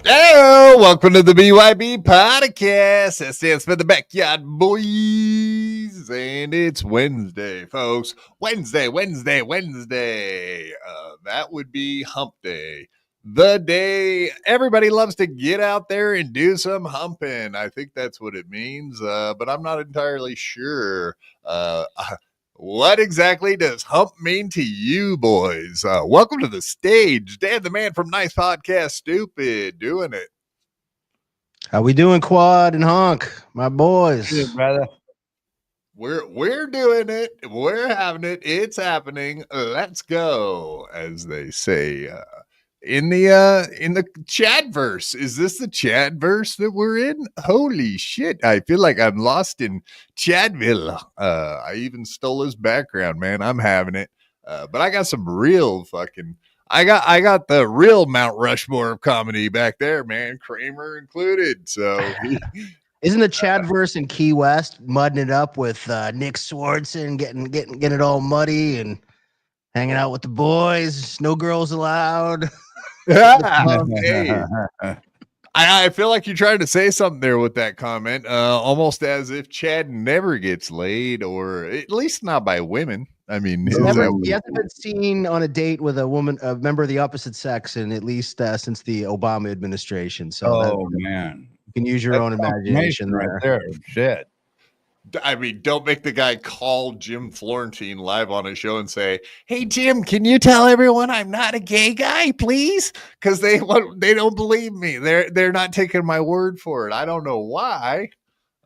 Hello, welcome to the BYB Podcast. That stands for the Backyard Boys, and it's Wednesday, folks. Wednesday. That would be Hump Day, the day everybody loves to get out there and do some humping. I think that's what it means, but I'm not entirely sure. What exactly does hump mean to you, boys? Welcome to the stage. Dan, the man from Nice Podcast, Stupid, doing it. How we doing, Quad and Honk, my boys? Good, brother. We're doing it. We're having it. It's happening. Let's go, as they say in the Chadverse. Is this the Chadverse that we're in? Holy shit! I feel like I'm lost in Chadville. I even stole his background, man. I'm having it. But I got some real fucking. I got the real Mount Rushmore of comedy back there, man. Kramer included. So. Isn't the Chadverse in Key West mudding it up with Nick Swartzen, getting it all muddy and hanging out with the boys? No girls allowed. Hey. I feel like you're trying to say something there with that comment, almost as if Chad never gets laid, or at least not by women. I mean, he hasn't been seen on a date with a woman, a member of the opposite sex, in at least since the Obama administration. So, man, you can use your own imagination right there. Shit. I mean, don't make the guy call Jim Florentine live on a show and say, "Hey, Jim, can you tell everyone I'm not a gay guy, please?" Because they don't believe me. They're not taking my word for it. I don't know why.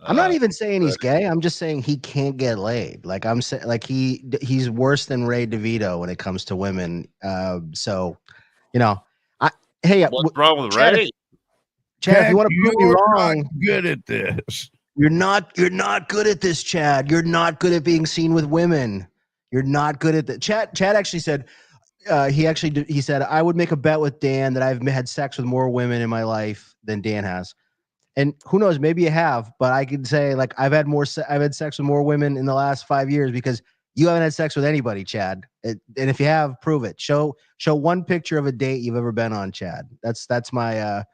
I'm not even saying he's gay. I'm just saying he can't get laid. Like I'm saying, like he's worse than Ray DeVito when it comes to women. So, you know, what's wrong with Ray? Chad, if you want to prove me wrong, good at this. You're not good at this, Chad. You're not good at being seen with women. You're not good at that. Chad actually said, he said, I would make a bet with Dan that I've had sex with more women in my life than Dan has. And who knows, maybe you have, but I could say like I've had sex with more women in the last 5 years because you haven't had sex with anybody, Chad. And if you have, prove it. Show one picture of a date you've ever been on, Chad. That's my.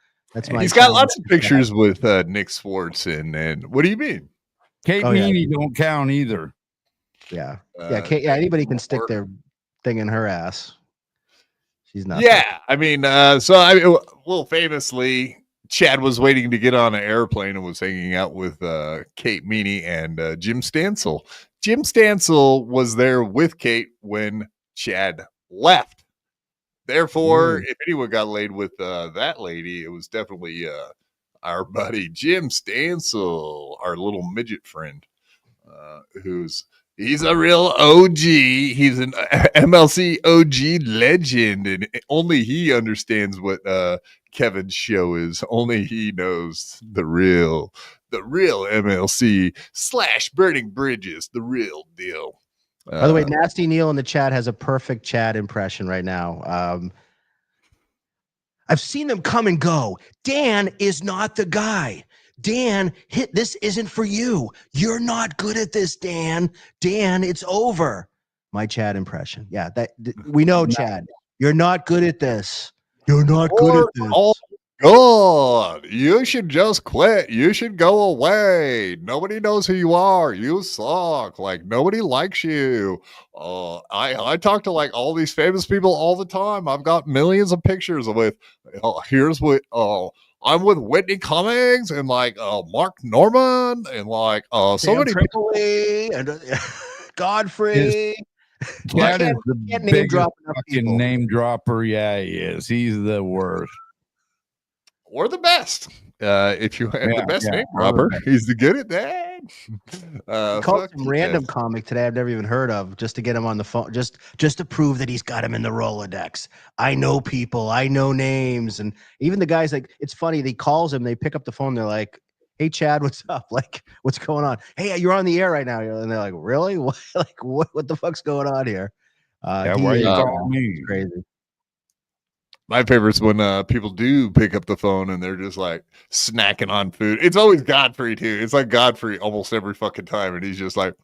He's got lots of pictures with Nick Swartzen, and what do you mean? Kate Meany don't count either. Yeah, anybody can stick their thing in her ass. She's not. Yeah, I mean, famously, Chad was waiting to get on an airplane and was hanging out with Kate Meany and Jim Stansel. Jim Stansel was there with Kate when Chad left. Therefore, if anyone got laid with that lady, it was definitely our buddy Jim Stansel, our little midget friend, he's a real OG. He's an MLC OG legend, and only he understands what Kevin's show is. Only he knows the real MLC / Burning Bridges, the real deal. By the way, Nasty Neil in the chat has a perfect Chad impression right now. I've seen them come and go. Dan is not the guy. Dan, this isn't for you. You're not good at this, Dan. Dan, it's over. My Chad impression. Yeah, we know, Chad. You're not good at this. You're not good at this. Oh, God, you should just quit. You should go away. Nobody knows who you are. You suck. Like, nobody likes you. I talk to like all these famous people all the time. I've got millions of pictures with, here's what, I'm with Whitney Cummings and like Mark Norman and like so many people. And Godfrey. Chad is the name biggest drop enough fucking people. name dropper. Yeah, he is. He's the worst. Or the best. If you have the best name dropper, he's the good at that. He called some random comic today I've never even heard of just to get him on the phone, just to prove that he's got him in the Rolodex. I know people, I know names, and even the guys, like, it's funny, they calls him, they pick up the phone, they're like, "Hey Chad, what's up? Like, what's going on? Hey, you're on the air right now." And they're like, "Really? What? Like, what the fuck's going on here?" Why are you calling me? Crazy. My favorite is when people do pick up the phone and they're just like snacking on food. It's always Godfrey too. It's like Godfrey almost every fucking time, and he's just like,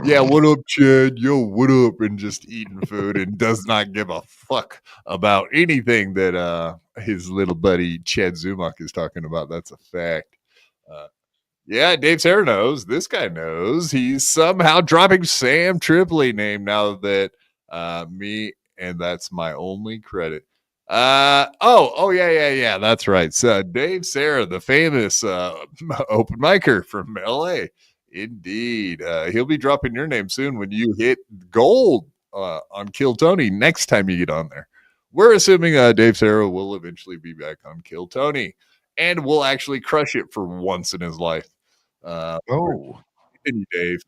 "Yeah, what up, Chad? Yo, what up?" And just eating food and does not give a fuck about anything that his little buddy Chad Zumock is talking about. That's a fact. Yeah, Dave Sarah knows. This guy knows. He's somehow dropping Sam Tripoli name now that me. And that's my only credit. Yeah. That's right. So Dave Sarah, the famous open micer from LA. Indeed. He'll be dropping your name soon when you hit gold on Kill Tony next time you get on there. We're assuming Dave Sarah will eventually be back on Kill Tony and will actually crush it for once in his life. Continue, Dave.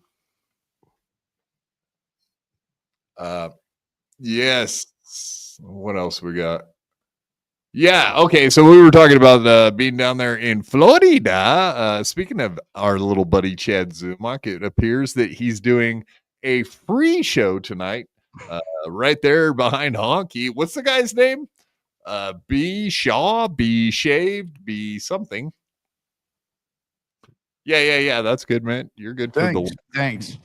Yes. What else we got? Yeah. Okay. So we were talking about being down there in Florida. Speaking of our little buddy Chad Zumock, it appears that he's doing a free show tonight, right there behind Honky. What's the guy's name? B Shaw, B Shaved, B something. Yeah. That's good, man. You're good. Thanks.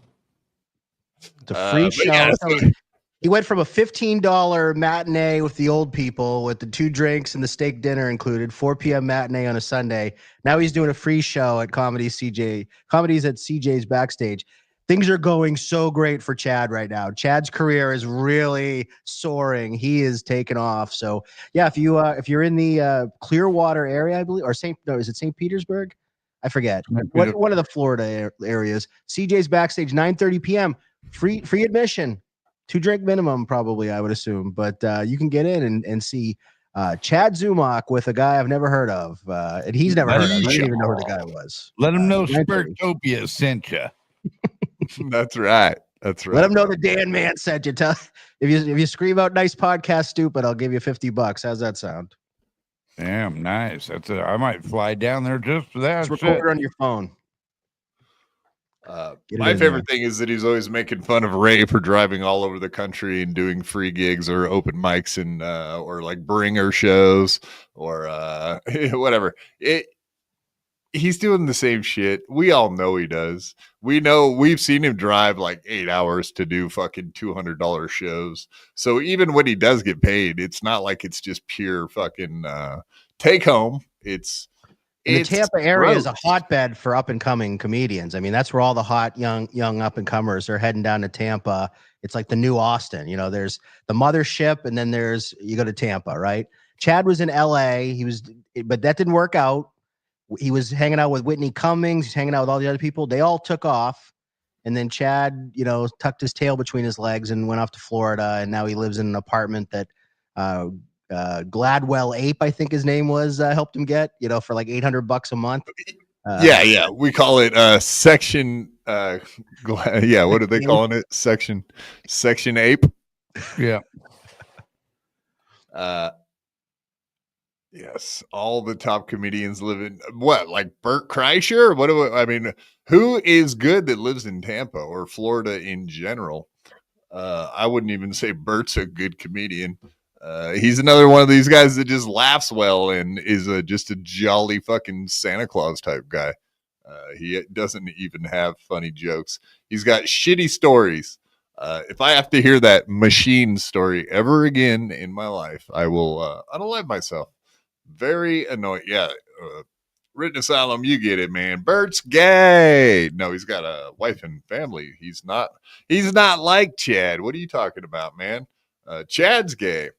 It's a free show. Yeah, he went from a $15 matinee with the old people with the 2 drinks and the steak dinner included, 4 p.m. matinee on a Sunday. Now he's doing a free show at Comedy's at CJ's Backstage. Things are going so great for Chad right now. Chad's career is really soaring. He is taking off. So yeah, if you're in the Clearwater area, I believe, or is it St. Petersburg? I forget. One of the Florida areas. CJ's Backstage, 9:30 p.m. Free admission. 2-drink minimum, probably, I would assume. But you can get in and see Chad Zumock with a guy I've never heard of. And he's never heard of him. I didn't even know who the guy was. Let him know Spirtopia sent you. That's right. Let him know the Dan Man sent you. If you scream out "nice podcast, stupid," I'll give you $50. How's that sound? Damn, nice. I might fly down there just for that. Just record on your phone. My favorite thing is that he's always making fun of Ray for driving all over the country and doing free gigs or open mics and or like bringer shows or whatever. He's doing the same shit. We all know he does. We've seen him drive like 8 hours to do fucking $200 shows. So even when he does get paid, it's not like it's just pure fucking take home. The Tampa area is a hotbed for up and coming comedians. I mean, that's where all the hot young up and comers are heading down to Tampa. It's like the new Austin. You know, there's the mothership, and then you go to Tampa, right? Chad was in LA. But that didn't work out. He was hanging out with Whitney Cummings. He's hanging out with all the other people. They all took off, and then Chad, tucked his tail between his legs and went off to Florida. And now he lives in an apartment that Gladwell Ape, I think his name was, helped him get, for like $800 a month. Yeah. We call it section. What are they calling it? Section Ape. Yeah. Yes. All the top comedians live in like Bert Kreischer? Who is good that lives in Tampa or Florida in general? I wouldn't even say Bert's a good comedian. He's another one of these guys that just laughs well and is just a jolly fucking Santa Claus type guy. He doesn't even have funny jokes. He's got shitty stories. If I have to hear that machine story ever again in my life, I will unalive myself. Very annoying. Yeah. Written Asylum, you get it, man. Bert's gay. No, he's got a wife and family. He's not like Chad. What are you talking about, man? Chad's gay.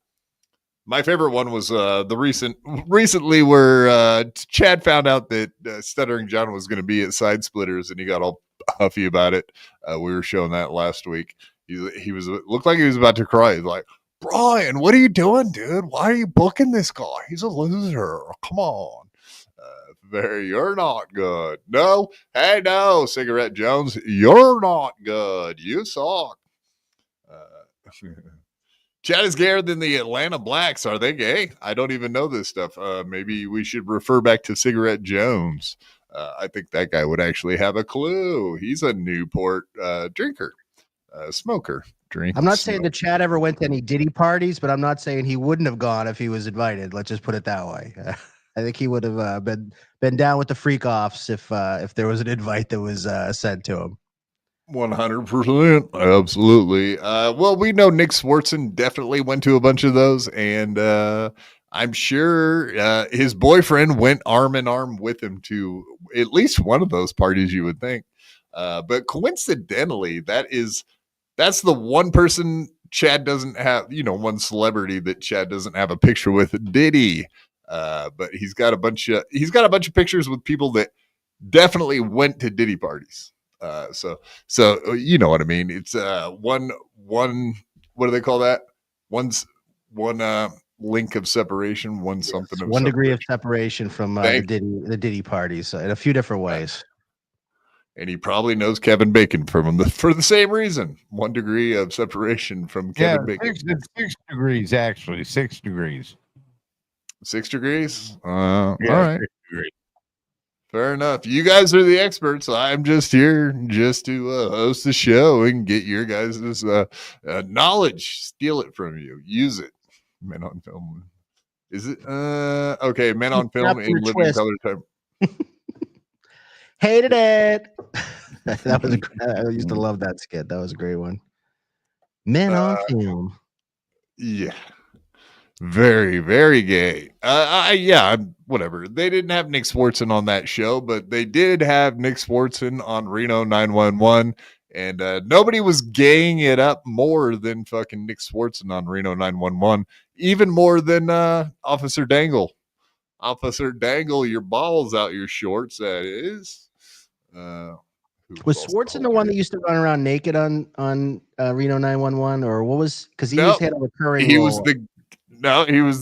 My favorite one was recently where Chad found out that Stuttering John was going to be at Side Splitters, and he got all huffy about it. We were showing that last week. He was looked like he was about to cry. He's like, Brian, what are you doing, dude? Why are you booking this guy? He's a loser. Come on. You're not good. No, hey, no, Cigarette Jones, you're not good. You suck. Chad is gayer than the Atlanta Blacks. Are they gay? I don't even know this stuff. Maybe we should refer back to Cigarette Jones. I think that guy would actually have a clue. He's a Newport drinker, smoker. I'm not saying that Chad ever went to any Diddy parties, but I'm not saying he wouldn't have gone if he was invited. Let's just put it that way. I think he would have been down with the freak offs if there was an invite that was sent to him. 100%. Absolutely. Well, we know Nick Swartzen definitely went to a bunch of those, and I'm sure his boyfriend went arm in arm with him to at least one of those parties, you would think. But coincidentally, that's the one person Chad doesn't have, one celebrity that Chad doesn't have a picture with, Diddy. But he's got a bunch of pictures with people that definitely went to Diddy parties. So you know what I mean? It's one what do they call that? One link of separation, one something of one degree of separation from the Diddy parties in a few different ways. And he probably knows Kevin Bacon for the same reason. 1 degree of separation from Kevin Bacon. 6 degrees, actually. 6 degrees. 6 degrees? All right. 6 degrees. Fair enough. You guys are the experts. I'm just here just to host the show and get your guys' knowledge. Steal it from you. Use it. Men on Film. Is it? Okay. Men on Film in living color time. Hated it. That was I used to love that skit. That was a great one. Men on Film. Yeah. Very, very gay. Whatever. They didn't have Nick Swartzen on that show, but they did have Nick Swartzen on Reno 911, and nobody was gaying it up more than fucking Nick Swartzen on Reno 911, even more than Officer Dangle. Officer Dangle, your balls out your shorts, that is. Was Swartzen the one that used to run around naked on Reno 911, or what was? Because he used to have a recurring. He was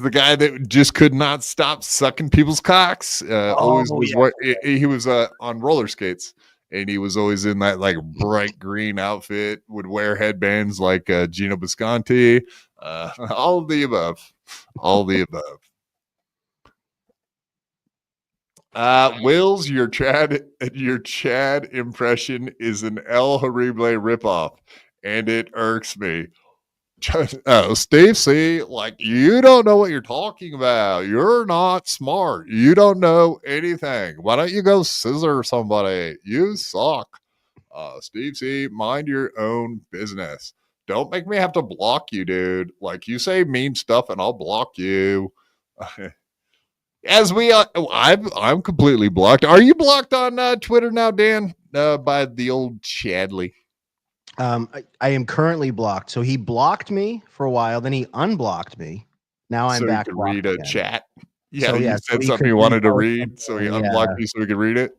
the guy that just could not stop sucking people's cocks. He was on roller skates, and he was always in that like bright green outfit. Would wear headbands like Gino Bisconti. All of the above. All the above. Will's your Chad impression is an El Horrible ripoff, and it irks me. Steve C, like, you don't know what you're talking about. You're not smart. You don't know anything. Why don't you go scissor somebody? You suck. Steve C, mind your own business. Don't make me have to block you, dude. Like, you say mean stuff and I'll block you. I'm completely blocked. Are you blocked on Twitter now, Dan? By the old Chadley. I am currently blocked. So he blocked me for a while, then he unblocked me. Now I'm back. So you could read a chat. Yeah, you said something you wanted to read, so he unblocked me so we could read it.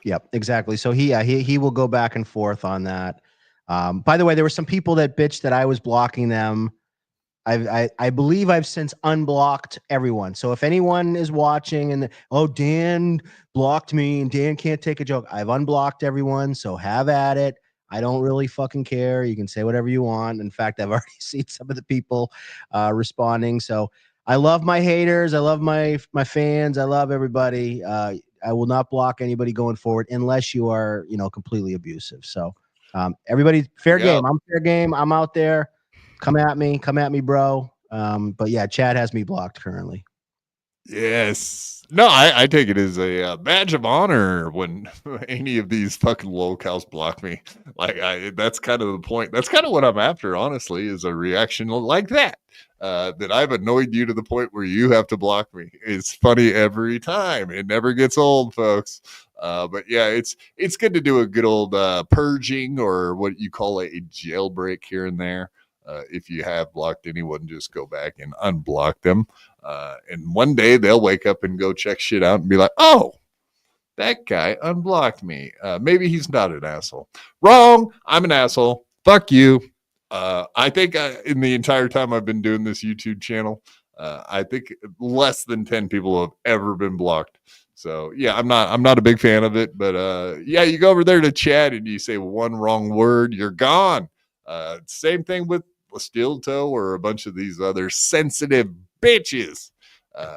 Yep, exactly. So he will go back and forth on that. By the way, there were some people that bitched that I was blocking them. I believe I've since unblocked everyone. So if anyone is watching and Dan blocked me and Dan can't take a joke, I've unblocked everyone. So have at it. I don't really fucking care. You can say whatever you want. In fact, I've already seen some of the people responding. So I love my haters. I love my fans. I love everybody. I will not block anybody going forward unless you are, completely abusive. So everybody, fair game. I'm fair game. I'm out there. Come at me, bro. But yeah, Chad has me blocked currently. Yes. No, I take it as a badge of honor when any of these fucking lolcows block me. Like, that's kind of the point. That's kind of what I'm after, honestly, is a reaction like that. That I've annoyed you to the point where you have to block me. It's funny every time. It never gets old, folks. But yeah, it's good to do a good old purging, or what you call a jailbreak here and there. If you have blocked anyone, just go back and unblock them. And one day they'll wake up and go check shit out and be like, oh, that guy unblocked me. Maybe he's not an asshole. Wrong. I'm an asshole. Fuck you. I think in the entire time I've been doing this YouTube channel, I think less than 10 people have ever been blocked. So yeah, I'm not a big fan of it, but yeah, you go over there to chat and you say one wrong word, you're gone. Same thing with Steel Toe or a bunch of these other sensitive bitches.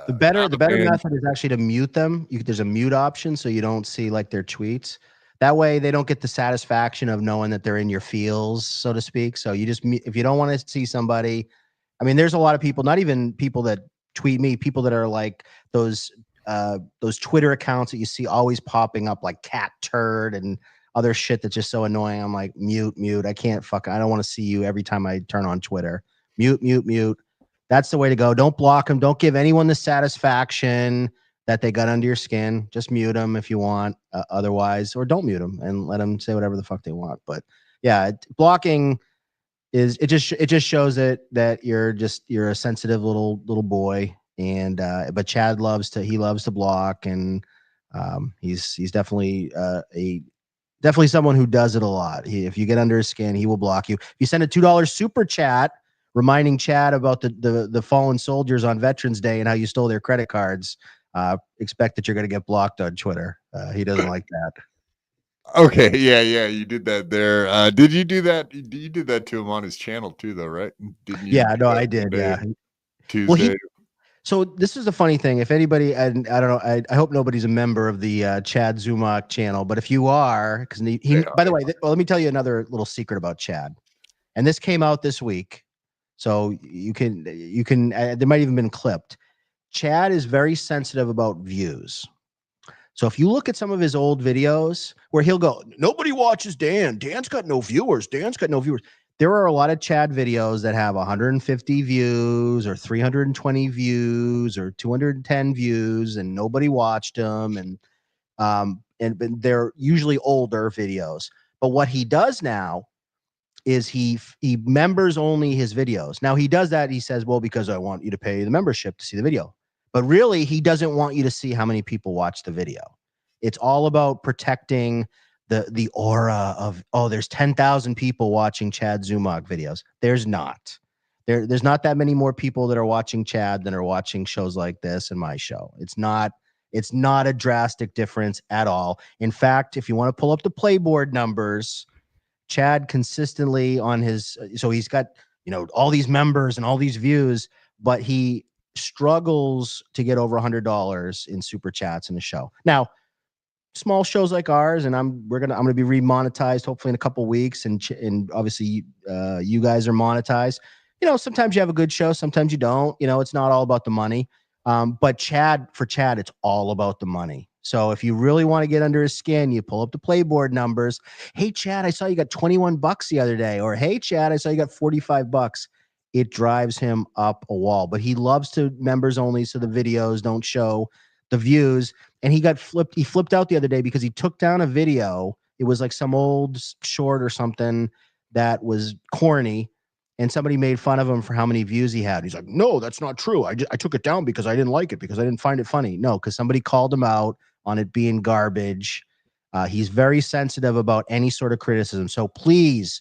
The better method is actually to mute them. There's a mute option, so you don't see like their tweets. That way, they don't get the satisfaction of knowing that they're in your feels, so to speak. So you just, if you don't want to see somebody, I mean, there's a lot of people, not even people that tweet me, people that are like those Twitter accounts that you see always popping up, like cat turd and other shit that's just so annoying. I'm like, mute. I don't want to see you every time I turn on Twitter. Mute. That's the way to go. Don't block them. Don't give anyone the satisfaction that they got under your skin. Just mute them if you want. Otherwise, or don't mute them and let them say whatever the fuck they want. But yeah, blocking is it just shows that you're a sensitive little boy. And but Chad loves to block, and he's definitely definitely someone who does it a lot. If you get under his skin, he will block you. If you send a $2 super chat reminding Chad about the fallen soldiers on Veterans Day and how you stole their credit cards, expect that you're going to get blocked on Twitter. He doesn't like that. Okay, yeah, you did that there. Did you do that? You did that to him on his channel too, though, right? Didn't you? Yeah, no, I did. Yeah, Tuesday. Well, so this is the funny thing. If anybody, and I don't know, I hope nobody's a member of the Chad Zumock channel, but if you are, because he by the way, let me tell you another little secret about Chad, and this came out this week, so you can there might even been clipped. Chad is very sensitive about views. So if you look at some of his old videos where he'll go, nobody watches Dan. Dan's got no viewers. There are a lot of Chad videos that have 150 views or 320 views or 210 views, and nobody watched them. And they're usually older videos. But what he does now is he members only his videos. Now he does that. He says, well, because I want you to pay the membership to see the video. But really, he doesn't want you to see how many people watch the video. It's all about protecting the aura of, oh, there's 10,000 people watching Chad Zumock videos. There's not. There's not that many more people that are watching Chad than are watching shows like this and my show. It's not a drastic difference at all. In fact, if you want to pull up the Playboard numbers, Chad consistently on his, so he's got, all these members and all these views, but he struggles to get over $100 in super chats in the show. Now, small shows like ours, and I'm gonna be remonetized hopefully in a couple weeks, and obviously you guys are monetized. Sometimes you have a good show, sometimes you don't. It's not all about the money. But for Chad, it's all about the money. So if you really want to get under his skin, you pull up the Playboard numbers. Hey, Chad, I saw you got $21 the other day. Or, hey, Chad, I saw you got $45. It drives him up a wall. But he loves to members only, so the videos don't show the views. And he got flipped. He flipped out the other day because he took down a video. It was like some old short or something that was corny. And somebody made fun of him for how many views he had. He's like, no, that's not true. I took it down because I didn't like it, because I didn't find it funny. No, because somebody called him out on it being garbage. He's very sensitive about any sort of criticism. So please,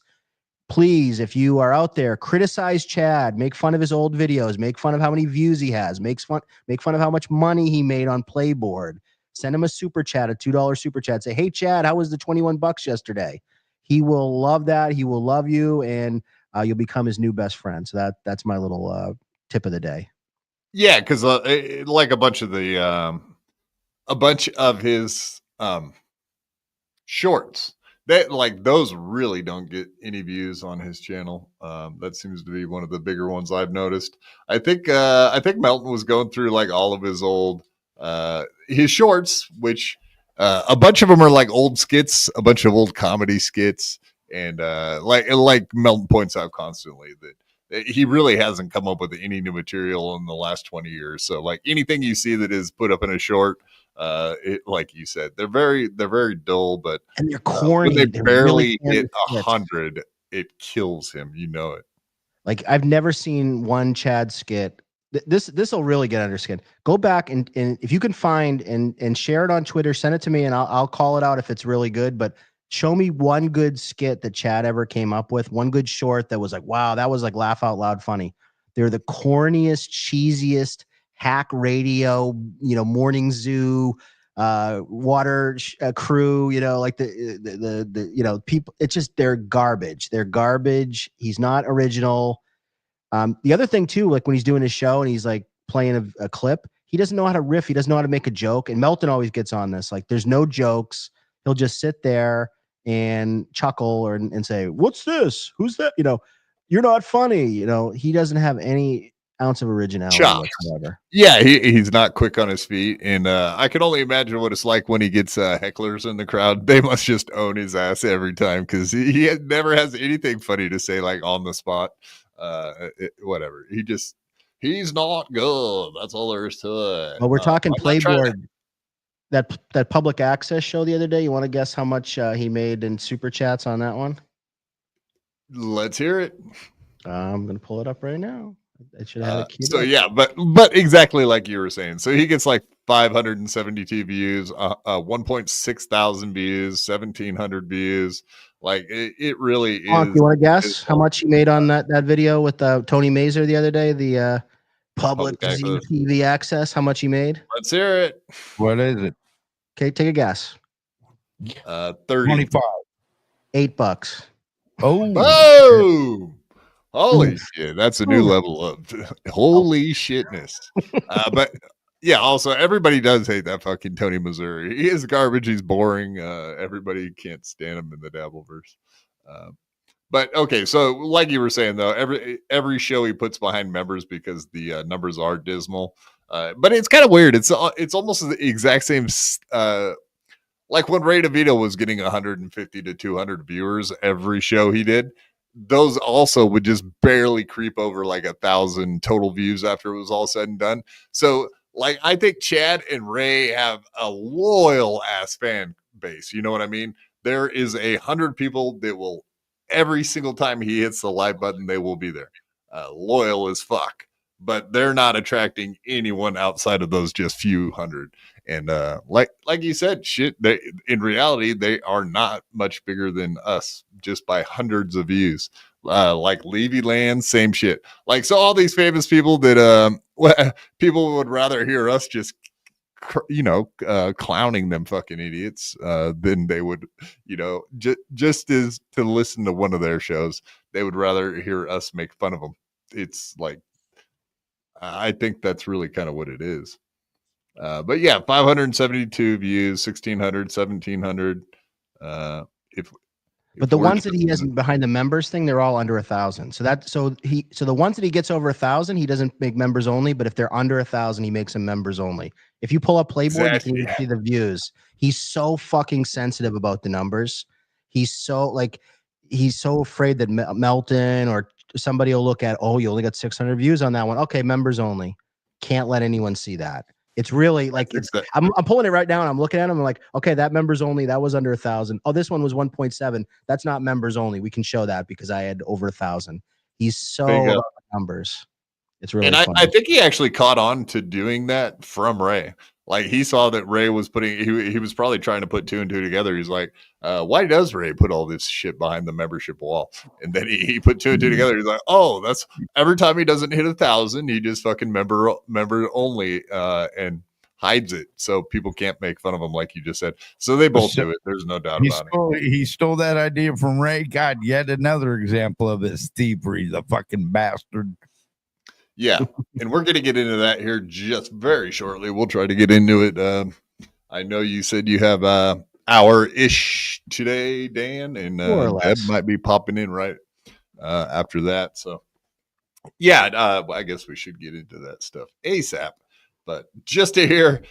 if you are out there, criticize Chad, make fun of his old videos, make fun of how many views he has, make fun of how much money he made on Playboard. Send him a super chat, a $2 super chat. Say, hey, Chad, how was the $21 yesterday? He will love that. He will love you, and you'll become his new best friend. So that's my little tip of the day. Yeah, because like a bunch of his shorts, that like those really don't get any views on his channel. That seems to be one of the bigger ones I've noticed. I think Melton was going through like all of his old his shorts, which a bunch of them are like old skits, a bunch of old comedy skits, and like Melton points out constantly that he really hasn't come up with any new material in the last 20 years. So like anything you see that is put up in a short, like you said, they're very dull, but and they're corny. When they barely really hit 100, it kills him. You know it. Like I've never seen one Chad skit. This will really get under skin. Go back and if you can find and share it on Twitter, send it to me and I'll call it out if it's really good. But show me one good skit that Chad ever came up with. One good short that was like, wow, that was like laugh out loud funny. They're the corniest, cheesiest hack radio, morning zoo, water crew, like the people. It's just they're garbage. They're garbage. He's not original. The other thing too, like when he's doing his show and he's like playing a clip, he doesn't know how to riff. He doesn't know how to make a joke. And Melton always gets on this. Like there's no jokes. He'll just sit there and chuckle and say, "What's this? Who's that?" You're not funny. He doesn't have any ounce of originality whatsoever. Yeah, he's not quick on his feet, and I can only imagine what it's like when he gets hecklers in the crowd. They must just own his ass every time because he never has anything funny to say like on the spot. Whatever. He's not good. That's all there is to it. Well, we're talking Playboard. That public access show the other day. You want to guess how much he made in super chats on that one? Let's hear it. I'm gonna pull it up right now. I should have it. So yeah, but exactly like you were saying. So he gets like 572 views, 1.6 thousand views, 1,700 views. Like it really is. You want to guess how much he made on that video with Tony Mazer the other day? The public TV access. How much he made? Let's hear it. What is it? Okay, take a guess. 30. 25. $8. Oh, holy shit! That's a new level of holy shitness. But yeah, also everybody does hate that fucking Tony Missouri. He is garbage. He's boring. Everybody can't stand him in the Dabbleverse. But okay, so like you were saying though, every show he puts behind members because the numbers are dismal. But it's kind of weird. It's almost the exact same. Like when Ray DeVito was getting 150 to 200 viewers every show he did, those also would just barely creep over like 1,000 total views after it was all said and done. So like, I think Chad and Ray have a loyal ass fan base. You know what I mean? There is 100 people that will, every single time he hits the live button, they will be there. Loyal as fuck, but they're not attracting anyone outside of those just few hundred. And like you said, in reality, they are not much bigger than us, just by hundreds of views. Like Levy Land, same shit. Like, so all these famous people that people would rather hear us just clowning them fucking idiots than they would, just as to listen to one of their shows, they would rather hear us make fun of them. It's like, I think that's really kind of what it is. But yeah, 572 views, 1,600, 1,700. But the ones that he has behind the members thing, they're all under 1,000. So the ones that he gets over 1,000, he doesn't make members only. But if they're under 1,000, he makes them members only. If you pull up Playboard, you can even see the views. He's so fucking sensitive about the numbers. He's so afraid that Melton or somebody will look at, oh, you only got 600 views on that one. Okay, members only. Can't let anyone see that. It's really like I'm pulling it right now and I'm looking at them. I'm like, okay, that members only, that was under 1,000. Oh, this one was 1.7. That's not members only. We can show that because I had over 1,000. He's so about the numbers. It's really funny. I think he actually caught on to doing that from Ray. Like he saw that Ray was he was probably trying to put two and two together. He's like, why does Ray put all this shit behind the membership wall? And then he put two and two together. He's like, oh, that's every time he doesn't hit 1,000, he just fucking member only and hides it so people can't make fun of him, like you just said. So they both do it. There's no doubt about it. He stole that idea from Ray. God, yet another example of his thievery, the fucking bastard. Yeah, and we're going to get into that here just very shortly. We'll try to get into it. I know you said you have hour-ish today, Dan, and More or Deb less. might be popping in right after that. So, yeah, I guess we should get into that stuff ASAP. But just to hear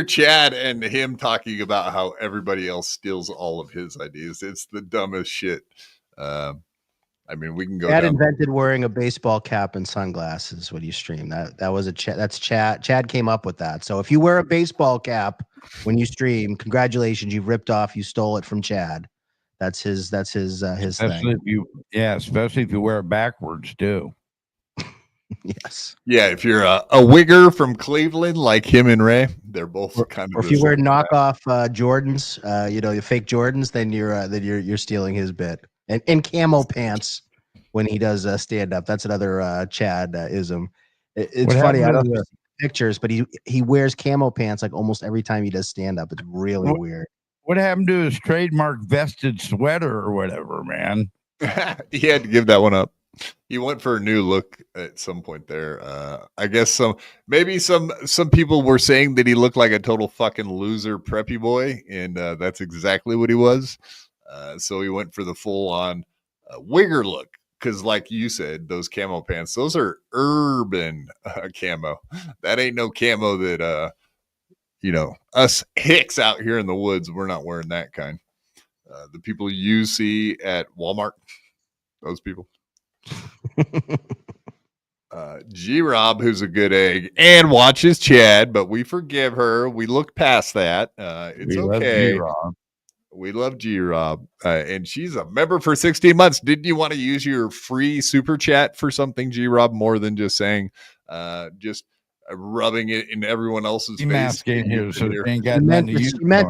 Chad and him talking about how everybody else steals all of his ideas, it's the dumbest shit. I mean, we can go. Chad invented wearing a baseball cap and sunglasses when you stream. That was that's Chad. Chad came up with that. So if you wear a baseball cap when you stream, congratulations, you've ripped off. You stole it from Chad. That's his Especially thing. especially if you wear it backwards too. Yes. Yeah, if you're a wigger from Cleveland like him and Ray, they're both kind of. Or if you wear knockoff Jordans, the fake Jordans, then you're stealing his bit. And in camo pants when he does stand up. That's another Chad ism. It's funny. I don't know pictures, but he wears camo pants like almost every time he does stand up. It's really weird. What happened to his trademark vested sweater or whatever, man? He had to give that one up. He went for a new look at some point there. I guess some people were saying that he looked like a total fucking loser preppy boy, and that's exactly what he was. So he went for the full on wigger look because, like you said, those camo pants, those are urban camo. That ain't no camo that us hicks out here in the woods. We're not wearing that kind. The people you see at Walmart, those people. G-Rob, who's a good egg and watches Chad, but we forgive her. We look past that. It's okay. We love G-Rob, and she's a member for 16 months. Didn't you want to use your free super chat for something, G-Rob, more than just saying, rubbing it in everyone else's face? She meant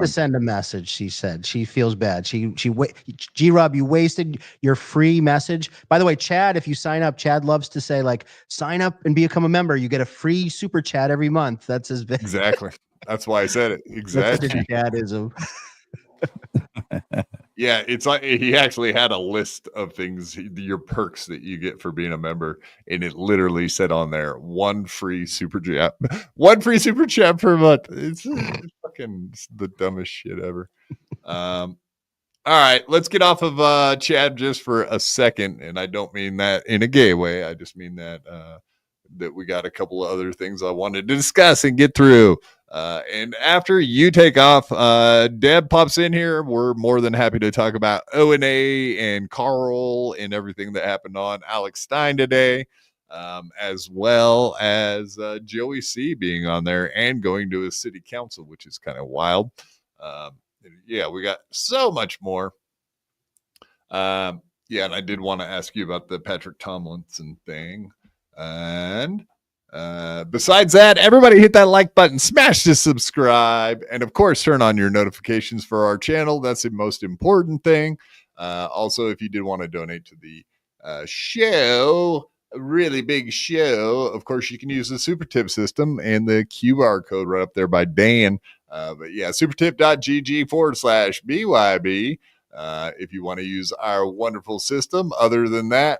to send a message. She said she feels bad. G-Rob, you wasted your free message. By the way, Chad, if you sign up, Chad loves to say like, sign up and become a member. You get a free super chat every month. That's his bit. Exactly. That's why I said it. Exactly. Chadism. Yeah, it's like he actually had a list of things, your perks that you get for being a member, and it literally said on there one free super chat per month. It's fucking the dumbest shit ever. All right, let's get off of Chad just for a second, and I don't mean that in a gay way. I just mean that we got a couple of other things I wanted to discuss and get through. And after you take off, Deb pops in here. We're more than happy to talk about O&A and Carl and everything that happened on Alex Stein today, as well as Joey C being on there and going to a city council, which is kind of wild. Yeah, we got so much more. Yeah, and I did want to ask you about the Patrick Tomlinson thing. And besides that, everybody hit that like button, smash the subscribe, and of course turn on your notifications for our channel. That's the most important thing. Also, if you did want to donate to the show, a really big show, of course you can use the super tip system and the QR code right up there by Dan. But yeah, supertip.gg/BYB if you want to use our wonderful system. Other than that,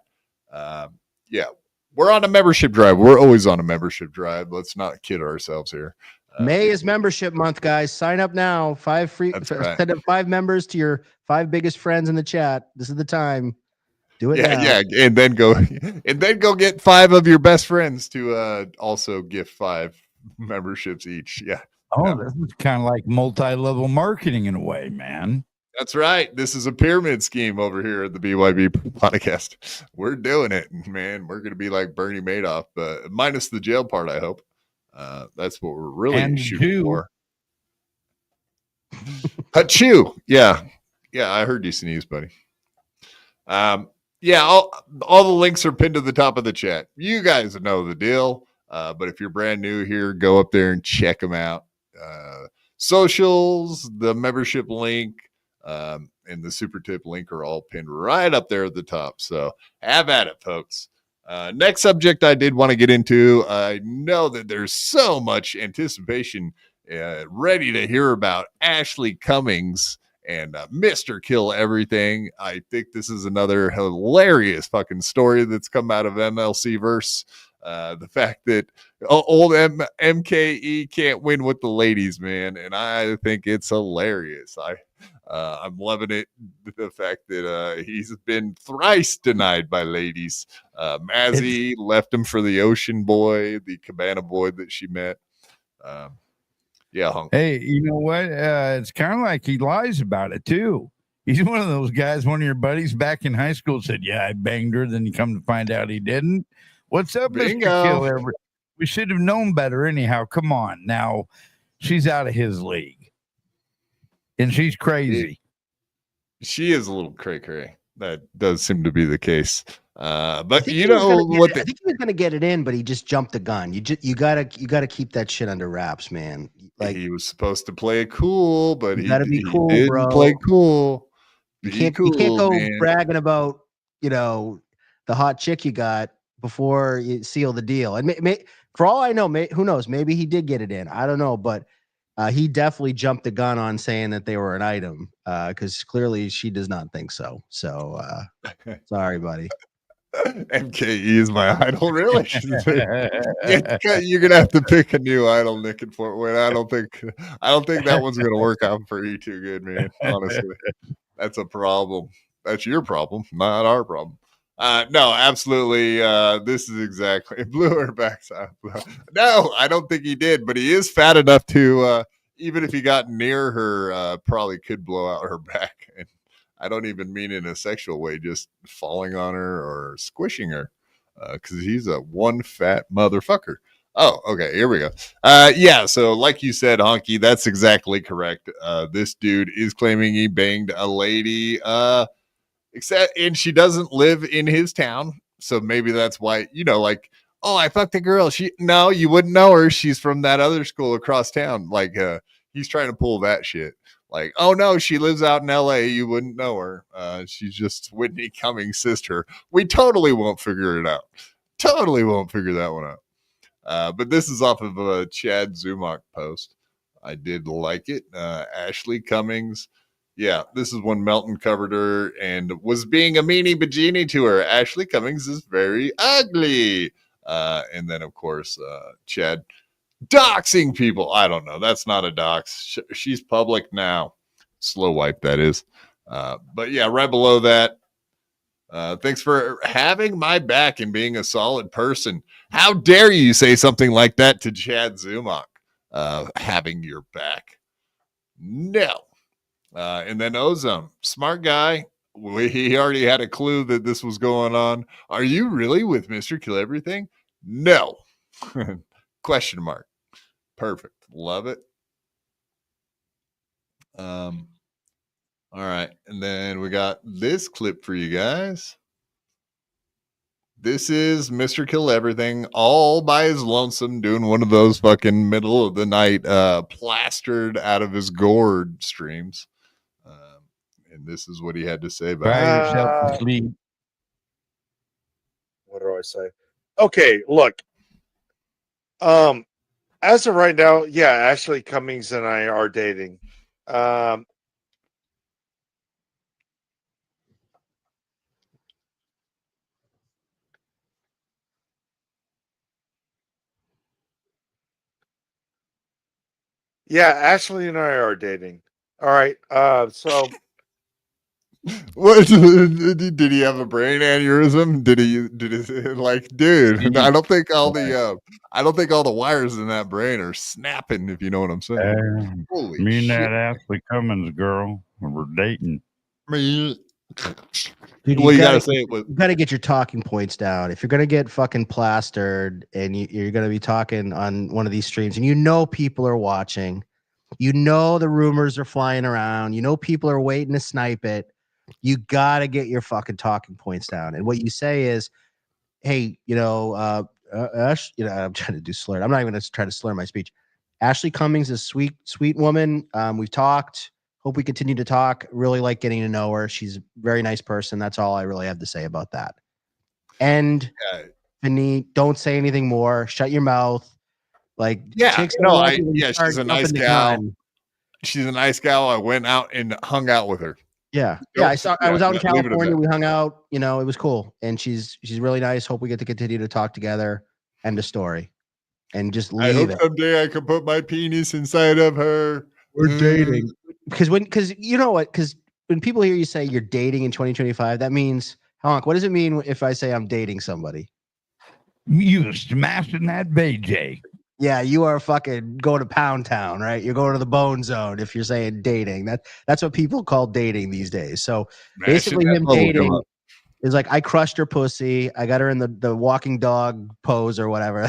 yeah, we're on a membership drive. We're always on a membership drive. Let's not kid ourselves here. May is membership month, guys. Sign up now. 5 free. Send up 5 members to your 5 biggest friends in the chat. This is the time. Do it now. Yeah, and then go get 5 of your best friends to also gift 5 memberships each. Yeah. Oh, this is kind of like multi-level marketing in a way, man. That's right. This is a pyramid scheme over here at the BYB Podcast. We're doing it, man. We're going to be like Bernie Madoff, but minus the jail part, I hope. That's what we're really shooting for. Achoo. Yeah. Yeah, I heard you sneeze, buddy. Yeah, all the links are pinned to the top of the chat. You guys know the deal. But if you're brand new here, go up there and check them out. Socials, the membership link, and the super tip link are all pinned right up there at the top. So have at it, folks. Next subject I did want to get into. I know that there's so much anticipation, ready to hear about Ashley Cummings and Mr. Kill Everything. I think this is another hilarious fucking story that's come out of MLC verse. The fact that Old MKE can't win with the ladies, man, and I think it's hilarious. I'm loving it. The fact that he's been thrice denied by ladies. Mazzy left him for the Ocean Boy, the Cabana Boy that she met. Yeah, Hunk. Hey, you know what? It's kind of like he lies about it too. He's one of those guys. One of your buddies back in high school said, "Yeah, I banged her." Then you come to find out he didn't. What's up, Bingo. Mr. Kill? We should have known better. Anyhow, come on. Now she's out of his league, and she's crazy. She is a little cray-cray. That does seem to be the case. But you know what? I think he was going to get it in, but he just jumped the gun. You gotta keep that shit under wraps, man. Like he was supposed to play it cool, but he gotta be cool, didn't bro. play cool. You can't go bragging about the hot chick you got before you seal the deal. And for all I know, who knows? Maybe he did get it in. I don't know, but he definitely jumped the gun on saying that they were an item because clearly she does not think so. So sorry, buddy. MKE is my idol, really. You're gonna have to pick a new idol, Nick and Fort Wayne. I don't think that one's gonna work out for you too good, man. Honestly, that's a problem. That's your problem, not our problem. No, absolutely. This is exactly it blew her backside. No, I don't think he did, but he is fat enough to even if he got near her, probably could blow out her back. And I don't even mean in a sexual way, just falling on her or squishing her, because he's a one fat motherfucker. Oh, okay, here we go. Yeah, so like you said, Honky, that's exactly correct. This dude is claiming he banged a lady, and she doesn't live in his town, so maybe that's why, like, oh, I fucked a girl. No, you wouldn't know her. She's from that other school across town. Like, he's trying to pull that shit. Like, oh no, she lives out in LA. You wouldn't know her. She's just Whitney Cummings' sister. We totally won't figure it out. Totally won't figure that one out. But this is off of a Chad Zumock post. I did like it. Ashley Cummings. Yeah, this is when Melton covered her and was being a meanie bajini to her. Ashley Cummings is very ugly. And then, of course, Chad doxing people. I don't know. That's not a dox. She's public now. Slow wipe, that is. But yeah, right below that. Thanks for having my back and being a solid person. How dare you say something like that to Chad Zumock? Having your back. No. And then Ozone, smart guy. He already had a clue that this was going on. Are you really with Mr. Kill Everything? No. Question mark. Perfect. Love it. All right. And then we got this clip for you guys. This is Mr. Kill Everything all by his lonesome doing one of those fucking middle of the night plastered out of his gourd streams. And this is what he had to say about Cry yourself to sleep. What do I say? Okay, look. As of right now, yeah, Ashley Cummings and I are dating. Yeah, Ashley and I are dating. All right. So what did he have a brain aneurysm? Did he like, dude? I don't think all the wires in that brain are snapping, if you know what I'm saying. Holy Me and shit. that Ashley Cummins girl, we're dating. Dude, Well, you gotta say it with you gotta get your talking points down. If you're gonna get fucking plastered and you're gonna be talking on one of these streams, and people are watching, the rumors are flying around, people are waiting to snipe it. You gotta get your fucking talking points down. And what you say is, hey, Ash, I'm trying to do slur. I'm not even gonna try to slur my speech. Ashley Cummings is sweet, sweet woman. We've talked. Hope we continue to talk. Really like getting to know her. She's a very nice person. That's all I really have to say about that. And Vinny, don't say anything more. Shut your mouth. Like, she's a nice gal. She's a nice gal. I went out and hung out with her. Yeah. I was out in California. We hung out. It was cool. And she's really nice. Hope we get to continue to talk together. End of story. and just I leave hope it. someday I can put my penis inside of her. We're dating. Because you know what? Because when people hear you say you're dating in 2025, that means, Honk, what does it mean if I say I'm dating somebody? You smashing that BJ. Yeah, you are fucking going to Pound Town, right? You're going to the bone zone if you're saying dating. That's what people call dating these days. So basically him dating is like, I crushed her pussy. I got her in the walking dog pose or whatever,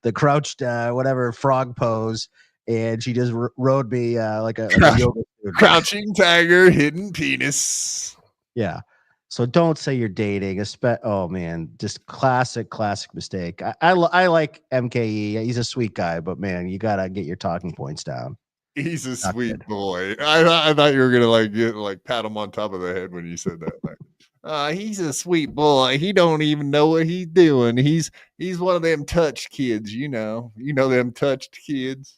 the crouched whatever frog pose, and she just rode me like a yoga student. Crouching tiger, hidden penis. Yeah. So don't say you're dating. Oh man, just classic mistake. I like MKE. He's a sweet guy, but man, you gotta get your talking points down. He's a sweet boy. I thought you were gonna pat him on top of the head when you said that. He's a sweet boy. He don't even know what he's doing. He's one of them touched kids. You know them touched kids.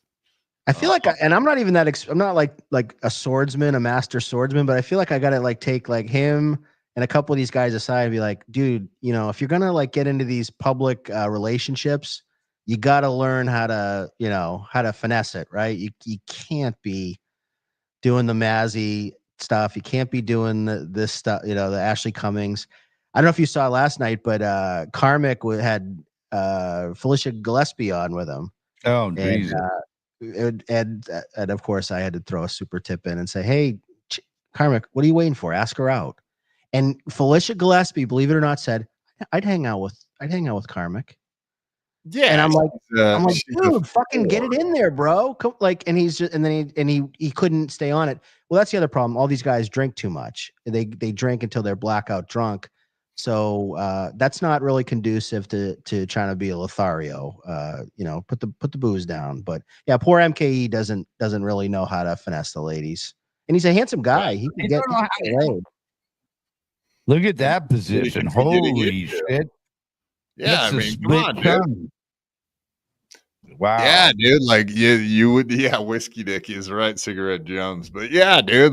I feel like, and I'm not even that. I'm not like a swordsman, a master swordsman, but I feel like I gotta like take like him and a couple of these guys aside and be like, dude, if you're gonna like get into these public relationships, you gotta learn how to finesse it, right? You can't be doing the Mazzy stuff. You can't be doing this stuff, the Ashley Cummings. I don't know if you saw last night, but Karmic had Felicia Gillespie on with him. Oh, Jesus. And of course, I had to throw a super tip in and say, hey, Karmic, what are you waiting for? Ask her out. And Felicia Gillespie, believe it or not, said, I'd hang out with Karmic. Yeah, and I'm like, dude, fucking get it in there, bro. And he's just, and then he couldn't stay on it. Well, that's the other problem. All these guys drink too much. They drink until they're blackout drunk. So that's not really conducive to trying to be a Lothario. Put the booze down. But yeah, poor MKE doesn't really know how to finesse the ladies. And he's a handsome guy. He can get laid. Look at that position. Holy shit. Yeah, that's come on, dude. Wow. Yeah, dude. Like you would, Whiskey Dick is right, Cigarette Jones. But yeah, dude,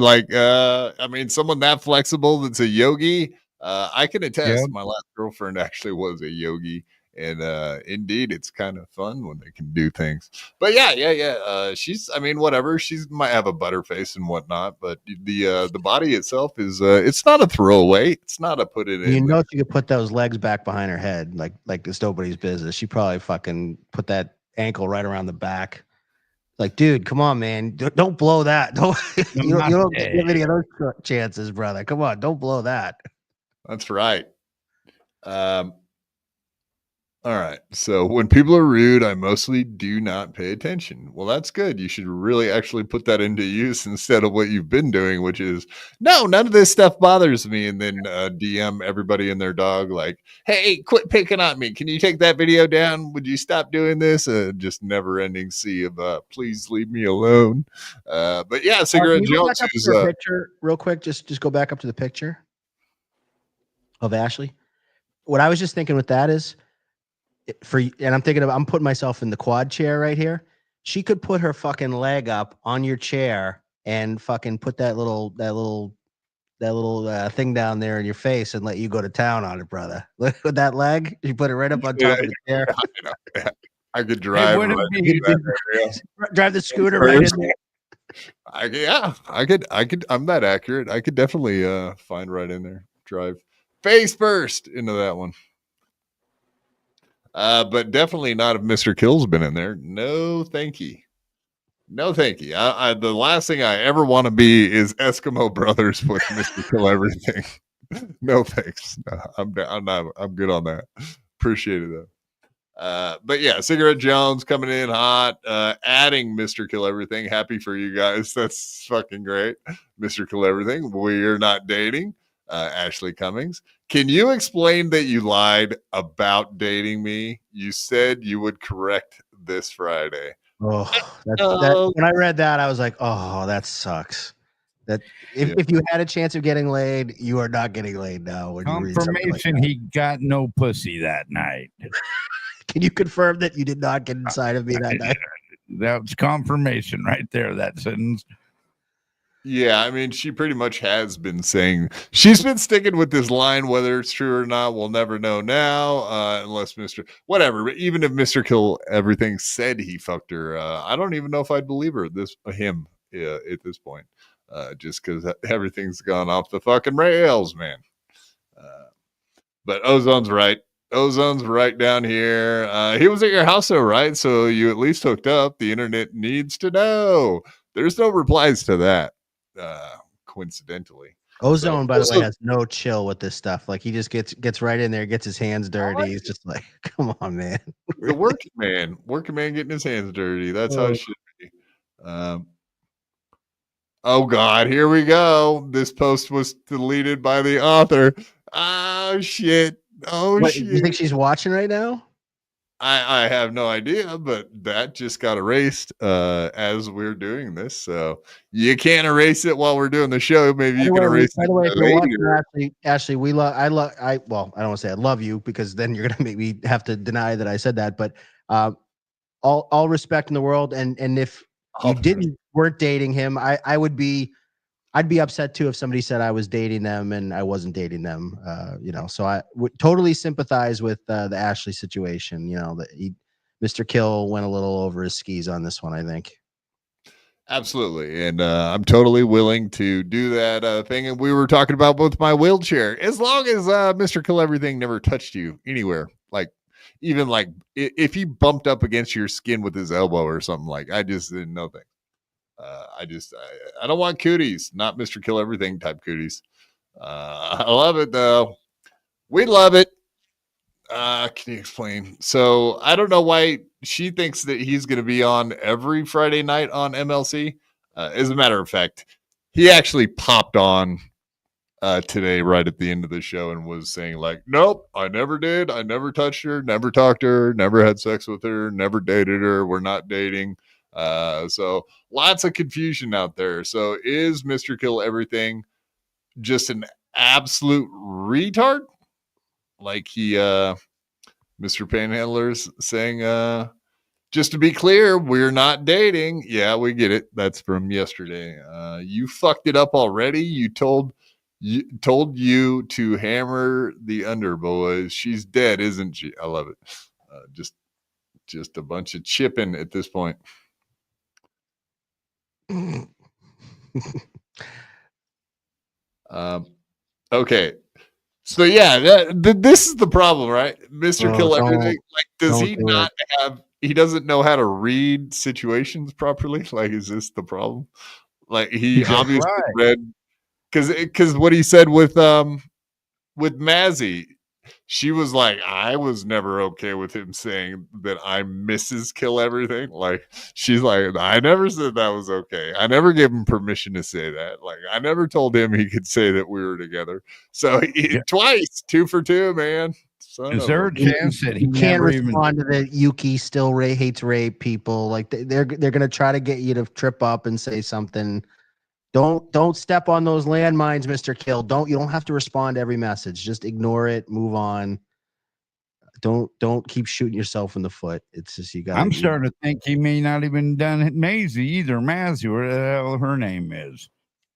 someone that flexible that's a yogi, I can attest. Yep. My last girlfriend actually was a yogi. And indeed, it's kind of fun when they can do things. But yeah. She's, whatever. She might have a butterface and whatnot, but the body itself is, it's not a throwaway. It's not a put it in. If you could put those legs back behind her head, like it's nobody's business. She probably fucking put that ankle right around the back. Like, dude, come on, man. Don't blow that. You don't give any of those chances, brother. Come on, don't blow that. That's right. All right. So when people are rude, I mostly do not pay attention. Well, that's good. You should really actually put that into use instead of what you've been doing, which is, no, none of this stuff bothers me. And then DM everybody and their dog like, hey, quit picking on me. Can you take that video down? Would you stop doing this? Just never ending sea of please leave me alone. But yeah, Cigarette Jones is picture real quick. Just go back up to the picture of Ashley. What I was just thinking with that is, I'm putting myself in the quad chair right here. She could put her fucking leg up on your chair and fucking put that little thing down there in your face and let you go to town on it, brother. With that leg, you put it right up on top of the chair. I could drive. Drive the scooter right in there. I could. I'm that accurate. I could definitely find right in there. Drive face first into that one. But definitely not if Mr. Kill's been in there. No, thank you. No, thank you. The last thing I ever want to be is Eskimo Brothers with Mr. Kill Everything. No, thanks. I'm good on that. Appreciate it though. But yeah, Cigarette Jones coming in hot, adding Mr. Kill Everything. Happy for you guys. That's fucking great. Mr. Kill Everything. We're not dating. Ashley Cummings. Can you explain that you lied about dating me? You said you would correct this Friday. Oh, when I read that, I was like, oh, that sucks. That if you had a chance of getting laid, you are not getting laid now. Confirmation he got no pussy that night. Can you confirm that you did not get inside of me that night? That's confirmation right there, that sentence. Yeah, I mean, she pretty much has been saying she's been sticking with this line, whether it's true or not, we'll never know now, unless whatever. But even if Mr. Kill Everything said he fucked her, I don't even know if I'd believe him at this point, just because everything's gone off the fucking rails, man. But Ozone's right. Ozone's right down here. He was at your house, though, right? So you at least hooked up. The internet needs to know. There's no replies to that. Coincidentally, Ozone, by the way, has no chill with this stuff. Like he just gets right in there, gets his hands dirty. He's just like, come on, man. The working man getting his hands dirty. That's how it should be. Oh God, here we go. This post was deleted by the author. Oh shit. Shit. You think she's watching right now? I have no idea, but that just got erased as we're doing this. So you can't erase it while we're doing the show. Maybe you can erase it. By the way, if you're watching, Ashley, I don't want to say I love you because then you're gonna make me have to deny that I said that. But all respect in the world, and if you weren't dating him, I'd be upset too if somebody said I was dating them and I wasn't dating them. So I would totally sympathize with the Ashley situation. Mr. Kill went a little over his skis on this one, I think. Absolutely. And I'm totally willing to do that thing. And we were talking about both my wheelchair, as long as Mr. Kill Everything never touched you anywhere. Even if he bumped up against your skin with his elbow or something, I just didn't know things. I don't want cooties, not Mr. Kill Everything type cooties. I love it though. We love it. Can you explain? So I don't know why she thinks that he's going to be on every Friday night on MLC. As a matter of fact, he actually popped on today right at the end of the show and was saying nope, I never did. I never touched her, never talked to her, never had sex with her, never dated her. We're not dating. So lots of confusion out there. So is Mr. Kill Everything just an absolute retard? Mr. Panhandler's saying, just to be clear, we're not dating. Yeah, we get it. That's from yesterday. You fucked it up already. You told you to hammer the underboys. She's dead, isn't she? I love it. Just a bunch of chipping at this point. Okay. So yeah, this is the problem, right? Mr. Kill Everything. Does he not have? He doesn't know how to read situations properly. Is this the problem? He obviously read because what he said with Mazzy, she was like, I was never okay with him saying that I'm Mrs. Kill Everything. She's like, I never said that was okay. I never gave him permission to say that. I never told him he could say that we were together. So twice, 2 for 2, man. Is there a chance that he can't respond to the Yuki still hates rape people? They're gonna try to get you to trip up and say something. Don't step on those landmines, Mr. Kill. You don't have to respond to every message. Just ignore it, move on. Don't keep shooting yourself in the foot. It's just you got. I'm starting to think he may not even done Maisie either. Mazzy, where the hell her name is.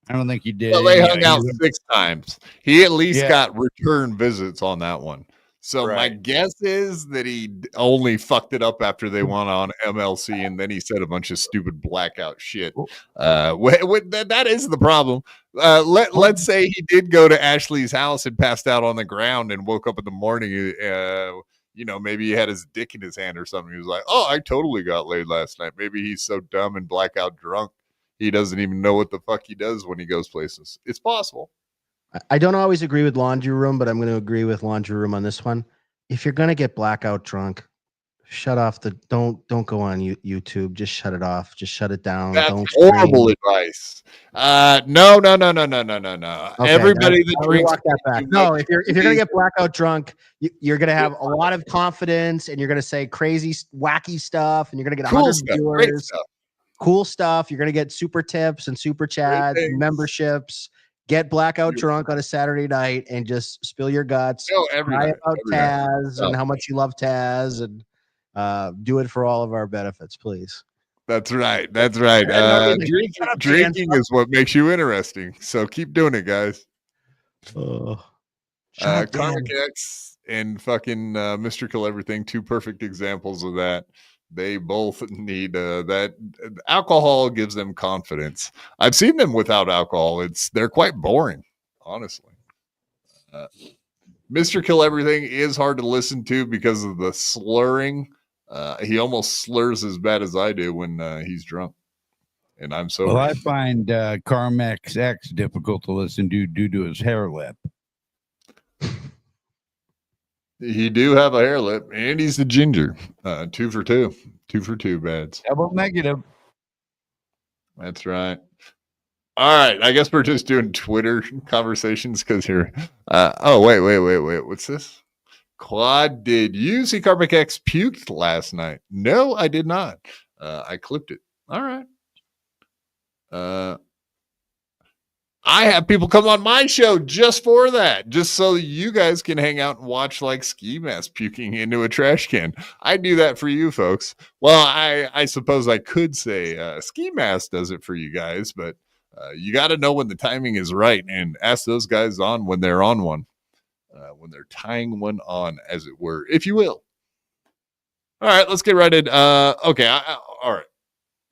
I don't think he did. Well, they hung out 6 times. He at least got return visits on that one. So my guess is that he only fucked it up after they went on MLC, and then he said a bunch of stupid blackout shit. That is the problem. Let's say he did go to Ashley's house and passed out on the ground and woke up in the morning. Maybe he had his dick in his hand or something. He was like, "Oh, I totally got laid last night." Maybe he's so dumb and blackout drunk he doesn't even know what the fuck he does when he goes places. It's possible. I don't always agree with Laundry Room, but I'm going to agree with Laundry Room on this one. If you're going to get blackout drunk, shut off don't go on YouTube. Just shut it off. Just shut it down. That's horrible advice. No. Okay, everybody that drinks. That back. No, if you're going to get blackout drunk, you're going to have a lot of confidence and you're going to say crazy, wacky stuff and you're going to get 100 viewers. Cool stuff. You're going to get super tips and super chats and memberships. Get blackout drunk on a Saturday night and just spill your guts. Cry about Taz and how much you love Taz and do it for all of our benefits, please. That's right. That's right. Drinking is what makes you interesting. So keep doing it, guys. Karmic X and fucking Mr. Kill Everything, two perfect examples of that. They both need that. Alcohol gives them confidence. I've seen them without alcohol. They're quite boring, honestly. Mr. Kill Everything is hard to listen to because of the slurring. He almost slurs as bad as I do when he's drunk, and I'm sober. Well, I find Carmex X difficult to listen to due to his hair lip. He do have a hair lip, and he's the ginger. 2 for 2. 2 for 2 bads. Double negative. That's right. All right. I guess we're just doing Twitter conversations because here. Wait. What's this? Quad, did you see Karmic X puked last night? No, I did not. I clipped it. All right. I have people come on my show just for that, just so you guys can hang out and watch like Ski Mask puking into a trash can. I do that for you folks. Well, I suppose I could say Ski Mask does it for you guys, but you got to know when the timing is right and ask those guys on when they're on one, when they're tying one on, as it were, if you will. All right, let's get right in. Okay, all right.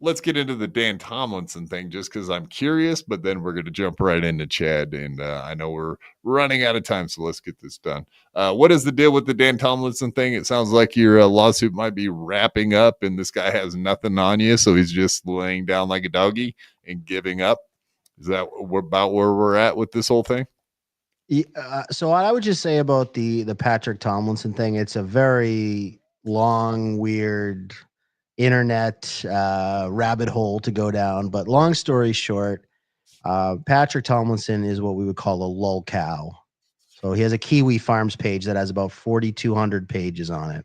Let's get into the Dan Tomlinson thing just because I'm curious, but then we're going to jump right into Chad. And I know we're running out of time, so let's get this done. What is the deal with the Dan Tomlinson thing? It sounds like your lawsuit might be wrapping up and this guy has nothing on you, so he's just laying down like a doggy and giving up. Is that about where we're at with this whole thing? So what I would just say about the Patrick Tomlinson thing, it's a very long, weird internet rabbit hole to go down, but long story short, Patrick Tomlinson is what we would call a lolcow. So he has a Kiwi Farms page that has about 4,200 pages on it.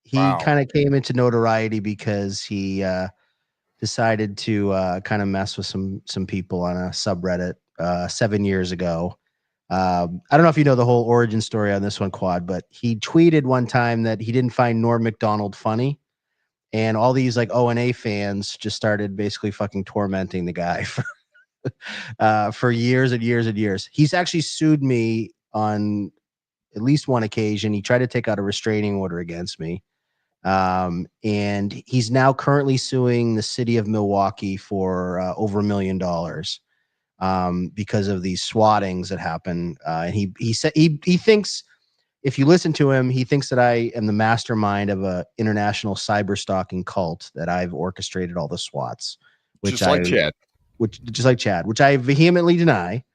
He kind of came into notoriety because he decided to kind of mess with some people on a subreddit 7 years ago. I don't know if you know the whole origin story on this one, Quad, but he tweeted one time that he didn't find Norm Macdonald funny. And all these like O&A fans just started basically fucking tormenting the guy for years and years and years. He's actually sued me on at least one occasion. He tried to take out a restraining order against me. And he's now currently suing the city of Milwaukee for over $1 million because of these swattings that happen. And he said he thinks, if you listen to him, he thinks that I am the mastermind of a international cyber stalking cult, that I've orchestrated all the swats, which just like Chad, which I vehemently deny.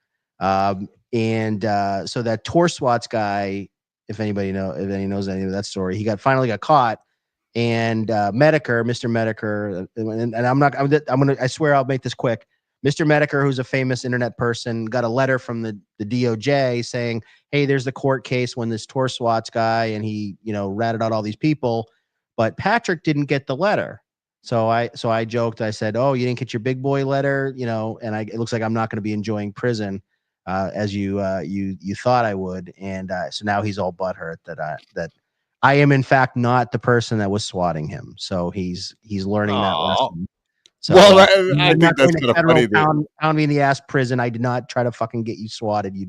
So that Tor Swats guy, if anybody knows any of that story, he finally got caught. And Mr. Medicare, and I swear I'll make this quick. Mr. Medicare, who's a famous internet person, got a letter from the DOJ saying, hey, there's the court case when this Tor Swats guy, and he, ratted out all these people, but Patrick didn't get the letter. So I joked, I said, oh, you didn't get your big boy letter, and it looks like I'm not going to be enjoying prison as you thought I would. And so now he's all butthurt that I am in fact not the person that was swatting him. So he's learning that lesson. So, I think that's kind of funny. Pound me in the ass prison. I did not try to fucking get you swatted, you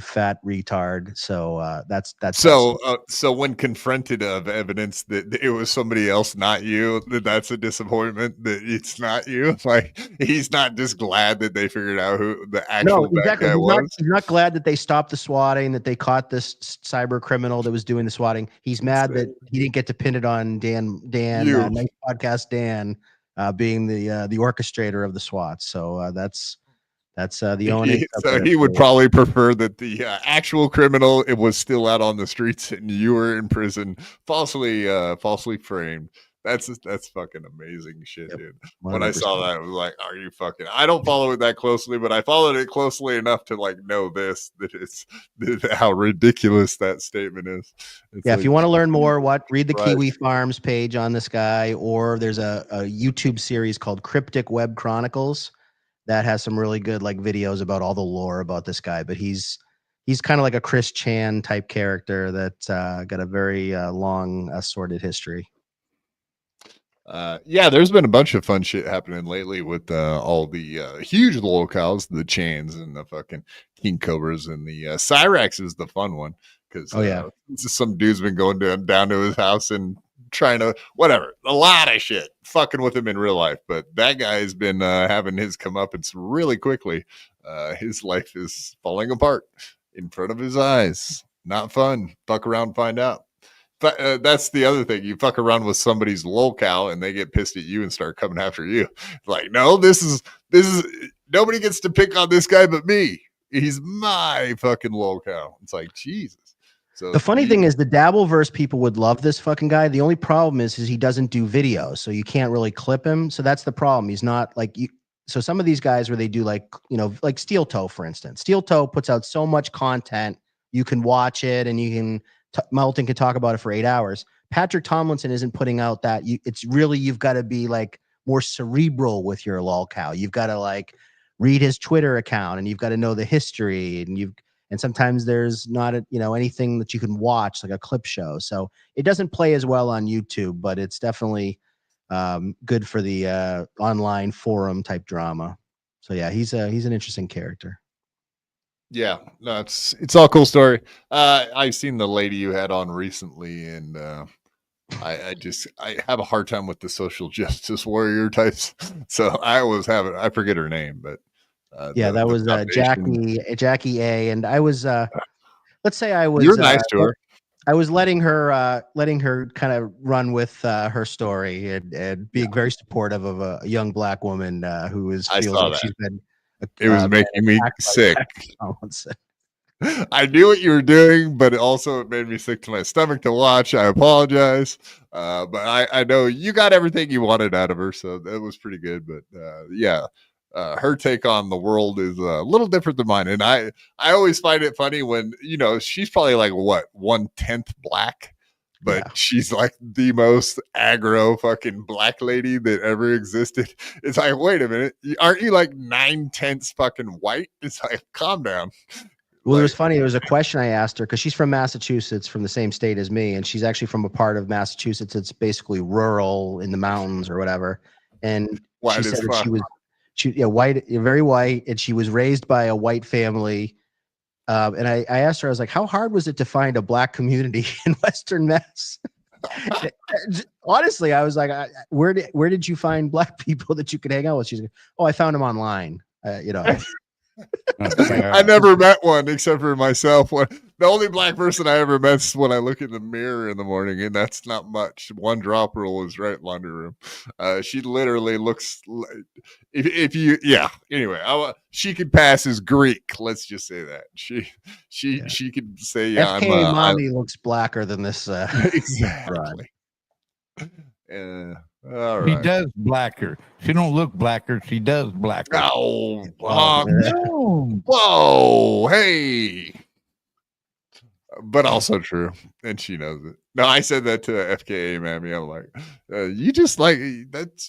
fat retard. So that's so when confronted of evidence that it was somebody else, not you, that's a disappointment that it's not you. Like, he's not just glad that they figured out who the actual bad guy was. He's not glad that they stopped the swatting, that they caught this cyber criminal that was doing the swatting. He's mad that he didn't get to pin it on Dan, Nice Podcast Dan, being the orchestrator of the SWAT. So that's the only. So he would probably prefer that the actual criminal, it was still out on the streets and you were in prison, falsely framed. That's fucking amazing shit, dude. 100%. When I saw that, I was like, are you fucking? I don't follow it that closely, but I followed it closely enough to know how ridiculous that statement is. If you want to learn more, read the Kiwi Farms page on this guy, or there's a YouTube series called Cryptic Web Chronicles that has some really good videos about all the lore about this guy. But he's kind of like a Chris Chan type character that's got a very long sordid history. Yeah, there's been a bunch of fun shit happening lately with all the huge lolcows, the chains and the fucking king cobras, and the Cyrax is the fun one because some dude's been going down to his house and trying to whatever, a lot of shit fucking with him in real life. But that guy's been having his comeuppance really quickly. His life is falling apart in front of his eyes. Not fun. Fuck around, find out. But that's the other thing. You fuck around with somebody's lolcow and they get pissed at you and start coming after you. Like, no, this is nobody gets to pick on this guy but me. He's my fucking lolcow. It's like, Jesus. So the funny thing is the Dabbleverse people would love this fucking guy. The only problem is he doesn't do videos, so you can't really clip him. So that's the problem. He's not like you. So some of these guys where they do like Steel Toe, for instance. Steel Toe puts out so much content. You can watch it and you can Melton can talk about it for 8 hours. Patrick Tomlinson isn't putting out that. It's really, you've got to be like more cerebral with your lolcow. You've got to like read his Twitter account and you've got to know the history and sometimes there's not anything that you can watch like a clip show. So it doesn't play as well on YouTube, but it's definitely good for the online forum type drama. So yeah, he's an interesting character. Yeah, no, it's all cool story. I've seen the lady you had on recently, and I have a hard time with the social justice warrior types. So I forget her name, but that was Jackie A, and I was let's say I was you're nice to her. I was letting her kind of run with her story and being very supportive of a young black woman who feels like she's been. It was making me sick. I knew what you were doing, but it made me sick to my stomach to watch. I apologize. But I know you got everything you wanted out of her, so that was pretty good. But her take on the world is a little different than mine. And I always find it funny when, she's probably like, what, 1/10 black? But she's like the most aggro fucking black lady that ever existed. It's like, wait a minute, aren't you like 9/10 fucking white? It's like, calm down. Well, it was funny. There was a question I asked her because she's from Massachusetts, from the same state as me, and she's actually from a part of Massachusetts that's basically rural in the mountains or whatever. And she said that she was white, very white, and she was raised by a white family. And I asked her, I was like, how hard was it to find a black community in Western Mass? Honestly, I was like, where did you find black people that you could hang out with? She's like, oh, I found them online. I never met one except for myself. The only black person I ever met is when I look in the mirror in the morning, and that's not much. One drop rule is right in laundry room. She literally looks like, anyway, she could pass as Greek. Let's just say that she could say, FK mommy looks blacker than this. Exactly. All right. He does blacker. She don't look blacker. She does blacker. Oh, no. Whoa, hey. But also true, and she knows it. No, I said that to FKA Mammy. I'm like, you just like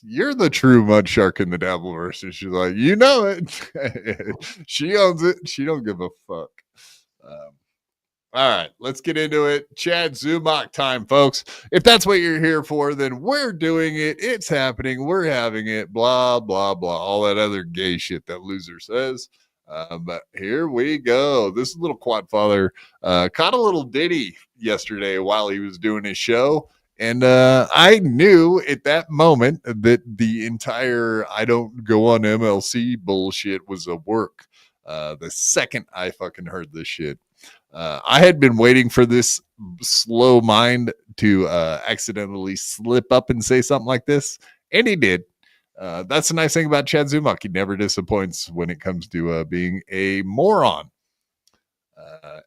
you're the true Mudshark in the Dabbleverse. And she's like, you know it. She owns it. She don't give a fuck. All right, let's get into it. Chad Zumock time, folks. If that's what you're here for, then we're doing it. It's happening. We're having it. Blah, blah, blah. All that other gay shit that loser says. But here we go. This little Quadfather caught a little ditty yesterday while he was doing his show. And I knew at that moment that the entire I don't go on MLC bullshit was a work. The second I fucking heard this shit. I had been waiting for this slow mind to accidentally slip up and say something like this, and he did. That's the nice thing about Chad Zumock. He never disappoints when it comes to being a moron.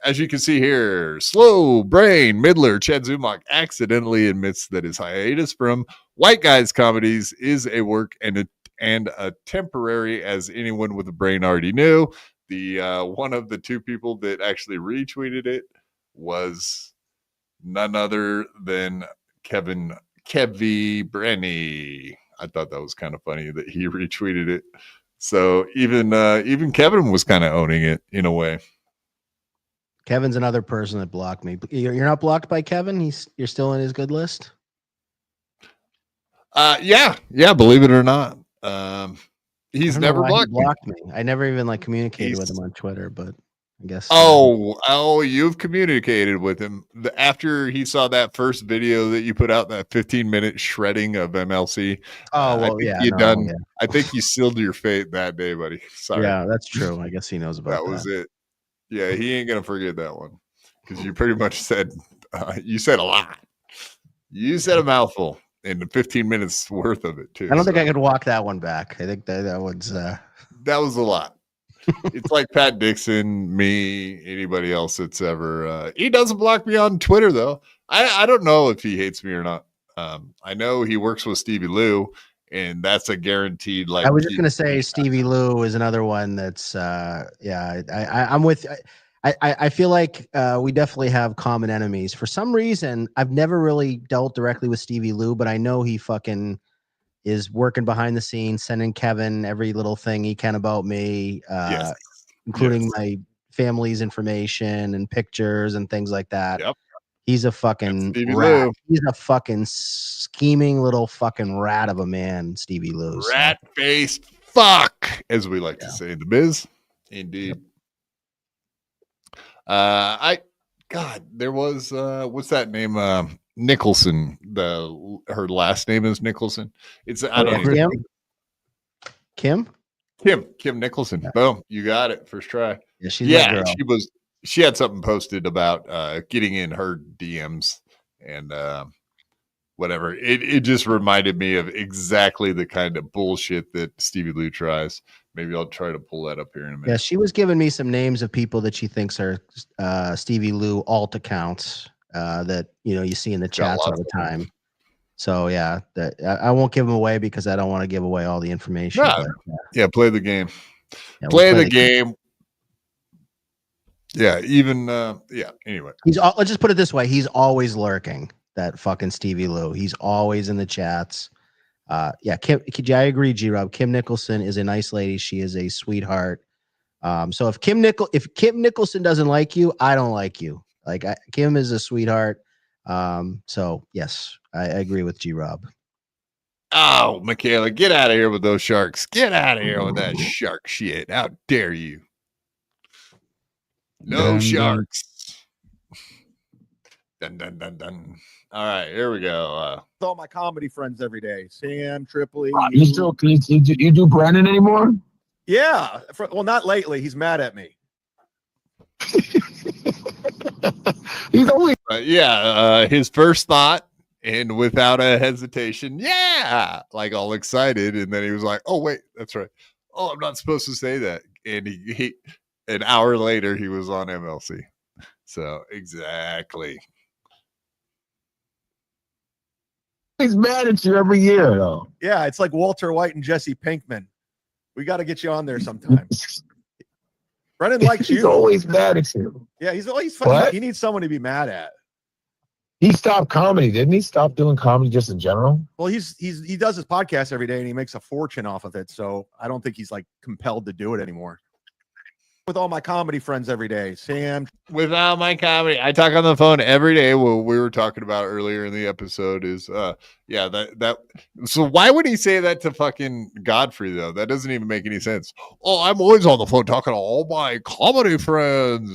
As you can see here, slow brain middler Chad Zumock accidentally admits that his hiatus from white guys comedies is a work and a temporary, as anyone with a brain already knew. The one of the two people that actually retweeted it was none other than Kevy Brenny. I thought that was kind of funny that he retweeted it. So even Kevin was kind of owning it in a way. Kevin's another person that blocked me. You're not blocked by Kevin? You're still in his good list? Yeah. Believe it or not, he's I don't know never why he blocked me. blocked me. I never even like communicated with He's- him on Twitter, but I guess. You've communicated with him after he saw that first video that you put out, that 15-minute shredding of MLC. I think you sealed your fate that day, buddy. Sorry. Yeah, that's true. I guess he knows about that. That was it. Yeah, he ain't gonna forget that one because you pretty much said you said a lot. You said a mouthful in the 15 minutes worth of it too. I don't think I could walk that one back. I think that was that was a lot. It's like Pat Dixon, me, anybody else that's ever. He doesn't block me on Twitter though. I don't know if he hates me or not. I know he works with Stevie Lou, and that's a guaranteed. Like I was just gonna say, Stevie Lou is another one that's. I'm with. I feel like we definitely have common enemies. For some reason, I've never really dealt directly with Stevie Lou, but I know he fucking is working behind the scenes, sending Kevin every little thing he can about me, including my family's information and pictures and things like that. Yep. He's a fucking rat. He's a fucking scheming little fucking rat of a man, Stevie Lou. Rat-faced fuck, as we like to say in the biz. Indeed. There was what's that name? Nicholson. Her last name is Nicholson. It's Kim Nicholson. Yeah. Boom, you got it first try. Yeah, she had something posted about getting in her DMs and whatever. It just reminded me of exactly the kind of bullshit that Stevie Lou tries. Maybe I'll try to pull that up here in a minute. Yeah, she was giving me some names of people that she thinks are Stevie Lou alt accounts that you see in the chats all the time. So yeah, I won't give them away because I don't want to give away all the information. No. Yeah, play the game. Yeah, play the game. Yeah, even anyway. Let's just put it this way: he's always lurking. That fucking Stevie Lou. He's always in the chats. Kim, I agree, G-Rob. Kim Nicholson is a nice lady. She is a sweetheart. So if Kim Nicholson doesn't like you, I don't like you. Kim is a sweetheart. So yes, I agree with G-Rob. Oh, Michaela, get out of here with those sharks. Get out of here with that shark shit. How dare you? No sharks. Dun, dun, dun, dun. All right, here we go. With all my comedy friends every day. Sam, Tripoli. You still you do Brennan anymore? Yeah. Well, not lately. He's mad at me. He's only his first thought, and without a hesitation, like all excited, and then he was like, "Oh wait, that's right. Oh, I'm not supposed to say that." And he an hour later, he was on MLC. So exactly. He's mad at you every year, though. Yeah, it's like Walter White and Jesse Pinkman. We got to get you on there sometime. Brennan likes you. He's always mad at you. Yeah, he's always funny. He needs someone to be mad at. He stopped comedy, didn't he? Stop doing comedy just in general. Well, he does his podcast every day and he makes a fortune off of it. So I don't think he's like compelled to do it anymore. With all my comedy friends every day, Sam. Without my comedy, I talk on the phone every day. What we were talking about earlier in the episode is, that. So why would he say that to fucking Godfrey though? That doesn't even make any sense. Oh, I'm always on the phone talking to all my comedy friends,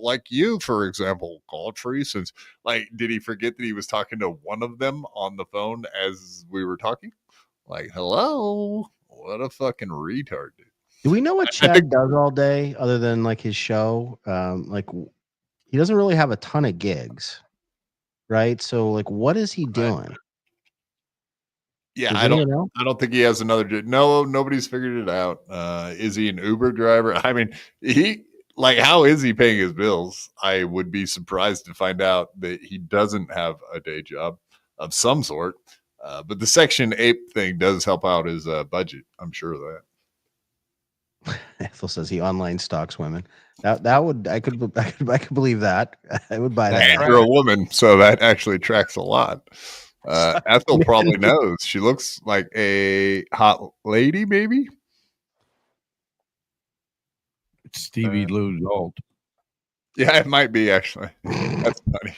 like you, for example, Godfrey. Since did he forget that he was talking to one of them on the phone as we were talking? Like, hello, what a fucking retard, dude. Do we know what Chad does all day other than his show? He doesn't really have a ton of gigs, right? So what is he doing? Yeah, I don't think he has another. No, nobody's figured it out. Is he an Uber driver? I mean, how is he paying his bills? I would be surprised to find out that he doesn't have a day job of some sort. But the Section 8 thing does help out his budget. I'm sure of that. Ethel says he online stalks women. That would I could believe that. I would buy that. You're a woman, so that actually tracks a lot. Ethel probably knows. She looks like a hot lady, maybe. Stevie Lou's alt. Yeah, it might be actually. That's funny.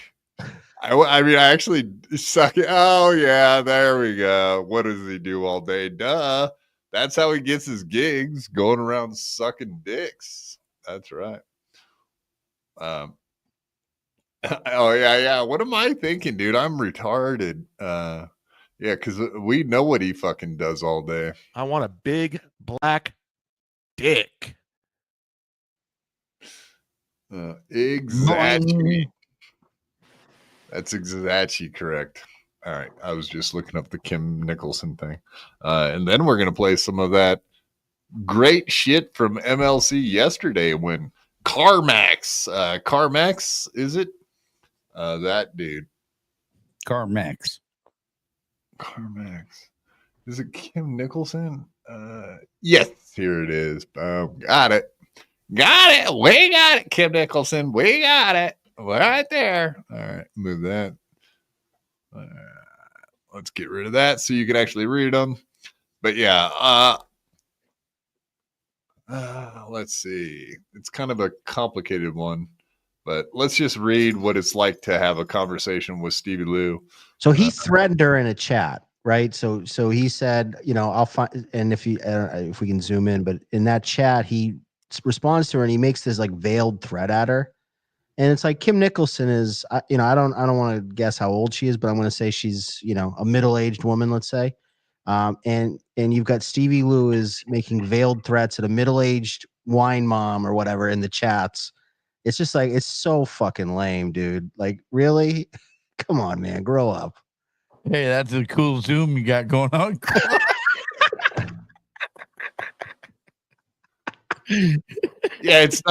I mean, I actually suck it. Oh yeah, there we go. What does he do all day? Duh. That's how he gets his gigs, going around sucking dicks. That's right. Oh yeah. What am I thinking, dude? I'm retarded. Yeah, because we know what he fucking does all day. I want a big black dick. Exactly. That's exactly correct. All right. I was just looking up the Kim Nicholson thing. And then we're going to play some of that great shit from MLC yesterday when Carmax, is it? That dude. CarMax. Carmax. Is it Kim Nicholson? Yes, here it is. Got it. Got it. We got it, Kim Nicholson. We got it. We're right there. All right. Move that. Let's get rid of that so you can actually read them. But yeah, let's see. It's kind of a complicated one, but let's just read what it's like to have a conversation with Stevie Lou. So he threatened her in a chat, right? So he said, I'll find, and if we can zoom in, but in that chat, he responds to her and he makes this like veiled threat at her. And it's like Kim Nicholson is, I don't want to guess how old she is, but I'm going to say she's, a middle-aged woman, let's say. And you've got Stevie Lou is making veiled threats at a middle-aged wine mom or whatever in the chats. It's just like, it's so fucking lame, dude. Like, really? Come on, man, grow up. Hey, that's a cool Zoom you got going on. Yeah, it's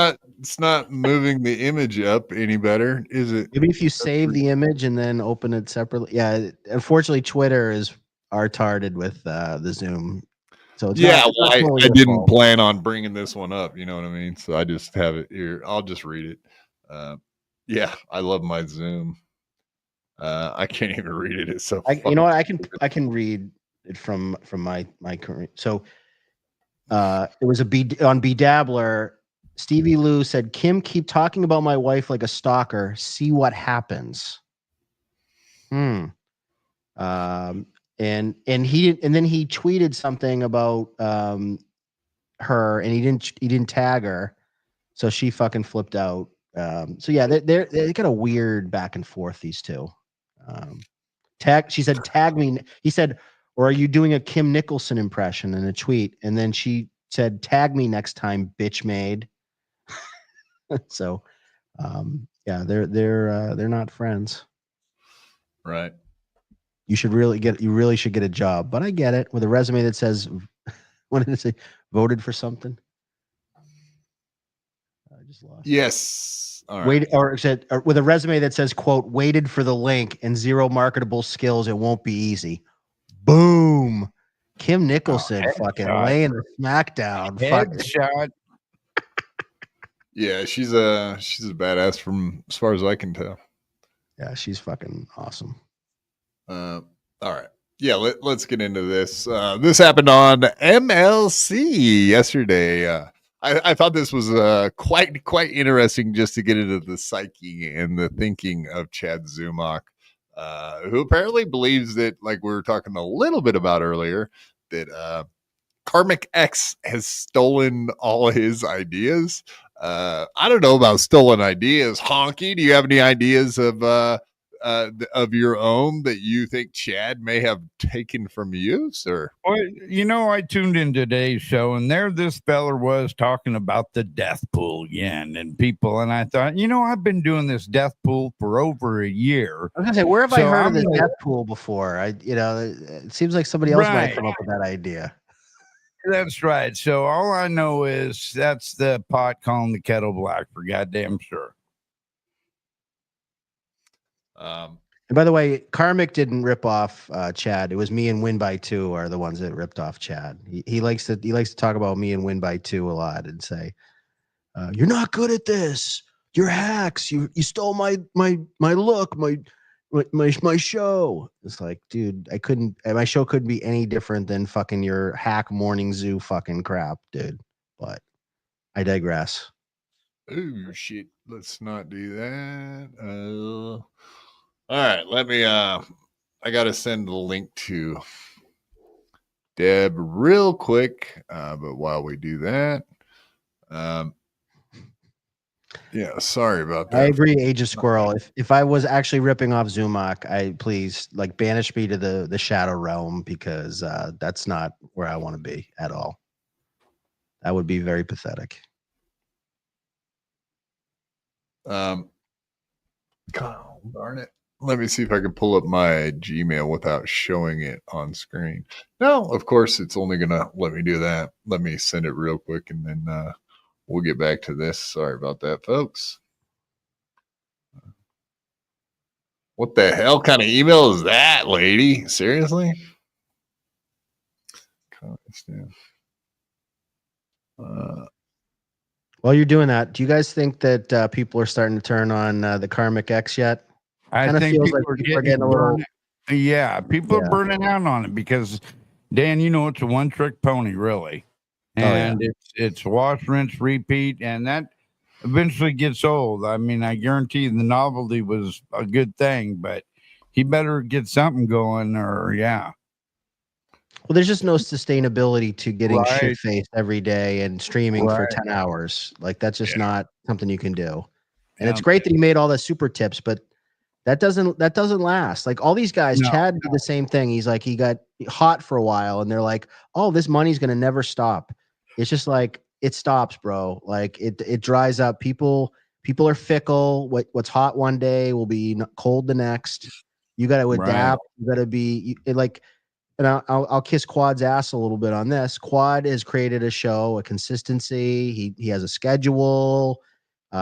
not moving the image up any better, is it? Maybe if you save the image and then open it separately. Yeah, unfortunately, Twitter is retarded with the Zoom. So it's I didn't plan on bringing this one up. You know what I mean? So I just have it here. I'll just read it. Yeah, I love my Zoom. I can't even read it. It's so. You know what? I can read it from my current. So it was on Bedabbler. Stevie Lou said, "Kim, keep talking about my wife like a stalker. See what happens." And then he tweeted something about her, and he didn't tag her, so she fucking flipped out. So yeah, they got a weird back and forth, these two. She said, "Tag me." He said, "Or are you doing a Kim Nicholson impression?" in a tweet, and then she said, "Tag me next time, bitch made." So, yeah, they're not friends. Right. You really should get a job, but I get it, with a resume that says, what did it say? Voted for something. I just lost. Yes. All right. With a resume that says, quote, "waited for the link and zero marketable skills. It won't be easy." Boom. Kim Nicholson fucking laying the smackdown. Headshot. Yeah, she's a badass from as far as I can tell. Yeah, she's fucking awesome. All right. Yeah, let's get into this. This happened on MLC yesterday. I thought this was quite interesting just to get into the psyche and the thinking of Chad Zumock, who apparently believes that, like we were talking a little bit about earlier, that Karmic X has stolen all his ideas. I don't know about stolen ideas. Honky, do you have any ideas of your own that you think Chad may have taken from you, sir? Well, I tuned in today's show, and there this feller was talking about the death pool again, and people, and I thought, I've been doing this death pool for over a year. I was gonna say, where have I heard of this death pool before? It seems like somebody else might come up with that idea. That's right. So all I know is that's the pot calling the kettle black for goddamn sure. And by the way, Karmic didn't rip off Chad. It was me and Win by 2 are the ones that ripped off Chad. He likes to talk about me and Win by 2 a lot and say, "You're not good at this. You're hacks. You stole my look, my show." It's like, dude, my show couldn't be any different than fucking your hack morning zoo fucking crap, dude. But I digress. Oh shit, let's not do that. All right, let me I gotta send the link to Deb real quick. But while we do that, yeah, sorry about that. I agree, Age of Squirrel. If I was actually ripping off Zumock, please banish me to the shadow realm, because that's not where I want to be at all. That would be very pathetic. God darn it. Let me see if I can pull up my Gmail without showing it on screen. No, of course, it's only going to let me do that. Let me send it real quick, and then we'll get back to this. Sorry about that, folks. What the hell kind of email is that, lady? Seriously? While you're doing that, do you guys think that people are starting to turn on the Karmic X yet? I Kinda think feels people like are people are getting getting a little- Yeah, people Yeah. are burning out on it because, Dan, it's a one-trick pony, really. And it's wash, rinse, repeat, and that eventually gets old. I mean, I guarantee the novelty was a good thing, but he better get something going, or Well, there's just no sustainability to getting Right. shit-faced every day and streaming for Right. 10 hours. Like, that's just not something you can do. And it's Yeah. great that he made all the super tips, but that doesn't last. Like, all these guys, No. Chad did the same thing. He's like, he got hot for a while, and they're like, oh, this money's going to never stop. It's just like, it stops, bro. Like, it dries up. People are fickle. What's hot one day will be cold the next. You got to Right. adapt. You got to be and I'll kiss Quad's ass a little bit on this. Quad has created a show, a consistency. He has a schedule.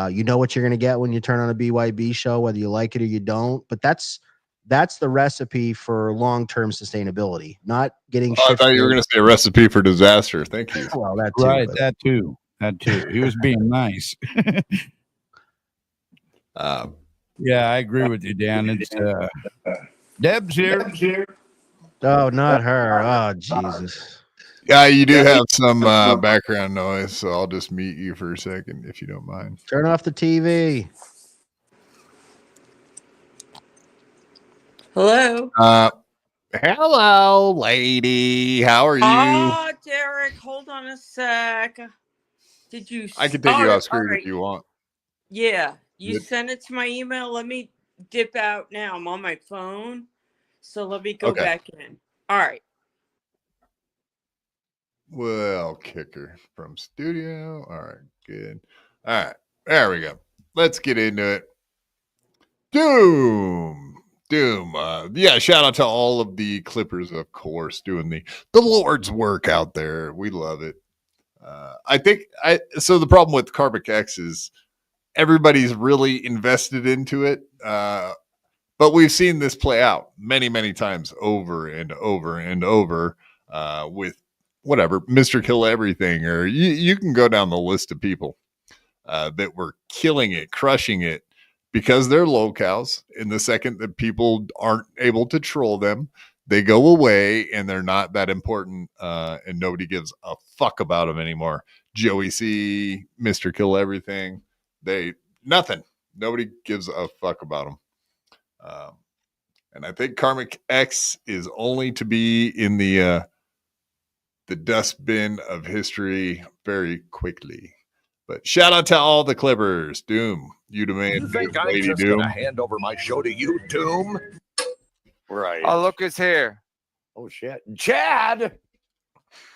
You know what you're going to get when you turn on a BYB show, whether you like it or you don't. But that's the recipe for long-term sustainability. Not getting I shit. thought you were going to say a recipe for disaster. Thank you. Well, that too. Right, but- that too. He was being nice. Yeah, I agree with you, Dan. It's Deb's here. Oh, not her. Oh, Jesus. Yeah, you do have some background noise, so I'll just mute you for a second if you don't mind. Turn off the TV. Hello. Hello, lady. How are you? Oh, Derek, hold on a sec. Did you? I can take you Oh, off screen all right. if you want. Yeah, you Good. sent it to my email. Let me dip out now. I'm on my phone, so let me go Okay. back in. All right. Well, kicker from studio. All right, good. All right, there we go. Let's get into it. Doom. Yeah, shout out to all of the Clippers, of course, doing the Lord's work out there. We love it. So the problem with Karmic X is everybody's really invested into it. But we've seen this play out many, many times over and over and over with whatever, Mr. Kill Everything, or you can go down the list of people that were killing it, crushing it, because they're lolcows. In the second that people aren't able to troll them, they go away and they're not that important, and nobody gives a fuck about them anymore. Joey C, Mr. Kill Everything, nothing. Nobody gives a fuck about them. And I think Karmic X is only to be in the dustbin of history very quickly. But shout out to all the Clippers. Doom, you demand. You think Doom, I'm Lady just Doom. gonna hand over my show to you, Doom? Right. Oh, look who's here. Oh shit, Chad!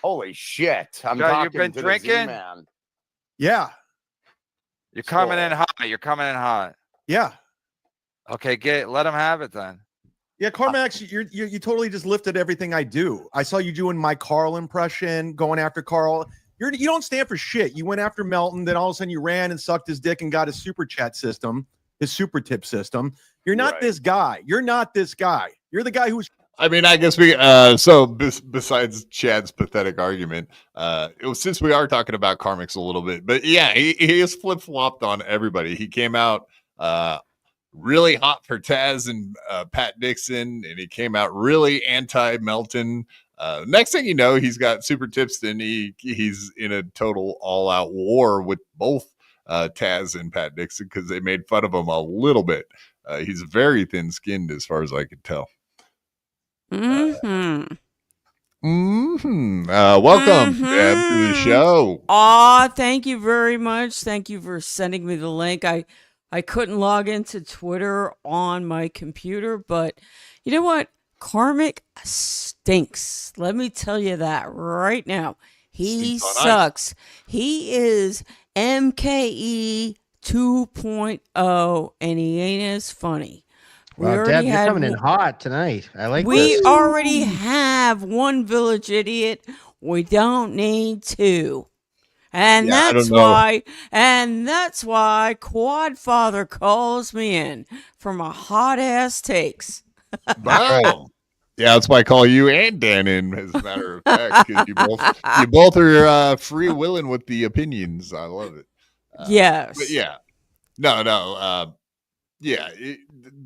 Holy shit! I'm Joe, talking you've been to drinking? the Z-Man. Yeah, You're coming in Skull. hot. You're coming in hot. yeah, Okay, let him have it then. yeah. Carmax, you totally just lifted everything I do. I saw you doing my Carl impression, going after Carl. You don't stand for shit. You went after Melton, then all of a sudden you ran and sucked his dick and got his super chat system, his super tip system. You're not Right. this guy. You're not this guy. You're the guy who's I mean, I guess besides Chad's pathetic argument, since we are talking about Karmics a little bit, but yeah, he is flip-flopped on everybody. He came out really hot for Taz and Pat Dixon, and he came out really anti-Melton. Next thing you know, he's got super tips, and he's in a total all-out war with both Taz and Pat Dixon because they made fun of him a little bit. He's very thin-skinned as far as I could tell. Mm-hmm. Welcome, Deb, to the show. Aw, thank you very much. Thank you for sending me the link. I couldn't log into Twitter on my computer, but you know what? Karmic stinks. Let me tell you that right now. He sucks. He is MKE 2.0, and he ain't as funny. Wow, Deb, you're coming in hot tonight. I like We this. already have one village idiot. We don't need two. And that's why Quadfather calls me in for my hot ass takes. Wow. Yeah, that's why I call you and Dan in, as a matter of fact, because you both are free willing with the opinions. I love it. Yes. But yeah. No. Yeah,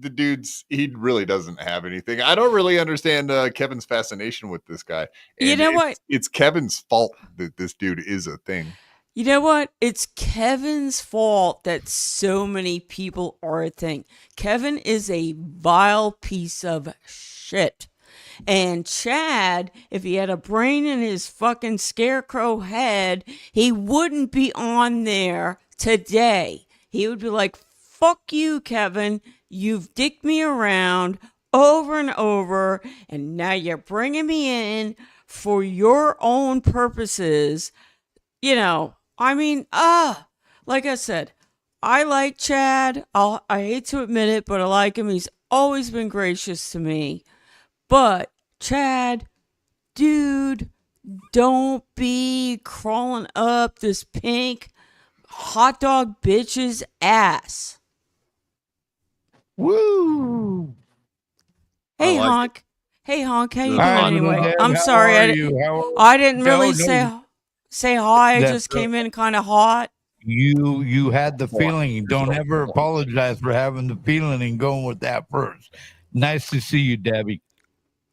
the dude's, he really doesn't have anything. I don't really understand Kevin's fascination with this guy. And you know what? It's Kevin's fault that this dude is a thing. You know what? It's Kevin's fault that so many people are a thing. Kevin is a vile piece of shit. And Chad, if he had a brain in his fucking scarecrow head, he wouldn't be on there today. He would be like, fuck you, Kevin. You've dicked me around over and over, and now you're bringing me in for your own purposes. You know, I mean, like I said, I like Chad. I hate to admit it, but I like him. He's always been gracious to me. But Chad, dude, don't be crawling up this pink hot dog bitch's ass. Woo! Hey, like Honk. Hey, Honk. How you doing Hi, anyway? Deb. I'm How sorry. are you? I didn't really No. say hi. I That's just came in kind of hot. You had the feeling. Don't ever apologize for having the feeling and going with that first. Nice to see you, Debbie.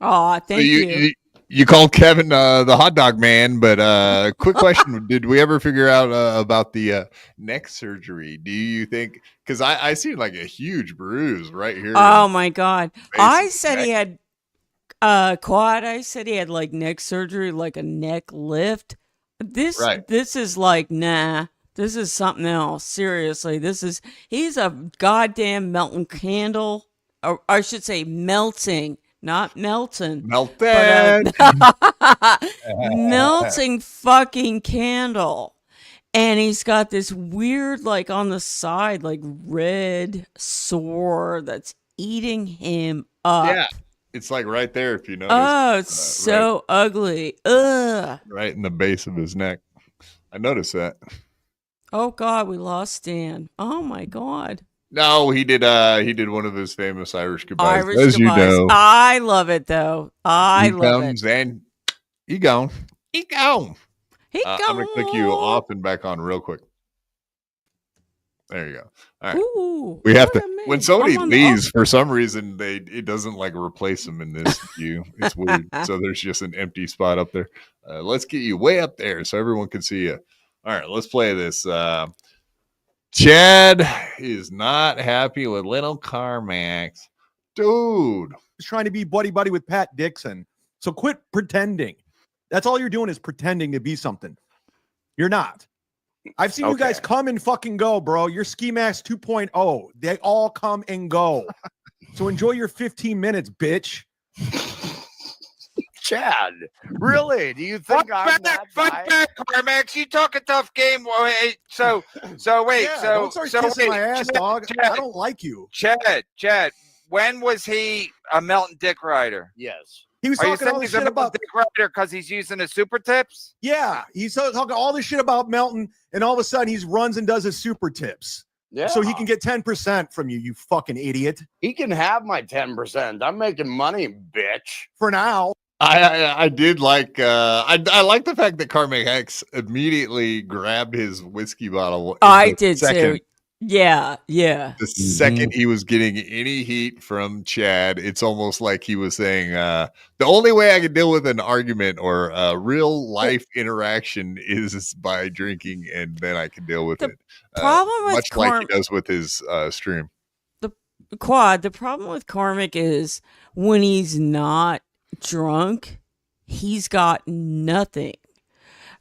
Aw, thank you. You called Kevin the hot dog man, but quick question: did we ever figure out about the neck surgery? Do you think? Because I see like a huge bruise right here. Oh my God! I said neck. he had Quad. I said he had like neck surgery, like a neck lift. This is like nah. This is something else. Seriously, he's a goddamn melting candle, or I should say melting. Not melting. Melted. Melting fucking candle. And he's got this weird, like on the side, like red sore that's eating him up. Yeah. It's like right there, if you notice. Oh, it's so ugly. Ugh. Right in the base of his neck. I noticed that. Oh God, we lost Dan. Oh my God. No, he did one of his famous Irish goodbyes. Irish goodbyes. You know. I love it though. I love it. And he gone. He gone. He gone. I'm gonna click you off and back on real quick. There you go. All right. Ooh, we have to when somebody I'm on leaves for some reason it doesn't like replace them in this view. It's weird. So there's just an empty spot up there. Let's get you way up there so everyone can see you. All right, let's play this. Chad is not happy with little Carmax. Dude. He's trying to be buddy with Pat Dixon. So quit pretending. That's all you're doing is pretending to be something. You're not. I've seen you guys come and fucking go, bro. You're Ski Max 2.0. They all come and go. So enjoy your 15 minutes, bitch. Chad, really? Do you think I'm that guy? Carmax, you talk a tough game. So wait, Yeah, so don't start kissing my ass, dog. I don't like you. Chad, when was he a Melton Dick Rider? Yes. He was Are you talking all saying this he's a shit Melton about Dick Rider because he's using his super tips? Yeah, he's talking all this shit about Melton, and all of a sudden he runs and does his super tips. Yeah. So he can get 10% from you, you fucking idiot. He can have my 10%. I'm making money, bitch. For now. I did like I like the fact that Carmack X immediately grabbed his whiskey bottle. I did too. Yeah, yeah. The second he was getting any heat from Chad, it's almost like he was saying, the only way I can deal with an argument or a real life interaction is by drinking, and then I can deal with The it. problem with Much like he does with his stream. the problem with Karmic is when he's not drunk, he's got nothing.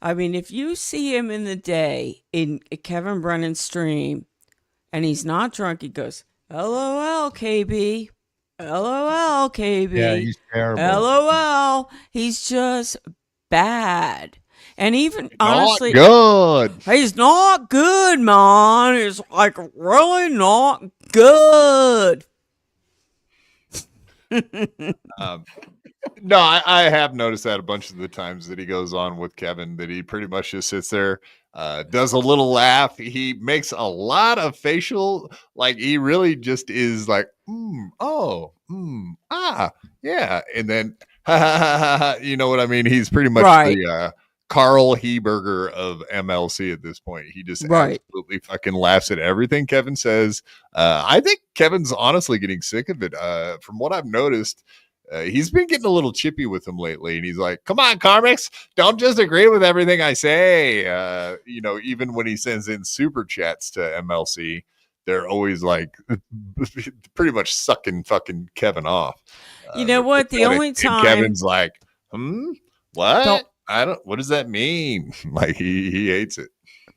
I mean, if you see him in the day in Kevin Brennan's stream and he's not drunk, he goes, LOL, KB. LOL, KB. Yeah, he's terrible. LOL. He's just bad. And even honestly, not good. he's not good, man. He's like really not good. No, I have noticed that a bunch of the times that he goes on with Kevin, that he pretty much just sits there, does a little laugh. He makes a lot of facial, like he really just is like, yeah. And then, you know what I mean? He's pretty much the Carl Heberger of MLC at this point. He just absolutely fucking laughs at everything Kevin says. I think Kevin's honestly getting sick of it. From what I've noticed, he's been getting a little chippy with him lately, and he's like, come on, Carmix, don't just agree with everything I say. You know, even when he sends in super chats to MLC, they're always like pretty much sucking fucking Kevin off. You know what? The only time Kevin's like, what? What does that mean? Like he hates it.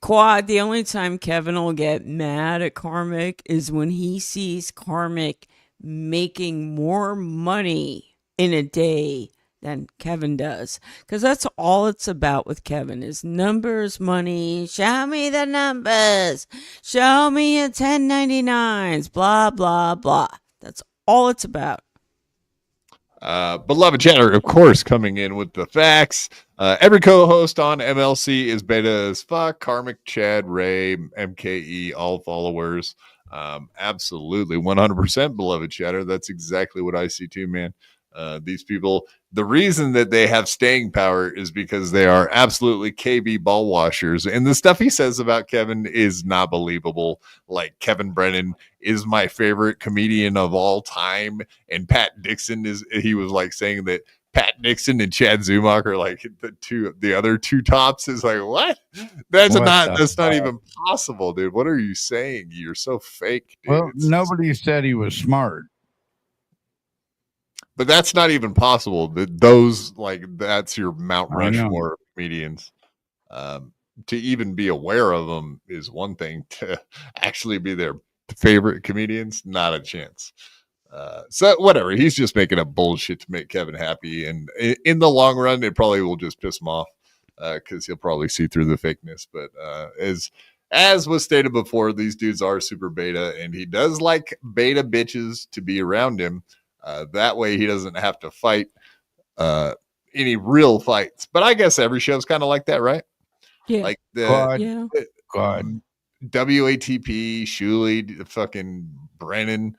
Quad, the only time Kevin will get mad at Karmic is when he sees Karmic making more money in a day than Kevin does. Because that's all it's about with Kevin is numbers, money. Show me the numbers. Show me your 1099s. Blah, blah, blah. That's all it's about. Beloved chatter, of course, coming in with the facts. Every co-host on MLC is beta as fuck. Karmic, Chad, Ray, MKE, all followers. Absolutely 100% beloved chatter. That's exactly what I see too, man. These people, the reason that they have staying power is because they are absolutely KB ball washers, and the stuff he says about Kevin is not believable. Like, Kevin Brennan is my favorite comedian of all time, and Pat Dixon he was like saying that Pat Dixon and Chad Zumock are like the other two tops. Is like, what? That's not even possible, dude. What are you saying? You're so fake, dude. Well, nobody said he was smart. But that's not even possible. That's your Mount Rushmore of comedians. To even be aware of them is one thing. To actually be their favorite comedians, not a chance. So whatever. He's just making up bullshit to make Kevin happy, and in the long run, it probably will just piss him off because he'll probably see through the fakeness. But as was stated before, these dudes are super beta, and he does like beta bitches to be around him. That way he doesn't have to fight any real fights. But I guess every show's kind of like that, right? Yeah. Like God. WATP, Shuley, fucking Brennan,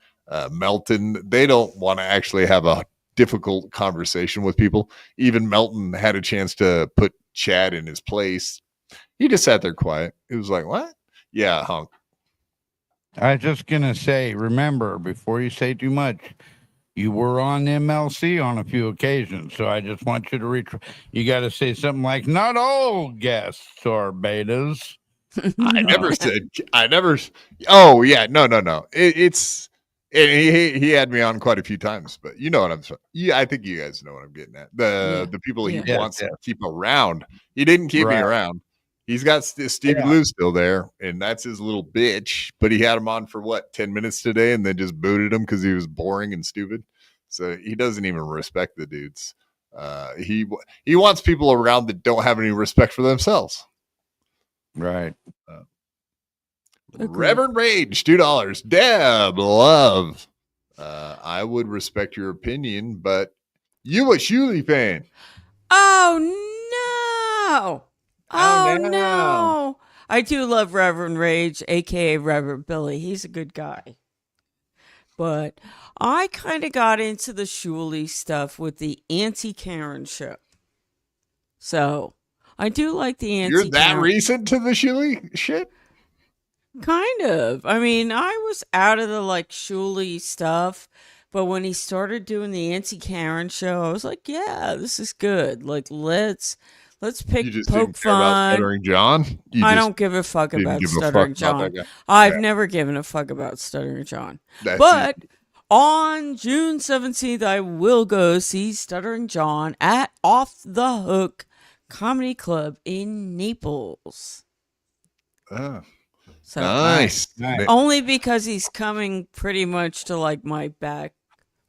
Melton, they don't want to actually have a difficult conversation with people. Even Melton had a chance to put Chad in his place. He just sat there quiet. He was like, what? Yeah, hunk. I was just going to say, remember, before you say too much, you were on MLC on a few occasions, so I just want you to you got to say something like, not all guests are betas. Oh, yeah, no. It's, and he had me on quite a few times, but you know what I'm saying. Yeah, I think you guys know what I'm getting at. The people he wants to keep around. He didn't keep me around. He's got Stevie Lou still there, and that's his little bitch. But he had him on for 10 minutes today, and then just booted him because he was boring and stupid. So he doesn't even respect the dudes. He wants people around that don't have any respect for themselves. Right. Reverend Rage, $2. Deb, love. I would respect your opinion, but you a Shuley fan? Oh no! I do love Reverend Rage, aka Reverend Billy. He's a good guy. But I kind of got into the Shuley stuff with the Auntie Karen show. So I do like the Auntie You're that Karen. recent to the Shuley shit? Kind of. I mean, I was out of the like Shuley stuff, but when he started doing the Auntie Karen show, I was like, yeah, this is good. Like, let's pick You just poke didn't care about fun. Stuttering John. You I just don't give a fuck didn't about give a fuck Stuttering about John. that guy. I've Yeah. never given a fuck about Stuttering John. That's But on June 17th, I will go see Stuttering John at Off the Hook Comedy Club in Naples. So nice. Nice. only because he's coming pretty much to like my back,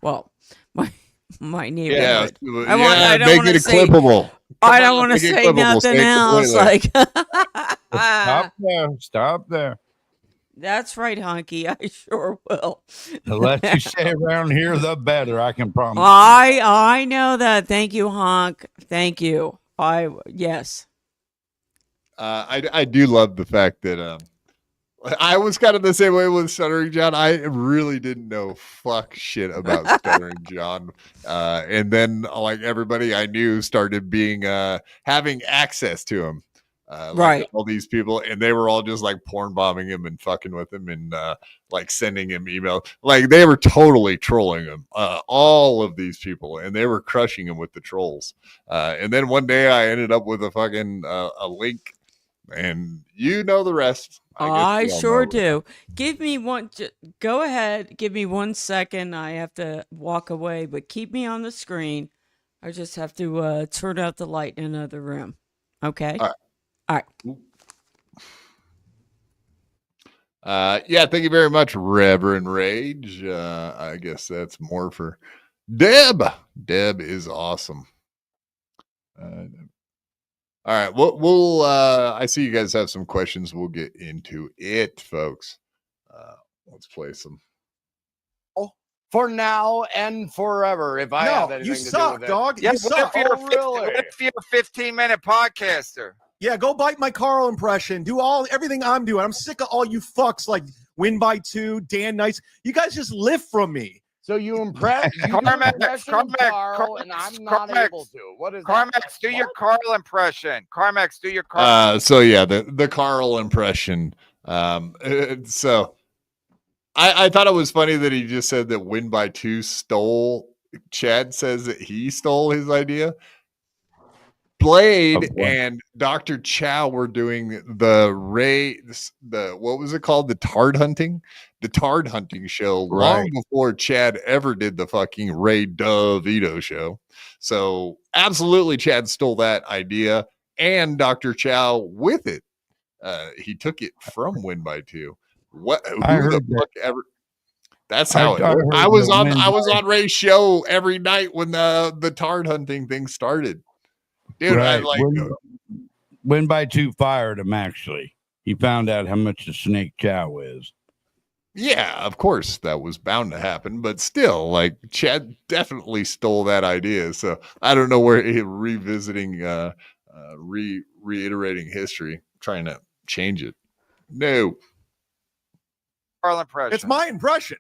well, my Yeah, neighborhood. yeah, I don't make wanna it say- clippable. I Come don't on, want to make it say clippable. nothing Say it else. completely. Like, Stop there. Stop there. that's right, Honky. I sure will. The less you say around here, the better. I can promise. I know that. Thank you, Honk. Thank you. Yes. I do love the fact that I was kind of the same way with Stuttering John. I really didn't know fuck shit about Stuttering John, and then like everybody I knew started being having access to him, like Right. all these people, and they were all just like porn bombing him and fucking with him and like sending him email, like they were totally trolling him, all of these people, and they were crushing him with the trolls. And then one day I ended up with a fucking a link. And you know the rest. I guess we all sure know. do. Give me one. Go ahead. Give me 1 second. I have to walk away, but keep me on the screen. I just have to turn out the light in another room. Okay. All All right. Yeah, thank you very much, Reverend Rage. I guess that's more for Deb. Deb is awesome. All right, we'll I see you guys have some questions. We'll get into it, folks. Let's play some. For now and forever. If I have No, anything you to do suck, with it. dog. Yeah, You suck. what Oh, really? if you're a 15-minute podcaster? Yeah, go bite my Carl impression. Do everything I'm doing. I'm sick of all you fucks like Win by Two, Dan Nice. You guys just live from me. So you impress Carmack, Carl, Carmack, and I'm not Carmack, able to. What is Carmax, that? do your What? Carl impression. Carmax, do your Carl. So yeah, the Carl impression. So I thought it was funny that he just said that Win by Two stole. Chad says that he stole his idea. Blade and Dr. Chow were doing the what was it called? The Tard hunting show long before Chad ever did the fucking Ray DeVito show. So absolutely Chad stole that idea and Dr. Chow with it. He took it from Win by Two. Who the fuck ever? That's how I was on Ray's show every night when the Tard hunting thing started. Dude, right. I like Win by Two fired him, actually. He found out how much the snake chow is. Yeah, of course that was bound to happen, but still, like Chad definitely stole that idea. So I don't know where he revisiting, reiterating history, trying to change it. No, Carl impression. It's my impression.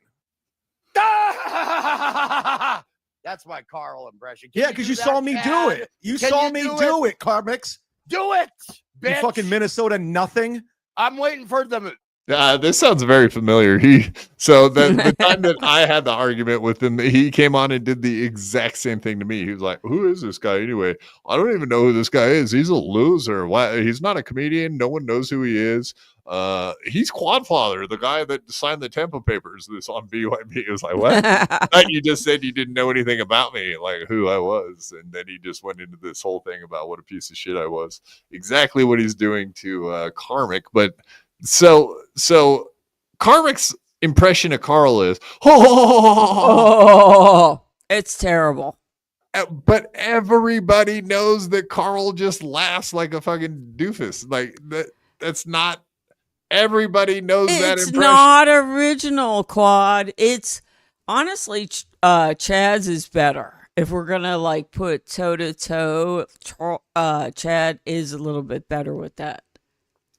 That's my Carl impression. Yeah, because you saw me do it. You Can saw you me do do it, Carmix. Do it, You bitch. fucking Minnesota nothing. I'm waiting for them. this sounds very familiar. The time that I had the argument with him, he came on and did the exact same thing to me. He was like, "Who is this guy anyway? I don't even know who this guy is. He's a loser. Why? He's not a comedian. No one knows who he is. He's Quadfather, the guy that signed the Tempo papers this on BYB." It was like, what? I thought you just said you didn't know anything about me, like who I was. And then he just went into this whole thing about what a piece of shit I was. Exactly what he's doing to Karmic. But so Karmic's impression of Carl is, Oh, it's terrible. but everybody knows that Carl just laughs like a fucking doofus. Like that's not. Everybody knows that It's impression. not original, Quad. It's honestly, Chad's is better. If we're gonna like put toe to toe, Chad is a little bit better with that.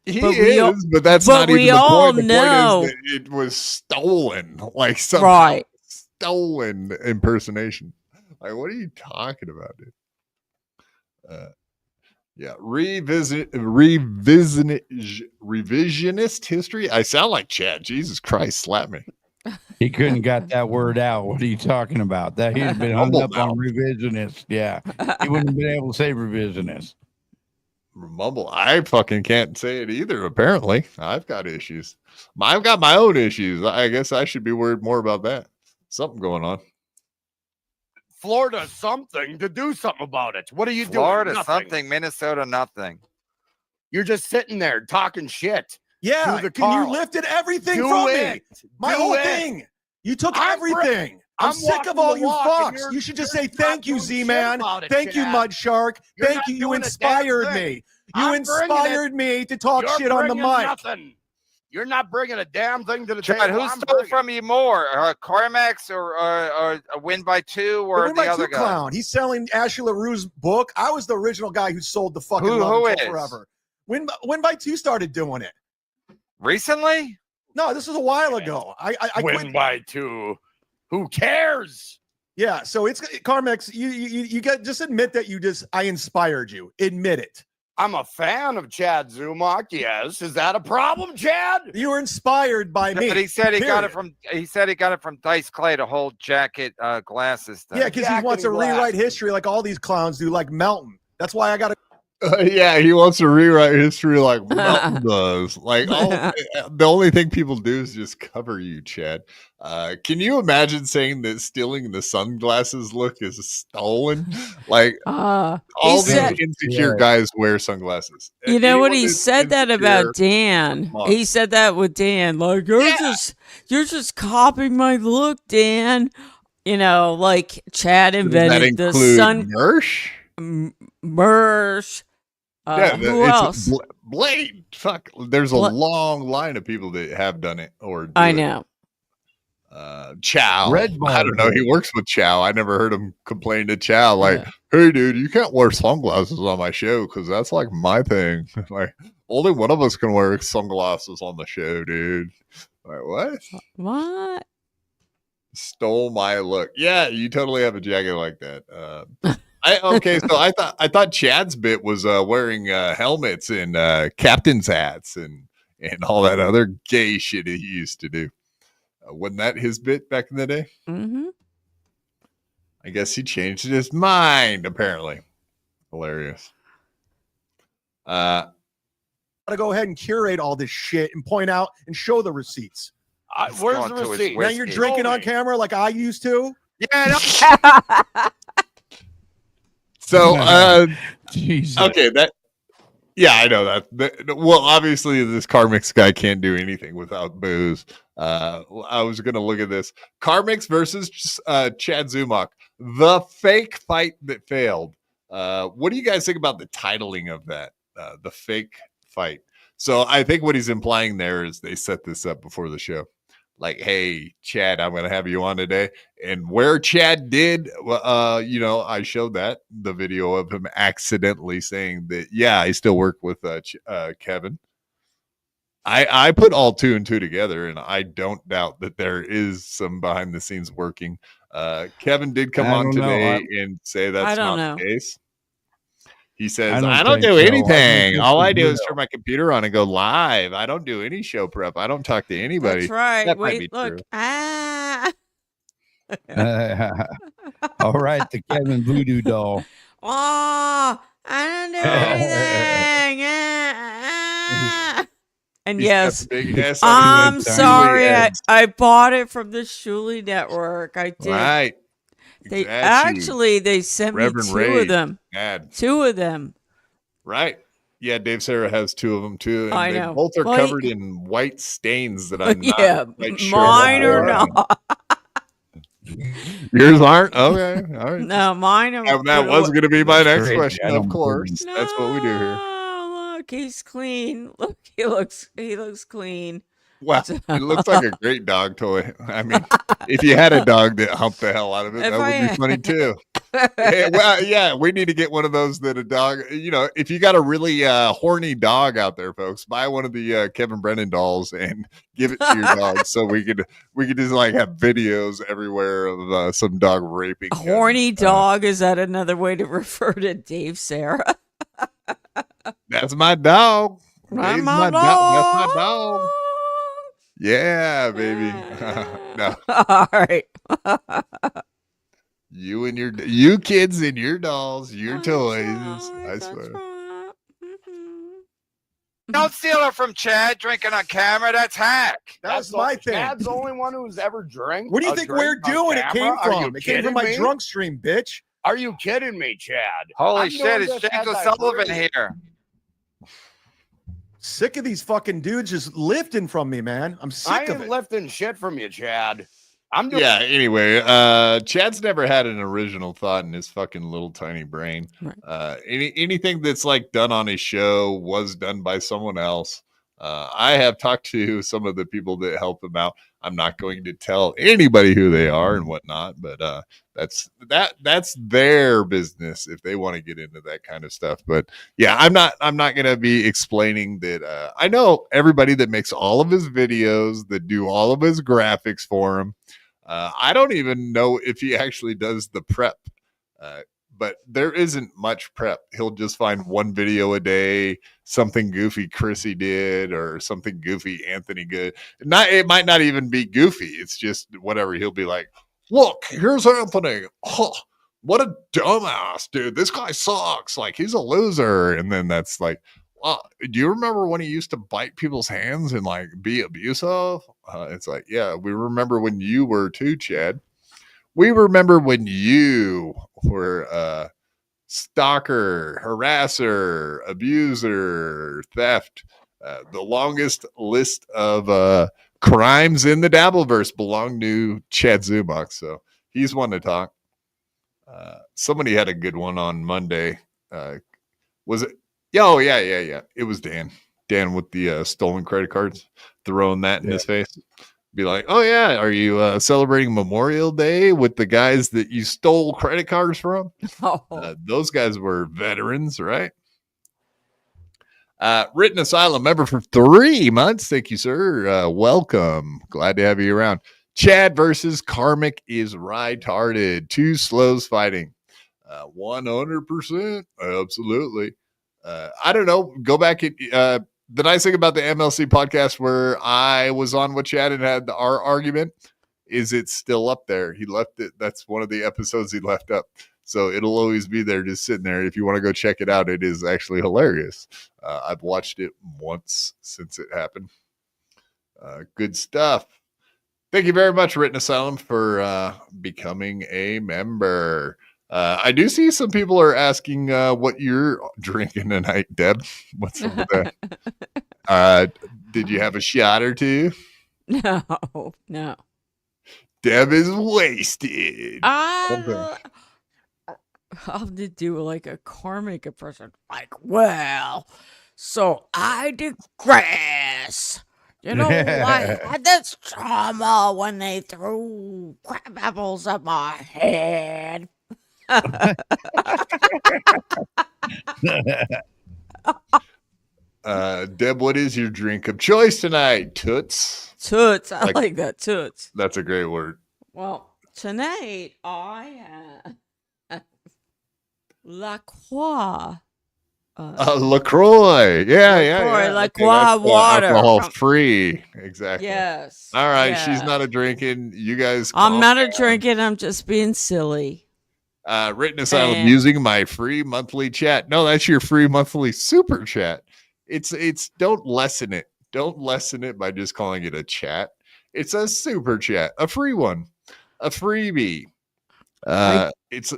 He But is, but that's but not even we the all point. The know- point is that it was stolen, like somehow Right. stolen impersonation. Like, what are you talking about, dude? Yeah, revisionist history. I sound like Chad. Jesus Christ, slap me. He couldn't got that word out. What are you talking about? That he'd have been hung up on revisionist. Yeah, he wouldn't have been able to say revisionist. Mumble. I fucking can't say it either. Apparently, I've got issues. I've got my own issues. I guess I should be worried more about that. Something going on. Florida something to do something about it. What are you doing? Florida Nothing. something, Minnesota nothing. You're just sitting there talking shit. Yeah, the can you Carl. lifted everything Do from it. me? My Do whole it. thing. You took I'm everything. I'm sick walking of all the you walk, and fucks. you're- You should just you're say not thank you, doing shit Z-Man. about it, Thank you, Chad. Mudshark. You're Thank not you. You doing a damn inspired thing. me. You I'm inspired me to talk You're shit on the bringing mic. Nothing. You're not bringing a damn thing to the Chad, table. who I'm stole bringing- from you more, Carmax or a Win by Two or Win the by other Two guy? clown. He's selling Ashley LaRue's book. I was the original guy who sold the fucking Who Love is? Until Forever. Win by Two started doing it. Recently? No, this was a while ago. I Win quit. by 2. Who cares? Yeah, so it's Carmex. You got just admit that I inspired you. Admit it. I'm a fan of Chad Zumock. Yes, is that a problem, Chad? You were inspired by me. But he said he got period. it from. He said he got it from Dice Clay, the whole jacket, glasses thing. Yeah, because he wants to rewrite history like all these clowns do, like Melton. That's why I got to. Yeah, he wants to rewrite history like Melton does. Like the only thing people do is just cover you, Chad. Can you imagine saying that stealing the sunglasses look is stolen? Like all these insecure guys wear sunglasses. You know what? He Anyone said that about Dan. He said that with Dan. Like you're just copying my look, Dan. You know, like Chad invented the sun. Mersh. Who else? Blade. Fuck. There's a long line of people that have done it or do I it. know. Chow. Red Bull. I don't know. He works with Chow. I never heard him complain to Chow like, "Hey, dude, you can't wear sunglasses on my show because that's like my thing. Like, only one of us can wear sunglasses on the show, dude." Like, what? What? Stole my look. Yeah, you totally have a jacket like that. So I thought Chad's bit was wearing helmets and captain's hats and all that other gay shit he used to do. Wasn't that his bit back in the day? Mm-hmm. I guess he changed his mind. Apparently, hilarious. Got to go ahead and curate all this shit and point out and show the receipts. Where's the receipt? Now you're drinking on camera like I used to. Yeah. So, Jesus. okay, yeah, I know that. Well, obviously, this Carmix guy can't do anything without booze. I was going to look at this. Carmix versus Chad Zumock, the fake fight that failed. What do you guys think about the titling of that? The fake fight. So I think what he's implying there is they set this up before the show. Like, hey, Chad, I'm going to have you on today. And where Chad did, I showed the video of him accidentally saying that, yeah, I still work with Kevin. I put all 2 and 2 together, and I don't doubt that there is some behind the scenes working. Kevin did come on today and say that's not the case. He says, I don't do anything. All I do is turn my computer on and go live. I don't do any show prep. I don't talk to anybody. That's right. That Wait, look. All right, the Kevin Voodoo doll. Oh, I don't do anything. And yes, I'm sorry. I bought it from the Shuli Network. I did. Right. They sent me 2 of them. Ad. 2 of them. Right. Yeah, Dave Sarah has 2 of them too. And I they know. both are covered in white stains that I'm not quite sure. Mine are not. Yours aren't? Okay. All right. No, mine are. And that was going to be my next question, of course. No, that's what we do here. Look, he's clean. Look, he looks clean. Wow, it looks like a great dog toy. I mean, if you had a dog that humped the hell out of it, that would be funny too. We need to get one of those that a dog, if you got a really horny dog out there, folks, buy one of the Kevin Brennan dolls and give it to your dog so we could just like have videos everywhere of some dog raping. A horny dog, is that another way to refer to Dave Sarah? That's my dog. Not Dave's my my dog. That's my dog. dog. Yeah, baby. No, All right. you kids and your dolls, your toys. I That's swear. right. Mhm. Don't steal her from Chad drinking on camera. That's hack. That's my thing. Chad's the only one who's ever drank. What do you a think drink we're on doing? It came camera? Are you from. It came kidding from my me? drunk stream, bitch. Are you kidding me, Chad? Holy I'm shit, doing it's this James as I O'Sullivan breathe. here. Sick of these fucking dudes just lifting from me, man. I'm I sick of ain't it. lifting shit from you, Chad. I'm doing. Yeah, anyway, Chad's never had an original thought in his fucking little tiny brain. Right. Anything that's like done on his show was done by someone else. I have talked to some of the people that help him out. I'm not going to tell anybody who they are and whatnot, but that's their business if they want to get into that kind of stuff. But yeah, I'm not going to be explaining that. I know everybody that makes all of his videos, that do all of his graphics for him. I don't even know if he actually does the prep, but there isn't much prep. He'll just find one video a day, something goofy Chrissy did, or something goofy Anthony good. It might not even be goofy. It's just whatever. He'll be like, "Look, here's Anthony. Oh, what a dumbass, dude. This guy sucks. Like, he's a loser." And then that's like, do you remember when he used to bite people's hands and like be abusive? It's like, yeah, we remember when you were too, Chad. We remember when you were stalker, harasser, abuser, theft. The longest list of crimes in the Dabbleverse belong to Chad Zumock. So he's one to talk. Somebody had a good one on Monday. Was it? Oh, yeah. It was Dan. Dan with the stolen credit cards, throwing that in his face. Be like, "Oh yeah, are you celebrating Memorial Day with the guys that you stole credit cards from?" Oh. Those guys were veterans, right? Written Asylum member for 3 months. Thank you, sir. Welcome. Glad to have you around. Chad versus Karmic is retarded. 2 slows fighting. 100%. Absolutely. I don't know. Go back at the nice thing about the MLC podcast where I was on with Chad and had our argument is it's still up there. He left it. That's one of the episodes he left up. So it'll always be there just sitting there. If you want to go check it out, it is actually hilarious. I've watched it once since it happened. Good stuff. Thank you very much, Written Asylum, for becoming a member. I do see some people are asking what you're drinking tonight, Deb. What's up with that? Did you have a shot or two? No. Deb is wasted. I'll have to do like a Karmic impression. Like, well, so I digress. You know, I had this trauma when they threw crab apples at my head. Deb, what is your drink of choice tonight? Toots. Toots. I like that. Toots. That's a great word. Well, tonight I have La Croix. LaCroix. Yeah. La Croix water. Alcohol free. Exactly. Yes. All right. yes. She's not a drinking. You guys. I'm not a down. drinking. I'm just being silly. Written Asylum using my free monthly chat. No, that's your free monthly super chat. It's don't lessen it. Don't lessen it by just calling it a chat. It's a super chat, a free one, a freebie. It's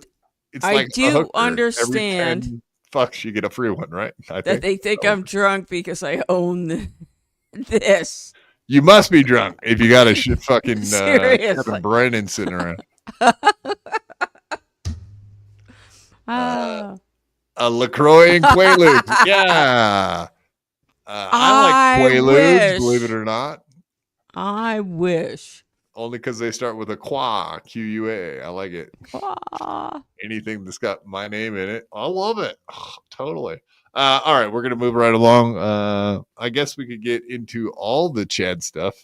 I like do understand every 10 fucks you get a free one, right? that they think I'm drunk because I own this. You must be drunk if you got a fucking Seriously. Kevin Brennan sitting around. A LaCroix and Quaaludes. Yeah. I like Quaaludes, believe it or not. I wish. Only because they start with a qua, Q-U-A. I like it. Anything that's got my name in it. I love it. Totally. All right, we're going to move right along. I guess we could get into all the Chad stuff.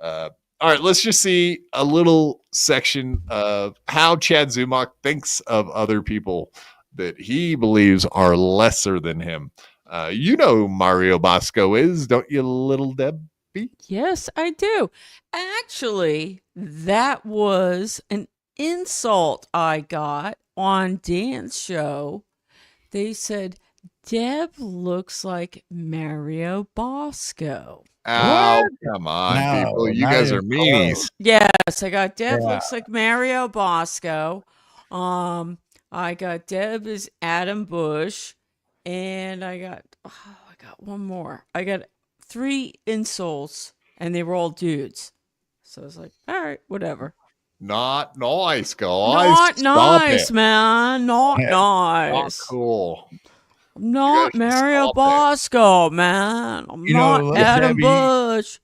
All right, let's just see a little section of how Chad Zumock thinks of other people that he believes are lesser than him. You know who Mario Bosco is, don't you, little Debbie? Yes, I do. Actually, that was an insult I got on Dan's show. They said, Deb looks like Mario Bosco. Oh, come on, No, people. You not guys even are meanies. Yes, I got Deb Yeah. looks like Mario Bosco. I got Deb is Adam Bush, and I got one more. I got 3 insults, and they were all dudes. So I was like, all right, whatever. Not nice, guys. Not Stop nice, it. man. Not Yeah. Not nice. cool. I'm not should Mario stop it. Bosco, man. I'm You know, not Adam Debbie, Bush.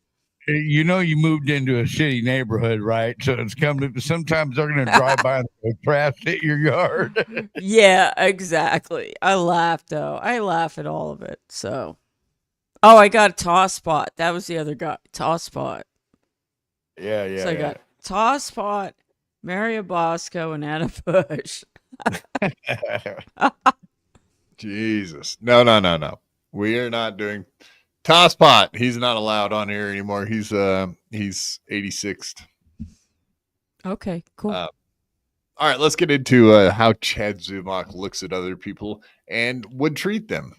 You know, you moved into a shitty neighborhood, right? So it's coming. Sometimes they're going to drive by and throw trash at your yard. Yeah, exactly. I laughed though. I laugh at all of it. So, oh, I got a toss spot. That was the other guy. Toss spot. Yeah. So I got toss spot, Mario Bosco, and Adam Bush. Jesus. No. We are not doing Tosspot. He's not allowed on here anymore. He's 86th. Okay, cool. All right, let's get into how Chad Zumock looks at other people and would treat them.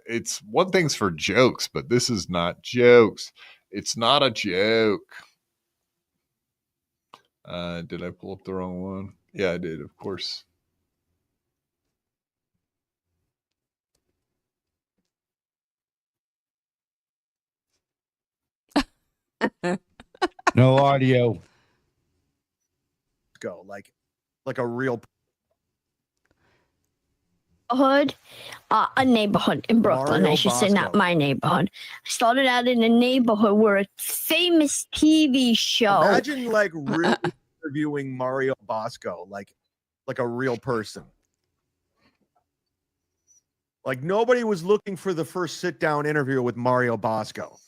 It's one thing's for jokes, but this is not jokes. It's not a joke. Did I pull up the wrong one? Yeah, I did, of course. No audio. Go like a real a neighborhood in Brooklyn. Mario I should say, not Bosco. my neighborhood. I started out in a neighborhood where a famous TV show. Imagine like really interviewing Mario Bosco, like a real person. Like nobody was looking for the first sit-down interview with Mario Bosco.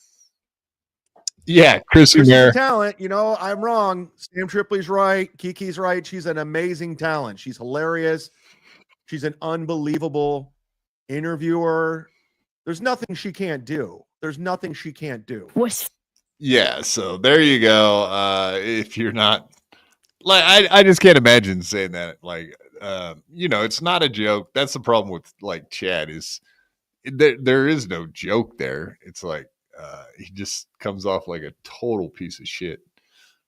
Yeah, Chris There's Humere. some talent, you know. I'm wrong. Sam Tripoli's right. Kiki's right. She's an amazing talent. She's hilarious. She's an unbelievable interviewer. There's nothing she can't do. Yeah, so there you go. If you're not like, I just can't imagine saying that. Like, it's not a joke. That's the problem with like Chad is there is no joke there. It's like he just comes off like a total piece of shit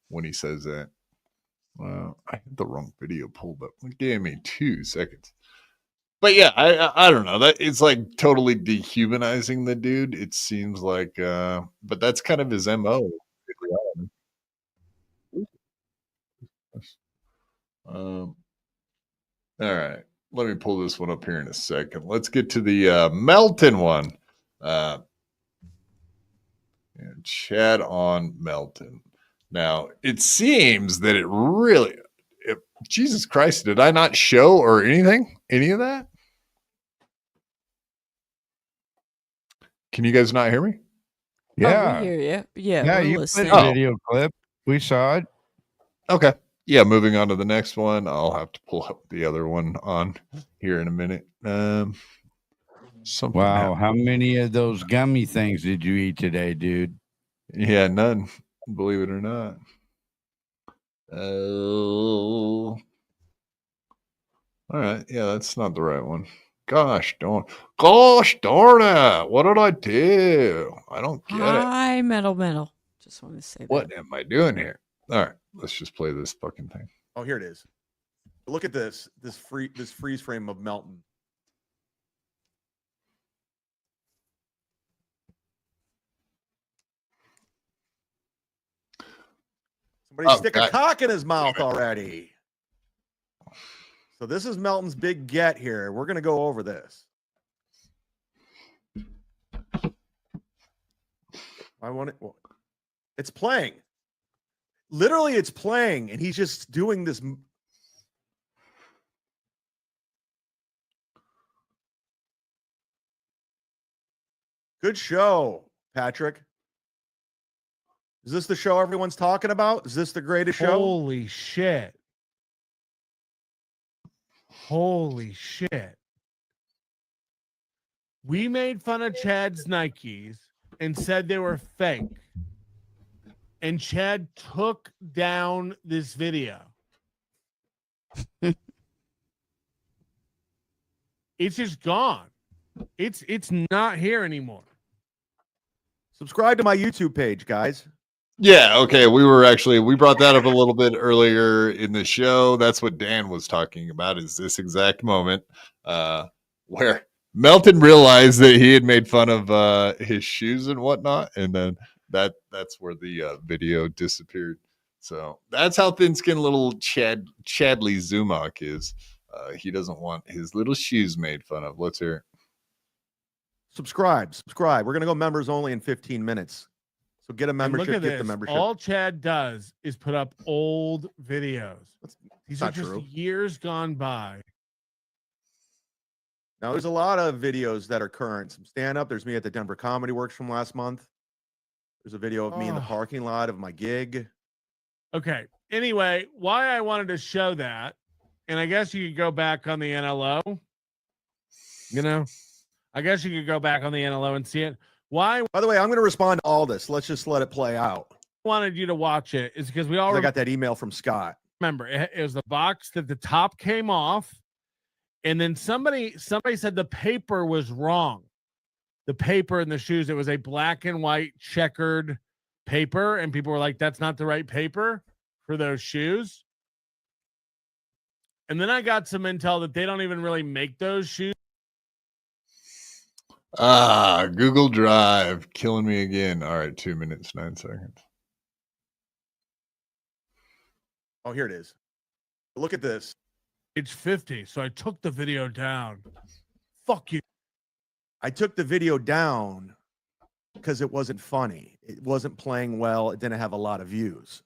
when he says that. Well, I had the wrong video pulled up. It gave me 2 seconds. But yeah, I don't know. That it's like totally dehumanizing the dude. It seems like, but that's kind of his MO. All right, let me pull this one up here in a second. Let's get to the Melton one. Chad on Melton. Now it seems that it really. Jesus Christ, did I not show or anything? Any of that? Can you guys not hear me? Yeah. Oh, we hear you. Yeah, Yeah, we're you put listening. a video clip. We saw it. Okay. Yeah, moving on to the next one. I'll have to pull up the other one on here in a minute. Something Wow. happened. How many of those gummy things did you eat today, dude? Yeah, none. Believe it or not. Oh. All right. Yeah, that's not the right one. Gosh darn it. What did I do? I don't get it. Hi, metal. Just want to say that. What am I doing here? All right, let's just play this fucking thing. Oh, here it is. Look at this freeze frame of Melton. Somebody stick a cock in his mouth already. So this is Melton's big get here. We're going to go over this. I want it. Well, it's playing. Literally, it's playing, and he's just doing this. Good show, Patrick. Is this the show everyone's talking about? Is this the greatest show? Holy shit. Holy shit. We made fun of Chad's Nikes and said they were fake. And Chad took down this video. It's just gone. It's not here anymore. Subscribe to my YouTube page, guys. Yeah, okay. We brought that up a little bit earlier in the show. That's what Dan was talking about, is this exact moment where Melton realized that he had made fun of his shoes and whatnot, and then that's where the video disappeared. So that's how thin-skinned little Chadley Zumock is. He doesn't want his little shoes made fun of. Let's hear it. Subscribe. We're gonna go members only in 15 minutes. So get a membership. Look at get this. the membership. All Chad does is put up old videos. These are not just true. years gone by. Now there's a lot of videos that are current. Some stand-up. There's me at the Denver Comedy Works from last month. There's a video of me in the parking lot of my gig. Okay. Anyway, why I wanted to show that, and I guess you could go back on the NLO. I guess you could go back on the NLO and see it. Why? By the way, I'm going to respond to all this. Let's just let it play out. I wanted you to watch it is because we all I got that email from Scott. remember it was the box that the top came off, and then somebody said the paper was wrong. The paper in the shoes, it was a black and white checkered paper, and people were like, "That's not the right paper for those shoes." And then I got some intel that they don't even really make those shoes. Google Drive killing me again. All right, 2 minutes, 9 seconds. Oh, here it is. Look at this. It's 50, so I took the video down. Fuck you. I took the video down because it wasn't funny. It wasn't playing well. It didn't have a lot of views.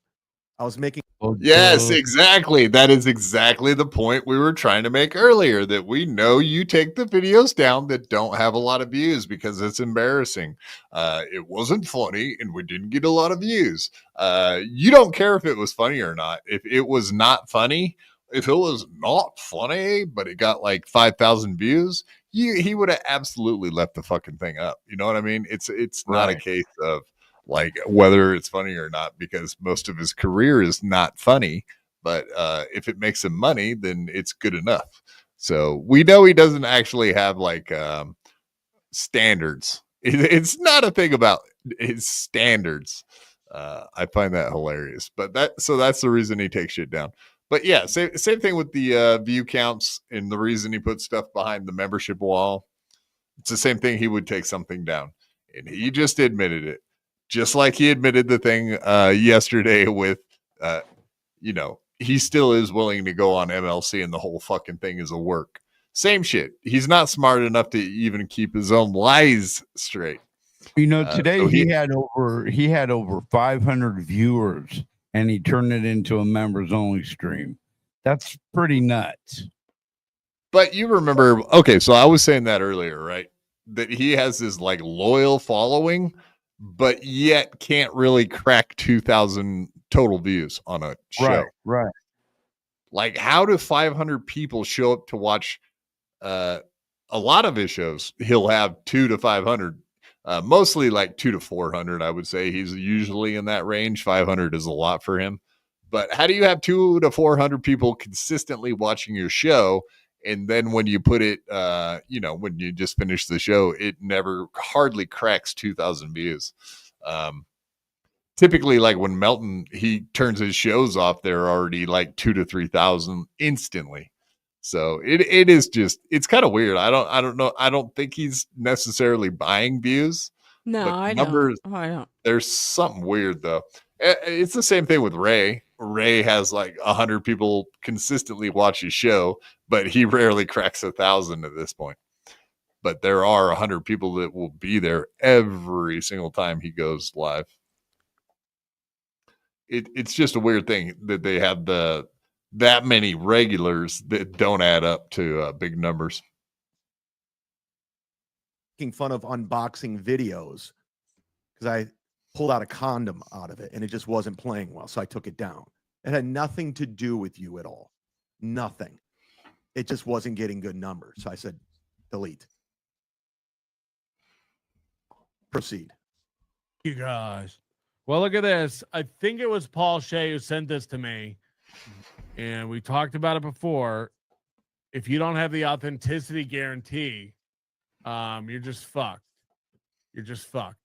I was making. Yes, exactly. That is exactly the point we were trying to make earlier, that we know you take the videos down that don't have a lot of views because it's embarrassing. It wasn't funny and we didn't get a lot of views. You don't care if it was funny or not. If it was not funny, but it got like 5,000 views, he would have absolutely left the fucking thing up. You know what I mean? It's not a case of like whether it's funny or not, because most of his career is not funny, but if it makes him money, then it's good enough. So we know he doesn't actually have like standards. It's not a thing about his standards. I find that hilarious, but that's the reason he takes shit down. But yeah, same thing with the view counts and the reason he puts stuff behind the membership wall. It's the same thing. He would take something down, and he just admitted it. Just like he admitted the thing yesterday with, he still is willing to go on MLC and the whole fucking thing is a work. Same shit. He's not smart enough to even keep his own lies straight. Today so he had over 500 viewers, and he turned it into a members only stream. That's pretty nuts. But you remember, okay, so I was saying that earlier, right? That he has this like loyal following, but yet can't really crack 2,000 total views on a show. Right. Like, how do 500 people show up to watch a lot of his shows? He'll have 200 to 500, mostly like 200 to 400. I would say he's usually in that range. 500 is a lot for him. But how do you have 200 to 400 people consistently watching your show? And then when you put it, when you just finish the show, it never hardly cracks 2,000 views. Typically, like when Melton, he turns his shows off, they're already like 2,000 to 3,000 instantly. So it is just, it's kind of weird. I don't know. I don't think he's necessarily buying views. No, I numbers, don't. I don't. There's something weird though. It's the same thing with Ray. Ray has like 100 people consistently watch his show, but he rarely cracks 1,000 at this point. But there are 100 people that will be there every single time he goes live. It's just a weird thing that they have that many regulars that don't add up to big numbers. Making fun of unboxing videos because I pulled out a condom out of it and it just wasn't playing well, so I took it down. It had nothing to do with you at all. Nothing. It just wasn't getting good numbers. So I said, delete. Proceed. You guys. Well, look at this. I think it was Paul Shea who sent this to me. And we talked about it before. If you don't have the authenticity guarantee, you're just fucked. You're just fucked.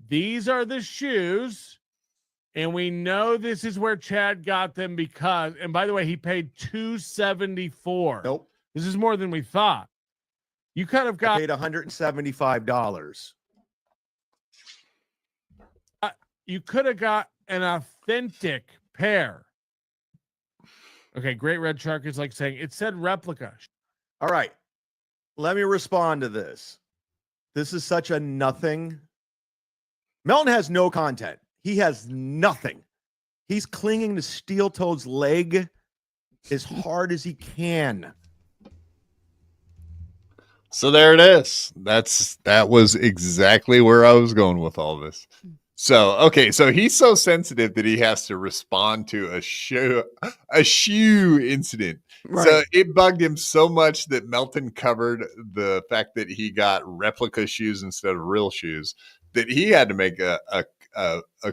These are the shoes. And we know this is where Chad got them because, and by the way, he paid $274. Nope. This is more than we thought. You could have got paid $175. You could have got an authentic pair. Okay, Great Red Shark is like saying it said replica. All right. Let me respond to this. This is such a nothing. Melton has no content. He has nothing. He's clinging to Steel Toad's leg as hard as he can. So there it is. That was exactly where I was going with all this. So, okay, so he's so sensitive that he has to respond to a shoe incident. Right. So it bugged him so much that Melton covered the fact that he got replica shoes instead of real shoes that he had to make a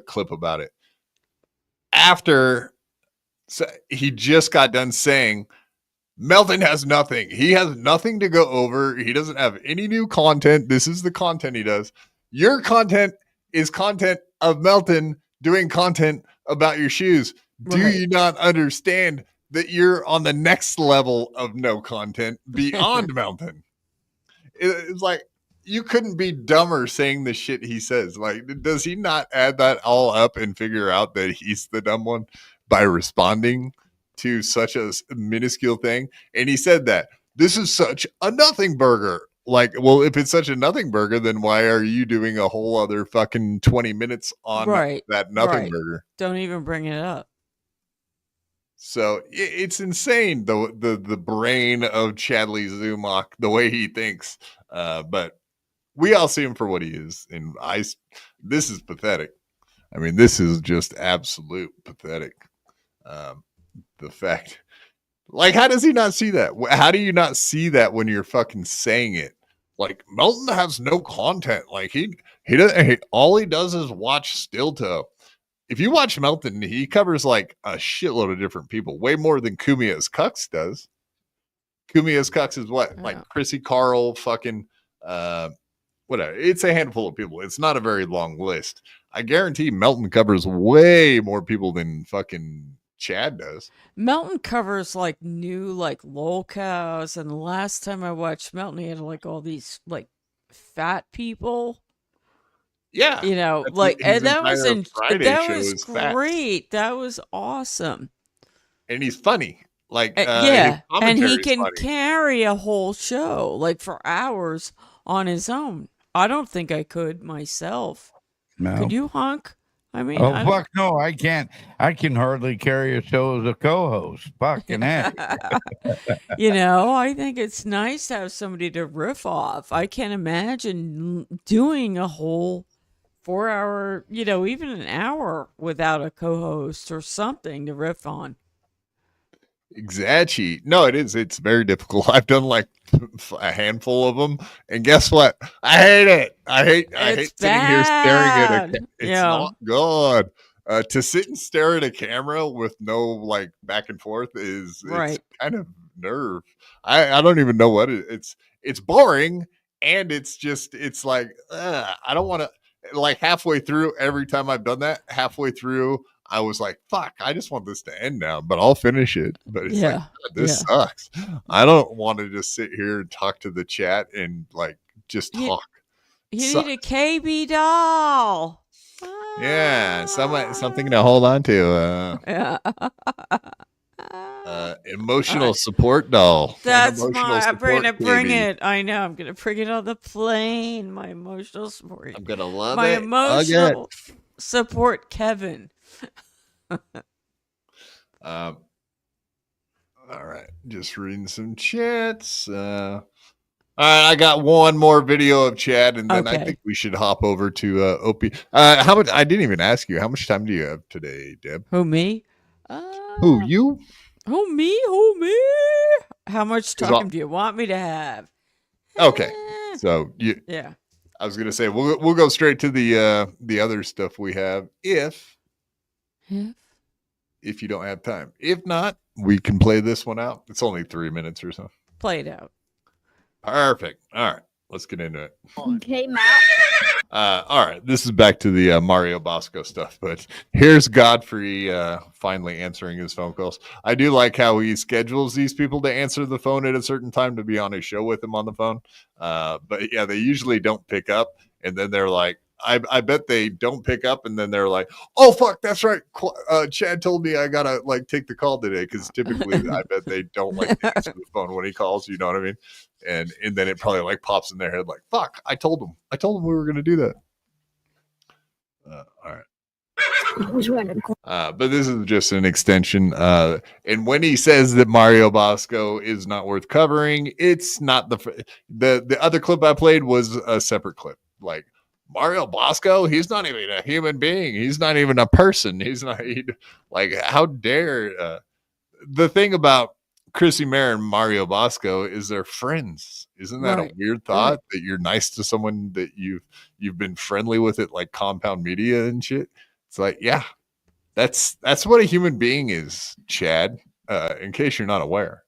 clip about it. After he just got done saying Melton has nothing. He has nothing to go over. He doesn't have any new content. This is the content he does. Your content is content of Melton doing content about your shoes. Do you not understand that you're on the next level of no content beyond Melton? It's like you couldn't be dumber saying the shit he says. Like, does he not add that all up and figure out that he's the dumb one by responding to such a minuscule thing? And he said that this is such a nothing burger. Like, well, if it's such a nothing burger, then why are you doing a whole other fucking 20 minutes on that nothing burger? Don't even bring it up. So it's insane, the brain of Chadley Zumock, the way he thinks. But we all see him for what he is. And this is pathetic. I mean, this is just absolute pathetic. The fact, like, how does he not see that? How do you not see that when you're fucking saying it? Like, Melton has no content. Like, he doesn't. All he does is watch Steel Toe. If you watch Melton, he covers like a shitload of different people, way more than Kumia's Cucks does. Kumia's Cucks is what, like Chrissy Carl, fucking whatever. It's a handful of people. It's not a very long list. I guarantee Melton covers way more people than fucking Chad does. Melton covers like new like lolcows, and the last time I watched Melton, he had like all these like fat people. Yeah, you know, like, and that was great. That was awesome. And he's funny, like yeah, and he can carry a whole show like for hours on his own. I don't think I could myself. No. Could you, Hunk? I mean, fuck no, I can't. I can hardly carry a show as a co-host. Fucking heck. You know, I think it's nice to have somebody to riff off. I can't imagine doing a whole 4 hour, you know, even an hour without a co-host or something to riff on. Exactly. No, it is. It's very difficult. I've done like a handful of them, and guess what? I hate it. I hate sitting here staring at it. It's not good. To sit and stare at a camera with no like back and forth is it's kind of nerve. I don't even know what it's boring, and it's like I don't want to. Like halfway through, every time I've done that, halfway through, I was like, fuck, I just want this to end now, but I'll finish it. But it's like, this sucks. I don't want to just sit here and talk to the chat and like just talk. You need a KB doll. Yeah, something to hold on to. Emotional support doll. That's I'm gonna bring it. I know. I'm gonna bring it on the plane. My emotional support. I'm gonna love my it. Emotional support, Kevin. All right, just reading some chats. All right, I got one more video of Chad, and then I think we should hop over to Opie. How much? I didn't even ask you. How much time do you have today, Deb? Who, me? Who, you? Who, me? Who, me? How much time do you want me to have? Okay, so you. Yeah. I was gonna say we'll go straight to the other stuff we have if you don't have time. If not, we can play this one out. It's only 3 minutes or so. Play it out. Perfect. All right, let's get into it. Okay, Matt. All right, this is back to the Mario Bosco stuff, but here's Godfrey finally answering his phone calls. I do like how he schedules these people to answer the phone at a certain time to be on his show with him on the phone. But yeah, they usually don't pick up, and then they're like, I bet they don't pick up, and then they're like, oh fuck, that's right. Chad told me I gotta like take the call today, because typically I bet they don't like to answer the phone when he calls. You know what I mean? And then it probably like pops in their head like, fuck, I told him we were gonna do that. All right. But this is just an extension. And when he says that Mario Bosco is not worth covering, it's not the other clip I played was a separate clip. Like, Mario Bosco, he's not even a human being. He's not even a person. He's not like, how dare the thing about Chrissy Mayer and Mario Bosco is they're friends. Isn't that a weird thought that you're nice to someone that you've been friendly with at like Compound Media and shit? It's like, yeah, that's what a human being is, Chad. In case you're not aware,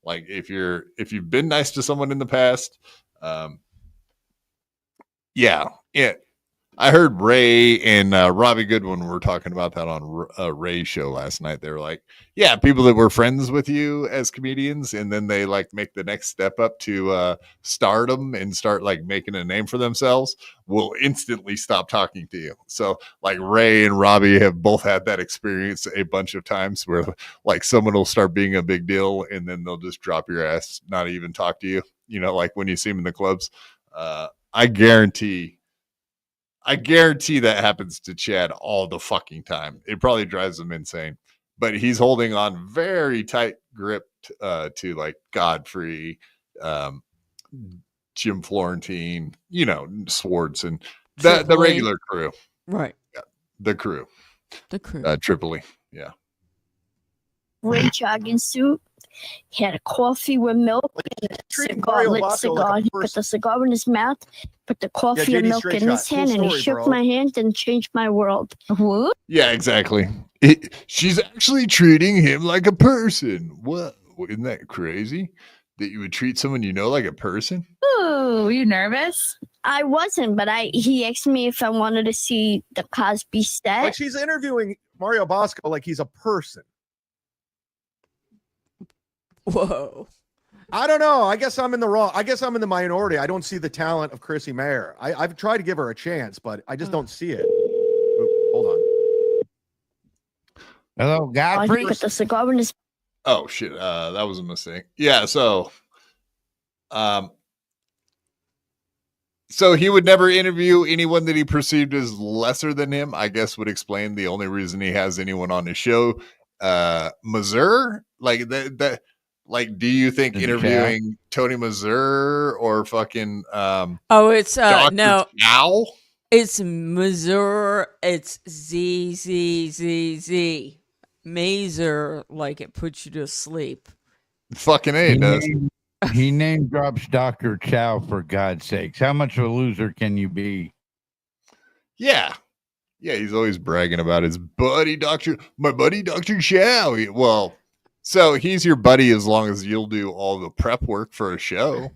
like if you've been nice to someone in the past, yeah. I heard Ray and Robbie Goodwin were talking about that on Ray's show last night. They were like, yeah, people that were friends with you as comedians, and then they like make the next step up to stardom and start like making a name for themselves, will instantly stop talking to you. So like Ray and Robbie have both had that experience a bunch of times where like someone will start being a big deal and then they'll just drop your ass, not even talk to you. You know, like when you see them in the clubs. I guarantee that happens to Chad all the fucking time. It probably drives him insane, but he's holding on very tight grip to like Godfrey, Jim Florentine, you know, Swartz, and the regular crew. Right. Yeah, the crew. Tripoli. Yeah. Ray jogging suit. He had a coffee with milk and a cigar, lit cigar. He put the cigar in his mouth, put the coffee and milk in his hand, and he shook my hand and changed my world. What? Yeah, exactly. She's actually treating him like a person. What? Isn't that crazy? That you would treat someone you know like a person? Ooh, were you nervous? I wasn't, but he asked me if I wanted to see the Cosby set. Like she's interviewing Mario Bosco like he's a person. Whoa. I don't know. I guess I'm in the minority. I don't see the talent of Chrissy Mayer. I've tried to give her a chance, but I just don't see it. Ooh, hold on. Hello, Godfrey. Put the cigar in his. Oh shit. That was a mistake. Yeah. So he would never interview anyone that he perceived as lesser than him, I guess would explain the only reason he has anyone on his show. Missouri, like that. Like, do you think interviewing Tony Mazur or fucking it's Dr. no, Chow? It's Mazur. It's Z. Mazur, like it puts you to sleep. Fucking A, it does. He name drops Dr. Chow, for God's sakes. How much of a loser can you be? Yeah. Yeah, he's always bragging about his my buddy Dr. Chow. Well, so he's your buddy as long as you'll do all the prep work for a show.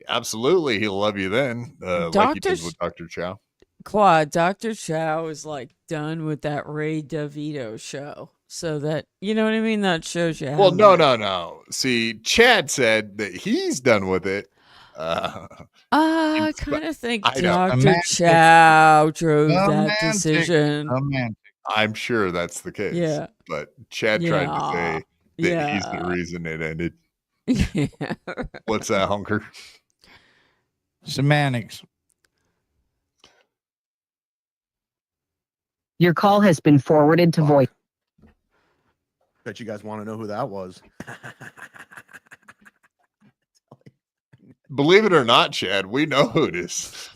Absolutely, he'll love you then, like he did with Dr. Chow. Dr. Chow is like done with that Ray DeVito show. So that, you know what I mean? That shows you how. Well, no. See, Chad said that he's done with it. I kind of think Dr. Chow drove that decision. I'm sure that's the case. Yeah. But Chad tried to say that he's the reason it ended. Yeah. What's that, Hunker? Semantics. Your call has been forwarded to voice. Bet you guys want to know who that was. Believe it or not, Chad, we know who it is.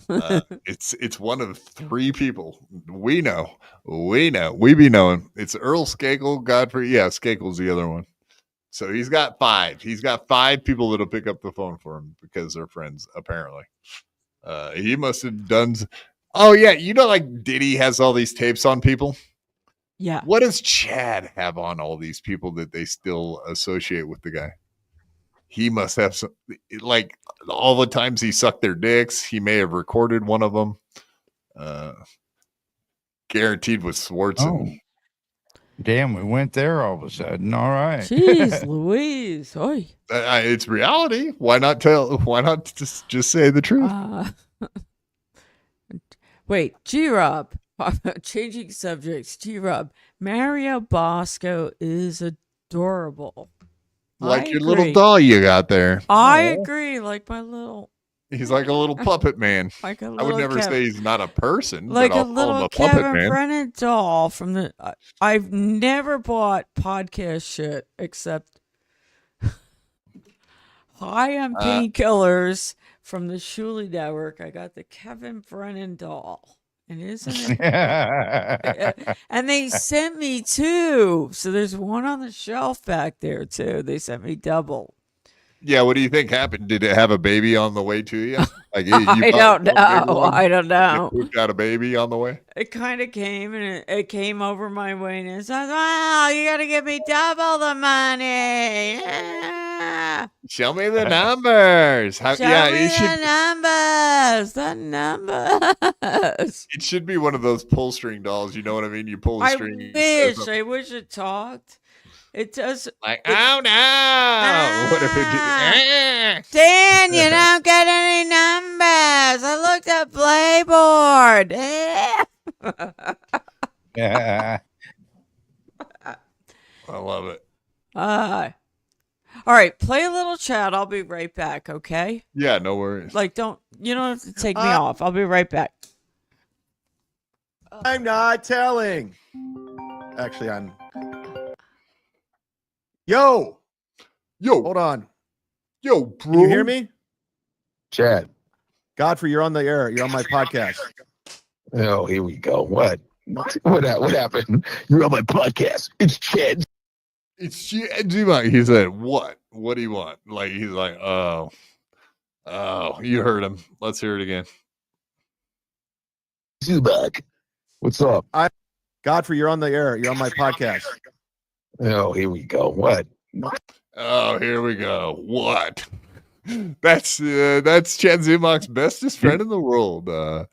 It's one of three people. We know. We be knowing. It's Earl Skakel, Godfrey. Yeah, Skakel's the other one. So he's got 5. He's got 5 people that'll pick up the phone for him because they're friends, apparently. He must have done. Oh yeah, you know, like Diddy has all these tapes on people. Yeah. What does Chad have on all these people that they still associate with the guy? He must have some, like all the times he sucked their dicks. He may have recorded one of them. Guaranteed with Swartzen. Oh. Damn, we went there all of a sudden. All right. Jeez Louise. Oy. It's reality. Why not just say the truth? Wait, G-Rob. Changing subjects. G-Rob. Mario Bosco is adorable. Like your little doll you got there. I agree. Like my little. He's like a little puppet man. Like a I would never say he's not a person. Like but a I'll call him little a puppet Kevin man. Brennan doll from the. I've never bought podcast shit except High on Painkillers from the Shuli Network. I got the Kevin Brennan doll. And isn't it? And they sent me two. So there's one on the shelf back there too. They sent me double. Yeah, what do you think happened? Did it have a baby on the way to you? Like I don't know. I don't know. You got a baby on the way? It kind of came and it came over my way and it says, "Wow, you got to give me double the money." Yeah. Show me the numbers. Show me the numbers. It should be one of those pull string dolls. You know what I mean? You pull the string. I wish it talked. It does. Like, oh no! What if it did? Dan, you don't get any numbers. I looked at Playboard. Yeah. I love it. All right, play a little chat. I'll be right back, okay? Yeah, no worries. Like, you don't have to take me off. I'll be right back. I'm not telling. Actually, I'm. Yo, hold on. Yo, bro. Can you hear me? Chad. Godfrey, you're on the air. You're on my podcast. Oh, here we go. What happened? You're on my podcast. It's Chad. It's Chad Zumock. He said, what? What do you want? Like, he's like, oh, you heard him. Let's hear it again. Zumock. What's up? Godfrey, you're on the air. You're on my podcast. Oh, here we go. What? Oh, here we go. What? That's Chad Zumock's bestest friend in the world. Do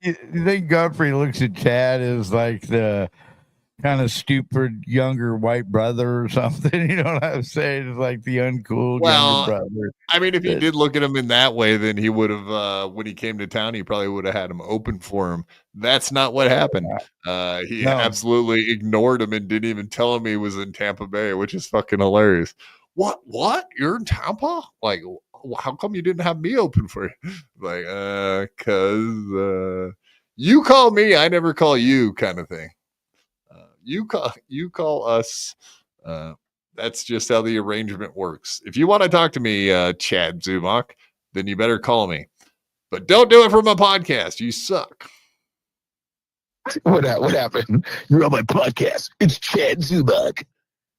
you think Godfrey looks at Chad as like the kind of stupid younger white brother or something? You know what I'm saying? It's like the uncool younger brother. I mean, if he did look at him in that way, then he would have, when he came to town, he probably would have had him open for him. That's not what happened. He absolutely ignored him and didn't even tell him he was in Tampa Bay, which is fucking hilarious. What? You're in Tampa? Like, how come you didn't have me open for you? Like, cause you call me, I never call you, kind of thing. You call us. That's just how the arrangement works. If you want to talk to me, Chad Zumock, then you better call me. But don't do it from a podcast. You suck. What happened? You're on my podcast. It's Chad Zumock.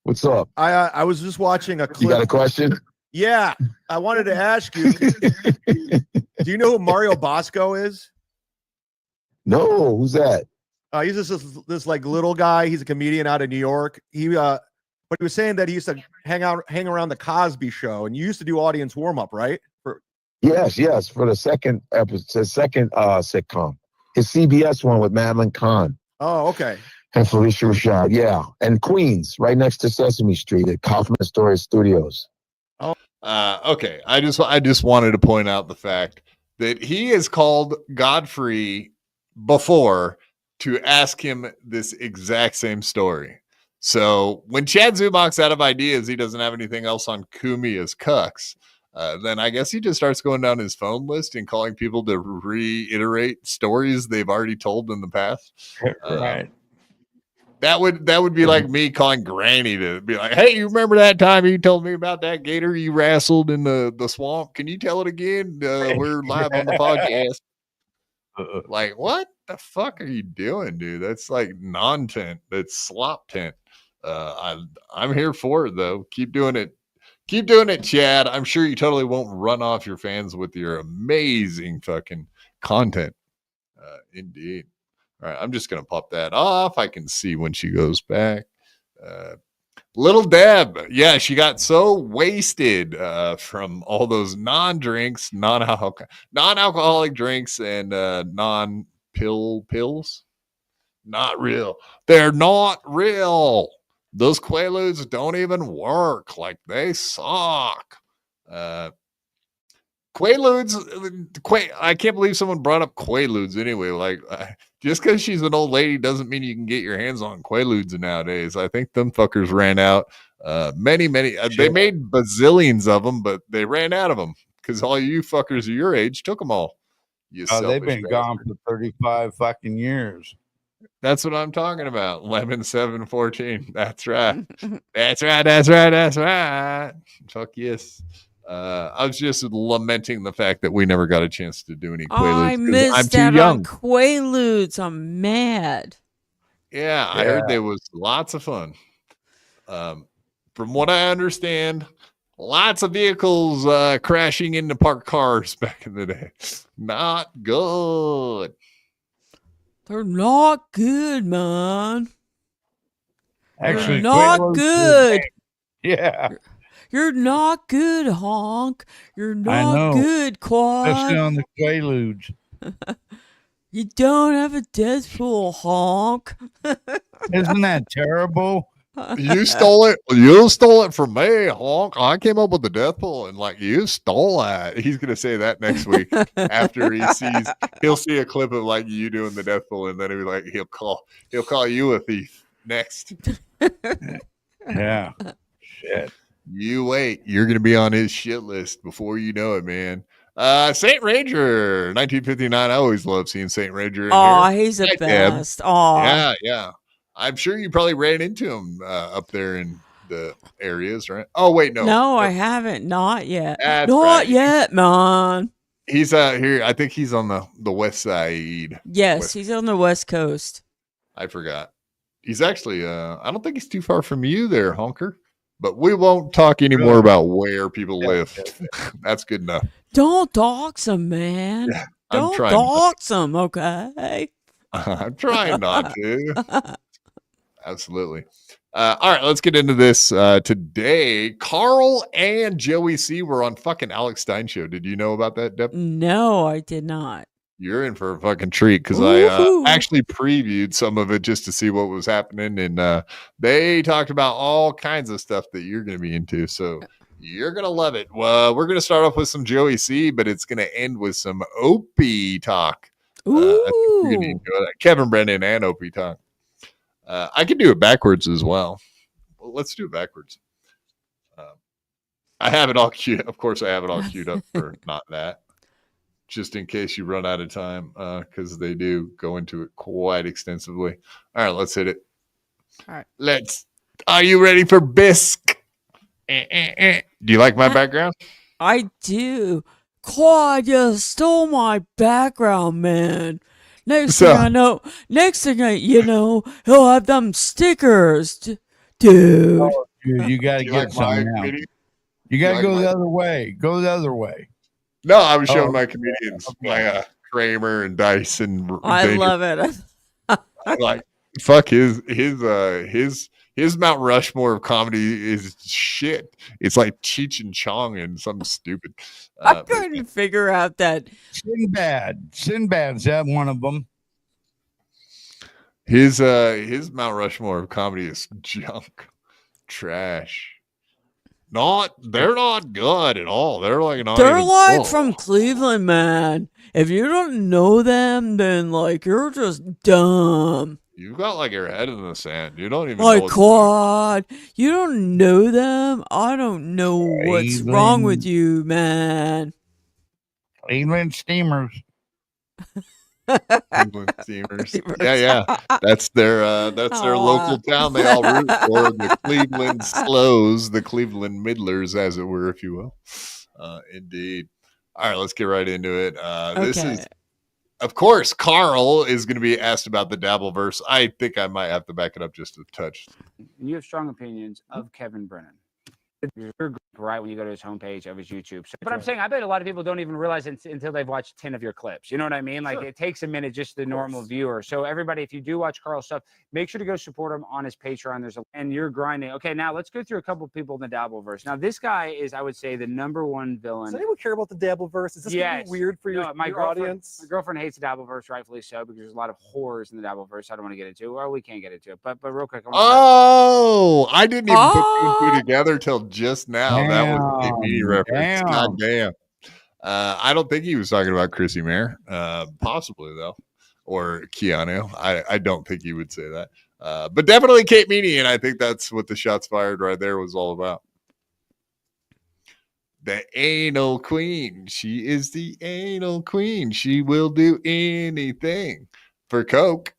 What's up? I was just watching a clip. You got a question? Yeah. I wanted to ask you, do you know who Mario Bosco is? No, who's that? He's this like little guy. He's a comedian out of New York. But he was saying that he used to hang around the Cosby Show, and you used to do audience warm up, right? Yes, for the second episode, second sitcom, his CBS one with Madeline Kahn. Oh, okay. And Felicia Rashad, yeah, and Queens, right next to Sesame Street at Kaufman Astoria Studios. Oh, okay. I just wanted to point out the fact that he has called Godfrey before to ask him this exact same story. So when Chad Zumock's out of ideas, he doesn't have anything else on Kumi as cucks. Then I guess he just starts going down his phone list and calling people to reiterate stories they've already told in the past. Right. That would be like me calling Granny to be like, hey, you remember that time you told me about that gator you wrestled in the swamp? Can you tell it again? We're live on the podcast. Like, what the fuck are you doing, dude? That's like non-tent. That's slop tent. I'm here for it, though. Keep doing it. Keep doing it, Chad. I'm sure you totally won't run off your fans with your amazing fucking content. Indeed. All right, I'm just going to pop that off. I can see when she goes back. Little Deb. Yeah, she got so wasted from all those non-drinks, non-alcoholic drinks and pills. Not real. They're not real. Those Quaaludes don't even work. Like, they suck. Quaaludes, I can't believe someone brought up Quaaludes anyway. Like, just because she's an old lady doesn't mean you can get your hands on Quaaludes nowadays. I think them fuckers ran out. Many. They made bazillions of them, but they ran out of them because all you fuckers of your age took them all. They've been gone for 35 fucking years. That's what I'm talking about. Lemon 714. That's right. That's right. Fuck yes. I was just lamenting the fact that we never got a chance to do any Quaaludes. I missed out on Quaaludes. I'm mad. Yeah, I heard there was lots of fun. From what I understand, lots of vehicles crashing into parked cars back in the day. Not good. They're not good, man. Actually, they're not good. Yeah. You're not good, honk. You're not good, Quad. Especially on the Quaaludes. You don't have a Deadpool, honk. Isn't that terrible? You stole it. You stole it from me, honk. I came up with the death pull, and like, you stole that. He's gonna say that next week after he'll see a clip of like you doing the death pull, and then he'll call you a thief next. Yeah. Shit. You wait. You're gonna be on his shit list before you know it, man. Saint Ranger, 1959. I always love seeing Saint Ranger. Oh, he's the best. Oh, yeah. I'm sure you probably ran into him up there in the areas, right? Oh, wait, no. No, I haven't. Not yet. That's Not right. yet, man. He's out here. I think he's on the west side. Yes, he's on the West Coast. I forgot. He's actually, I don't think he's too far from you there, honker. But we won't talk anymore about where people live. That's good enough. Don't dox him, man. Yeah, Don't dox him, okay? I'm trying not to. Absolutely. All right, let's get into this today. Carl and Joey C were on fucking Alex Stein show. Did you know about that, Deb? No, I did not. You're in for a fucking treat because I actually previewed some of it just to see what was happening, and they talked about all kinds of stuff that you're going to be into. So you're going to love it. Well, we're going to start off with some Joey C, but it's going to end with some Opie talk. I think you're going to enjoy that. Kevin Brennan and Opie talk. I can do it backwards as well. Let's do it backwards. I have it all queued. Of course, I have it all queued up for not that. Just in case you run out of time, because they do go into it quite extensively. All right, let's hit it. All right. Are you ready for Bisque? Do you like my background? I do. Quad, you stole my background, man. Next thing you know, he'll have them stickers, dude. Oh, dude, you got to get some now. You got to go the other way. Go the other way. No, I was showing my comedians, my Kramer and Dice and I love it. Like, fuck his Mount Rushmore of comedy is shit. It's like Cheech and Chong and something stupid. I'm trying to figure out that Sinbad's that one of them. His Mount Rushmore of comedy is junk, trash. They're not good at all. They're like from Cleveland, man. If you don't know them, then like you're just dumb. You've got like your head in the sand. You don't even like know Quad. You don't know them. I don't know what's wrong with you, man. Cleveland Steamers. Cleveland Steamers. Yeah. That's their local town they all root for. The Cleveland Slows, the Cleveland Middlers, as it were, if you will. Indeed. All right, let's get right into it. This is, of course, Carl is going to be asked about the Dabbleverse. I think I might have to back it up just a touch. You have strong opinions of Kevin Brennan. right when you go to his homepage of his YouTube. So, but I'm saying, I bet a lot of people don't even realize it until they've watched 10 of your clips. You know what I mean? Like, it takes a minute, just the normal viewer. So everybody, if you do watch Carl's stuff, make sure to go support him on his Patreon. And you're grinding. Okay, now let's go through a couple people in the Dabbleverse. Now, this guy is, I would say, the #1 villain. Does anyone care about the Dabbleverse? Is this gonna be weird for your audience? My girlfriend hates the Dabbleverse, rightfully so, because there's a lot of horrors in the Dabbleverse. I don't want to get into it. Well, we can't get into it. But real quick. I didn't even put two and two together till just now. That was a media reference. God damn. I don't think he was talking about Chrissy Mayer. Possibly though, or Keanu. I don't think he would say that. But definitely Kate Meany, and I think that's what the shots fired right there was all about. The anal queen. She is the anal queen. She will do anything for coke.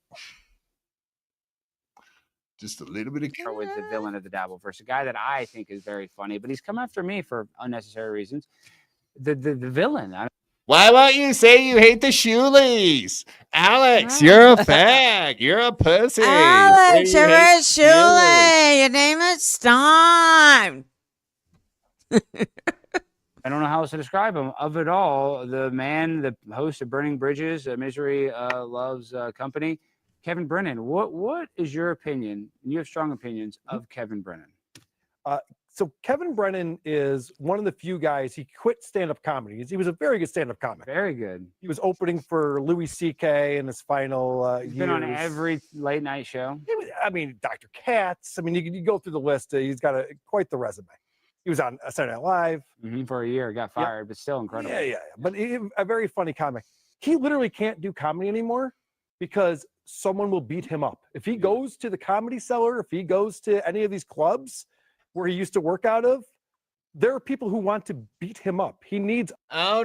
Just a little bit of with the villain of the Dabbleverse, a guy that I think is very funny, but he's come after me for unnecessary reasons. The villain. Why won't you say you hate the Shoelies? Alex, you're a fag. You're a pussy. Alex, you're a Shuley. Your name is Stein. I don't know how else to describe him. Of it all, the man, the host of Burning Bridges, Misery Loves Company, Kevin Brennan. What is your opinion? And you have strong opinions of Kevin Brennan. So Kevin Brennan is one of the few guys. He quit stand-up comedy. He was a very good stand-up comic. Very good. He was opening for Louis C.K. in his final He's been on every late night show. I mean, Dr. Katz. I mean, you go through the list. He's got quite the resume. He was on Saturday Night Live for a year. Got fired, but still incredible. Yeah. But a very funny comic. He literally can't do comedy anymore because someone will beat him up. If he goes to the Comedy Cellar, if he goes to any of these clubs where he used to work out of, there are people who want to beat him up. He needs a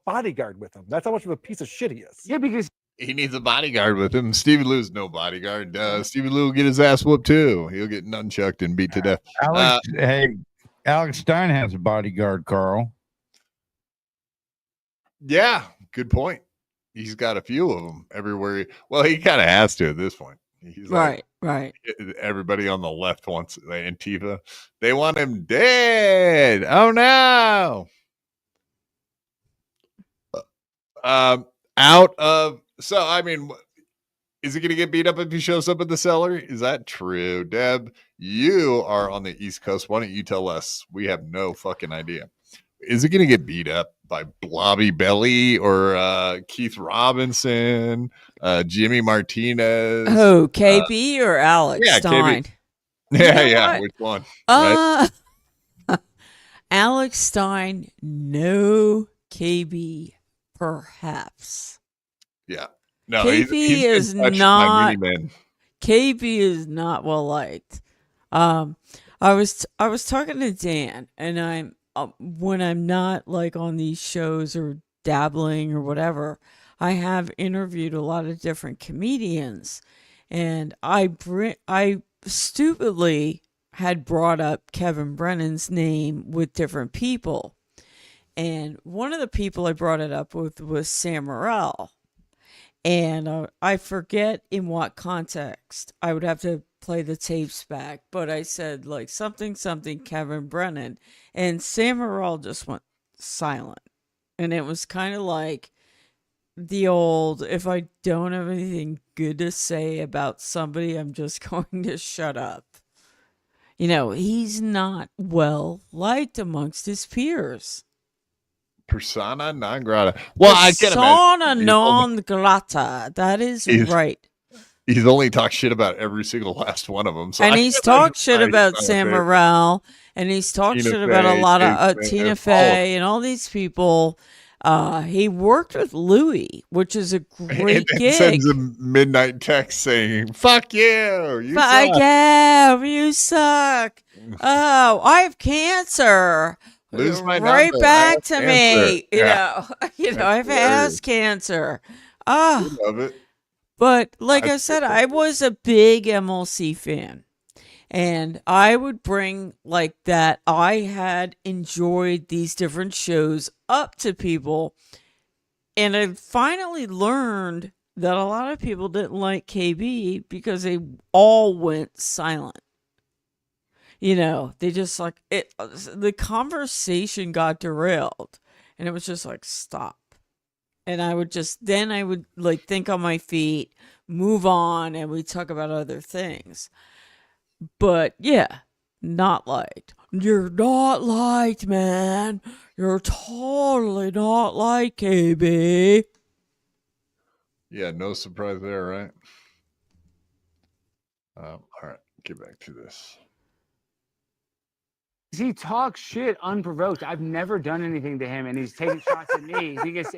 bodyguard with him. That's how much of a piece of shit he is. Yeah, because he needs a bodyguard with him. Stevie Lou's no bodyguard. Stevie Lou will get his ass whooped too. He'll get nunchucked and beat to death. Alex Stein has a bodyguard, Carl. Yeah, good point. He's got a few of them everywhere. Well, he kind of has to at this point. He's right. Everybody on the left wants Antifa. They want him dead. Oh no. So I mean, is he going to get beat up if he shows up at the cellar? Is that true? Deb, you are on the East Coast. Why don't you tell us? We have no fucking idea. Is he going to get beat up by Blobby Belly or Keith Robinson, Jimmy Martinez? Oh, KB or Alex Stein? KB. Yeah. Which one? Right? Alex Stein, no. KB, perhaps. Yeah. No, KB is not. KB is not well liked. I was talking to Dan, and I'm when I'm not like on these shows or dabbling or whatever, I have interviewed a lot of different comedians, and I stupidly had brought up Kevin Brennan's name with different people, and one of the people I brought it up with was Sam Morrell. And I forget in what context. I would have to play the tapes back. But I said, like, something, Kevin Brennan. And Sam Morrell just went silent. And it was kind of like the old, if I don't have anything good to say about somebody, I'm just going to shut up. You know, he's not well liked amongst his peers. Persona non grata. Well, I can imagine. Persona non grata. That is right. He's only talked shit about every single last one of them. So and he's talked shit about Sam Morrell, and he's talked shit about a lot of Tina Fey and all these people. He worked with Louis, which is a great gig. Sends a midnight text saying, "Fuck you, fuck you, you suck." Oh, I have cancer. Lose my right number. Back to me. Yeah. You know, I've ass cancer. Love it. But like I said, I was a big MLC fan. And I would bring like that I had enjoyed these different shows up to people. And I finally learned that a lot of people didn't like KB because they all went silent. They just like it. The conversation got derailed, and it was just like stop. And I would like think on my feet, move on, and we talk about other things. But yeah, not liked. You're not liked, man. You're totally not liked, KB. Yeah, no surprise there, right? All right, get back to this. He talks shit unprovoked. I've never done anything to him, and he's taking shots at me. Because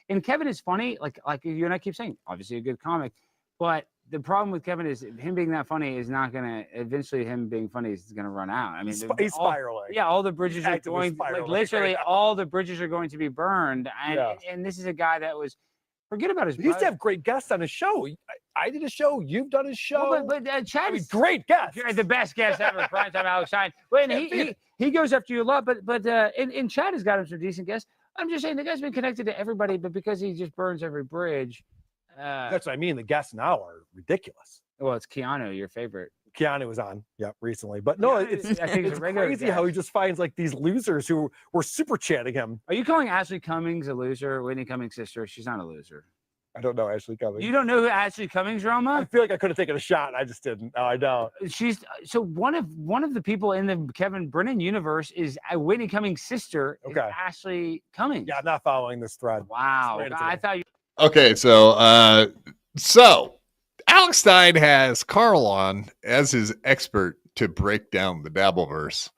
and Kevin is funny. Like you and I keep saying, obviously a good comic, but the problem with Kevin is him being that funny is not gonna. Eventually, him being funny is gonna run out. I mean, he's spiraling. Yeah, all the bridges are going. Like literally, all the bridges are going to be burned. And this is a guy that was. Forget about his. He used to have great guests on his show. I did a show. You've done his show. Well, but Chad is great guest. The best guest ever. Primetime Alex Stein. But he goes after you a lot. But and Chad has got him some decent guests. I'm just saying the guy's been connected to everybody, but because he just burns every bridge. That's what I mean. The guests now are ridiculous. Well, it's Keanu, your favorite. Keanu was on, recently. But no, it's crazy how he just finds like these losers who were super chatting him. Are you calling Ashley Cummings a loser? Whitney Cummings' sister? She's not a loser. I don't know Ashley Cummings. You don't know who Ashley Cummings, Roma? I feel like I could have taken a shot. And I just didn't. No, I don't. She's so one of the people in the Kevin Brennan universe is Whitney Cummings' sister. Is Ashley Cummings. Yeah, I'm not following this thread. Wow, I thought you. Okay, so Alex Stein has Carl on as his expert to break down the Dabbleverse.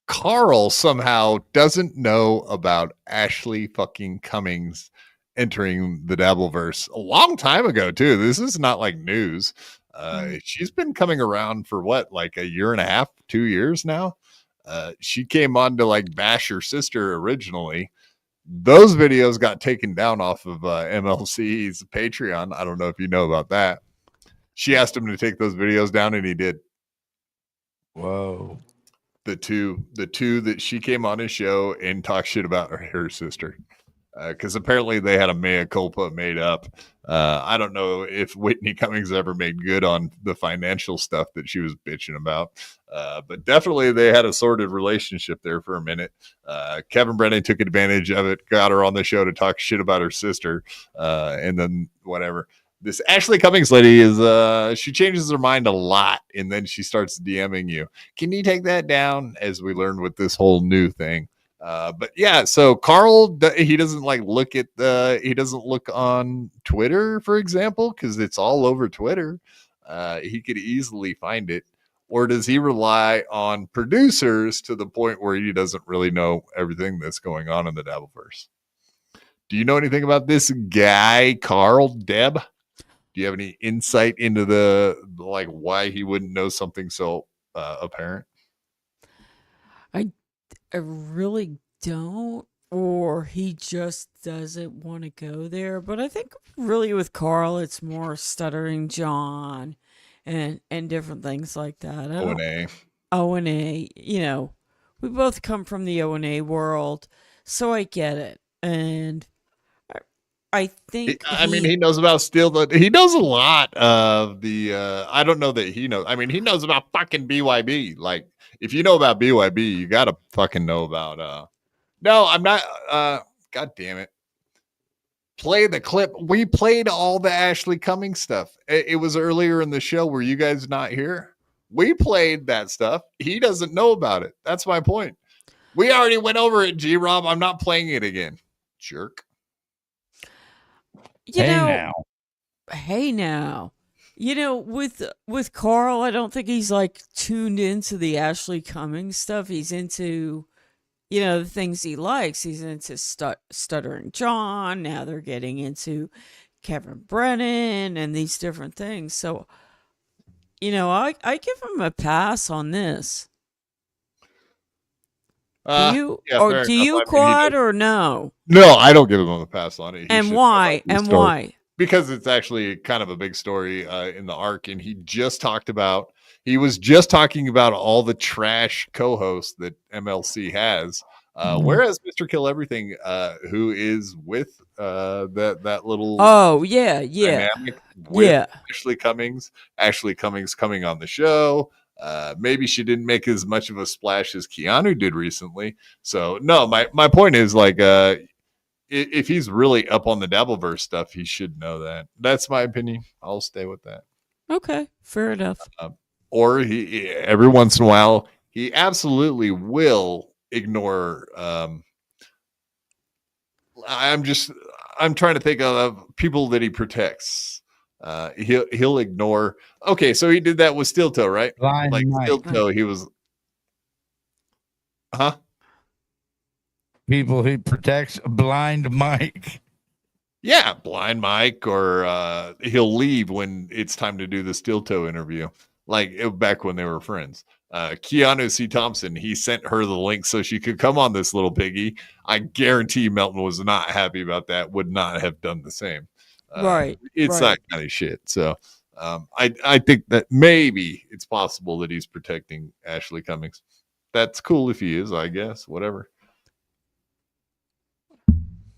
Carl somehow doesn't know about Ashley fucking Cummings entering the Dabbleverse a long time ago, too. This is not like news. She's been coming around for what, like a year and a half, 2 years now? She came on to like bash her sister originally. Those videos got taken down off of MLC's Patreon. I don't know if you know about that. She asked him to take those videos down, and he did. Whoa. The two that she came on his show and talked shit about her sister. Because apparently they had a mea culpa made up. I don't know if Whitney Cummings ever made good on the financial stuff that she was bitching about. But definitely they had a sordid relationship there for a minute. Kevin Brennan took advantage of it, got her on the show to talk shit about her sister. And then whatever. This Ashley Cummings lady is, she changes her mind a lot. And then she starts DMing you. Can you take that down? As we learned with this whole new thing. But yeah, so Carl, he doesn't he doesn't look on Twitter, for example, because it's all over Twitter. He could easily find it. Or does he rely on producers to the point where he doesn't really know everything that's going on in the Dabbleverse? Do you know anything about this guy, Carl Deb? Do you have any insight into why he wouldn't know something so apparent? I really don't, or he just doesn't want to go there. But I think really with Carl, it's more Stuttering John and different things like that. O&A. We both come from the O&A world, so I get it. And I think he knows about he knows a lot of the I don't know that he knows. He knows about fucking BYB. Like, if you know about BYB, you gotta fucking know about no, I'm not god damn it. Play the clip. We played all the Ashley Cummings stuff. It was earlier in the show. Were you guys not here? We played that stuff. He doesn't know about it. That's my point. We already went over it, G-Rob. I'm not playing it again. Jerk. Hey now. With Carl, I don't think he's like tuned into the Ashley Cummings stuff. He's into, the things he likes. He's into Stuttering John. Now they're getting into Kevin Brennan and these different things. So, I give him a pass on this. Do you, Quad, or no? No, I don't give him a pass on it. And why? Because it's actually kind of a big story in the arc, and he was just talking about all the trash co-hosts that MLC has, whereas Mr. Kill Everything, who is with that little dynamic with Ashley Cummings coming on the show, Maybe she didn't make as much of a splash as Keanu did recently. So no, my point is like, if he's really up on the Dabbleverse stuff, he should know that. That's my opinion. I'll stay with that. Okay, fair enough. Or he every once in a while, he absolutely will ignore. I'm trying to think of people that he protects. He'll ignore. Okay, so he did that with Steel Toe, right? Blind like Mike. Steel Toe, he was. Huh? People he protects, Blind Mike. Yeah, Blind Mike, or he'll leave when it's time to do the Steel Toe interview, like back when they were friends. Keanu C. Thompson, he sent her the link so she could come on this little piggy. I guarantee Melton was not happy about that, would not have done the same. Right. It's right. that kind of shit. So I think that maybe it's possible that he's protecting Ashley Cummings. That's cool if he is, I guess, whatever.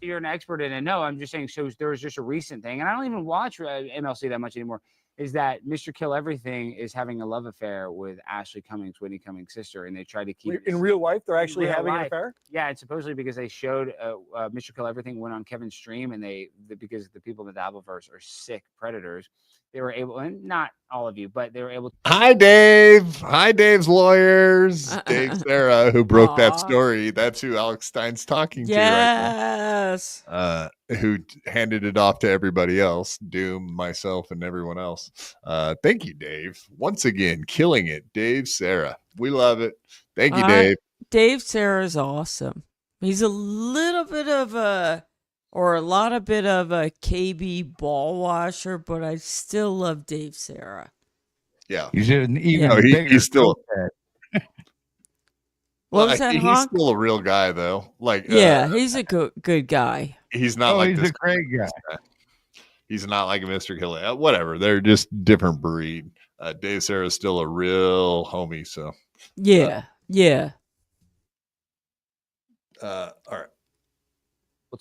You're an expert in it. No, I'm just saying. So there was just a recent thing, and I don't even watch MLC that much anymore. Is that Mr. Kill Everything is having a love affair with Ashley Cummings, Whitney Cummings' sister, and they try to keep in real life. They're actually having an life. affair. Yeah, it's supposedly because they showed Mr. Kill Everything went on Kevin's stream, and because the people in the Dabbleverse are sick predators, they were able, and not all of you, but they were able to. Hi, Dave. Hi, Dave's lawyers. Dave Sarah, who broke that story. That's who Alex Stein's talking to right Yes. now. Who handed it off to everybody else, Doom, myself, and everyone else. Thank you, Dave. Once again, killing it. Dave Sarah. We love it. Thank you, Dave. Dave Sarah's awesome. He's a little bit of a KB ball washer, but I still love Dave Sarah. Yeah. He's an even he's still What was that, he's Honk? still a real guy though. Like yeah, he's a good guy. He's not like he's this a great guy. He's not like a Mr. Killer. Whatever. They're just different breed. Dave Sarah's still a real homie. So yeah. All right.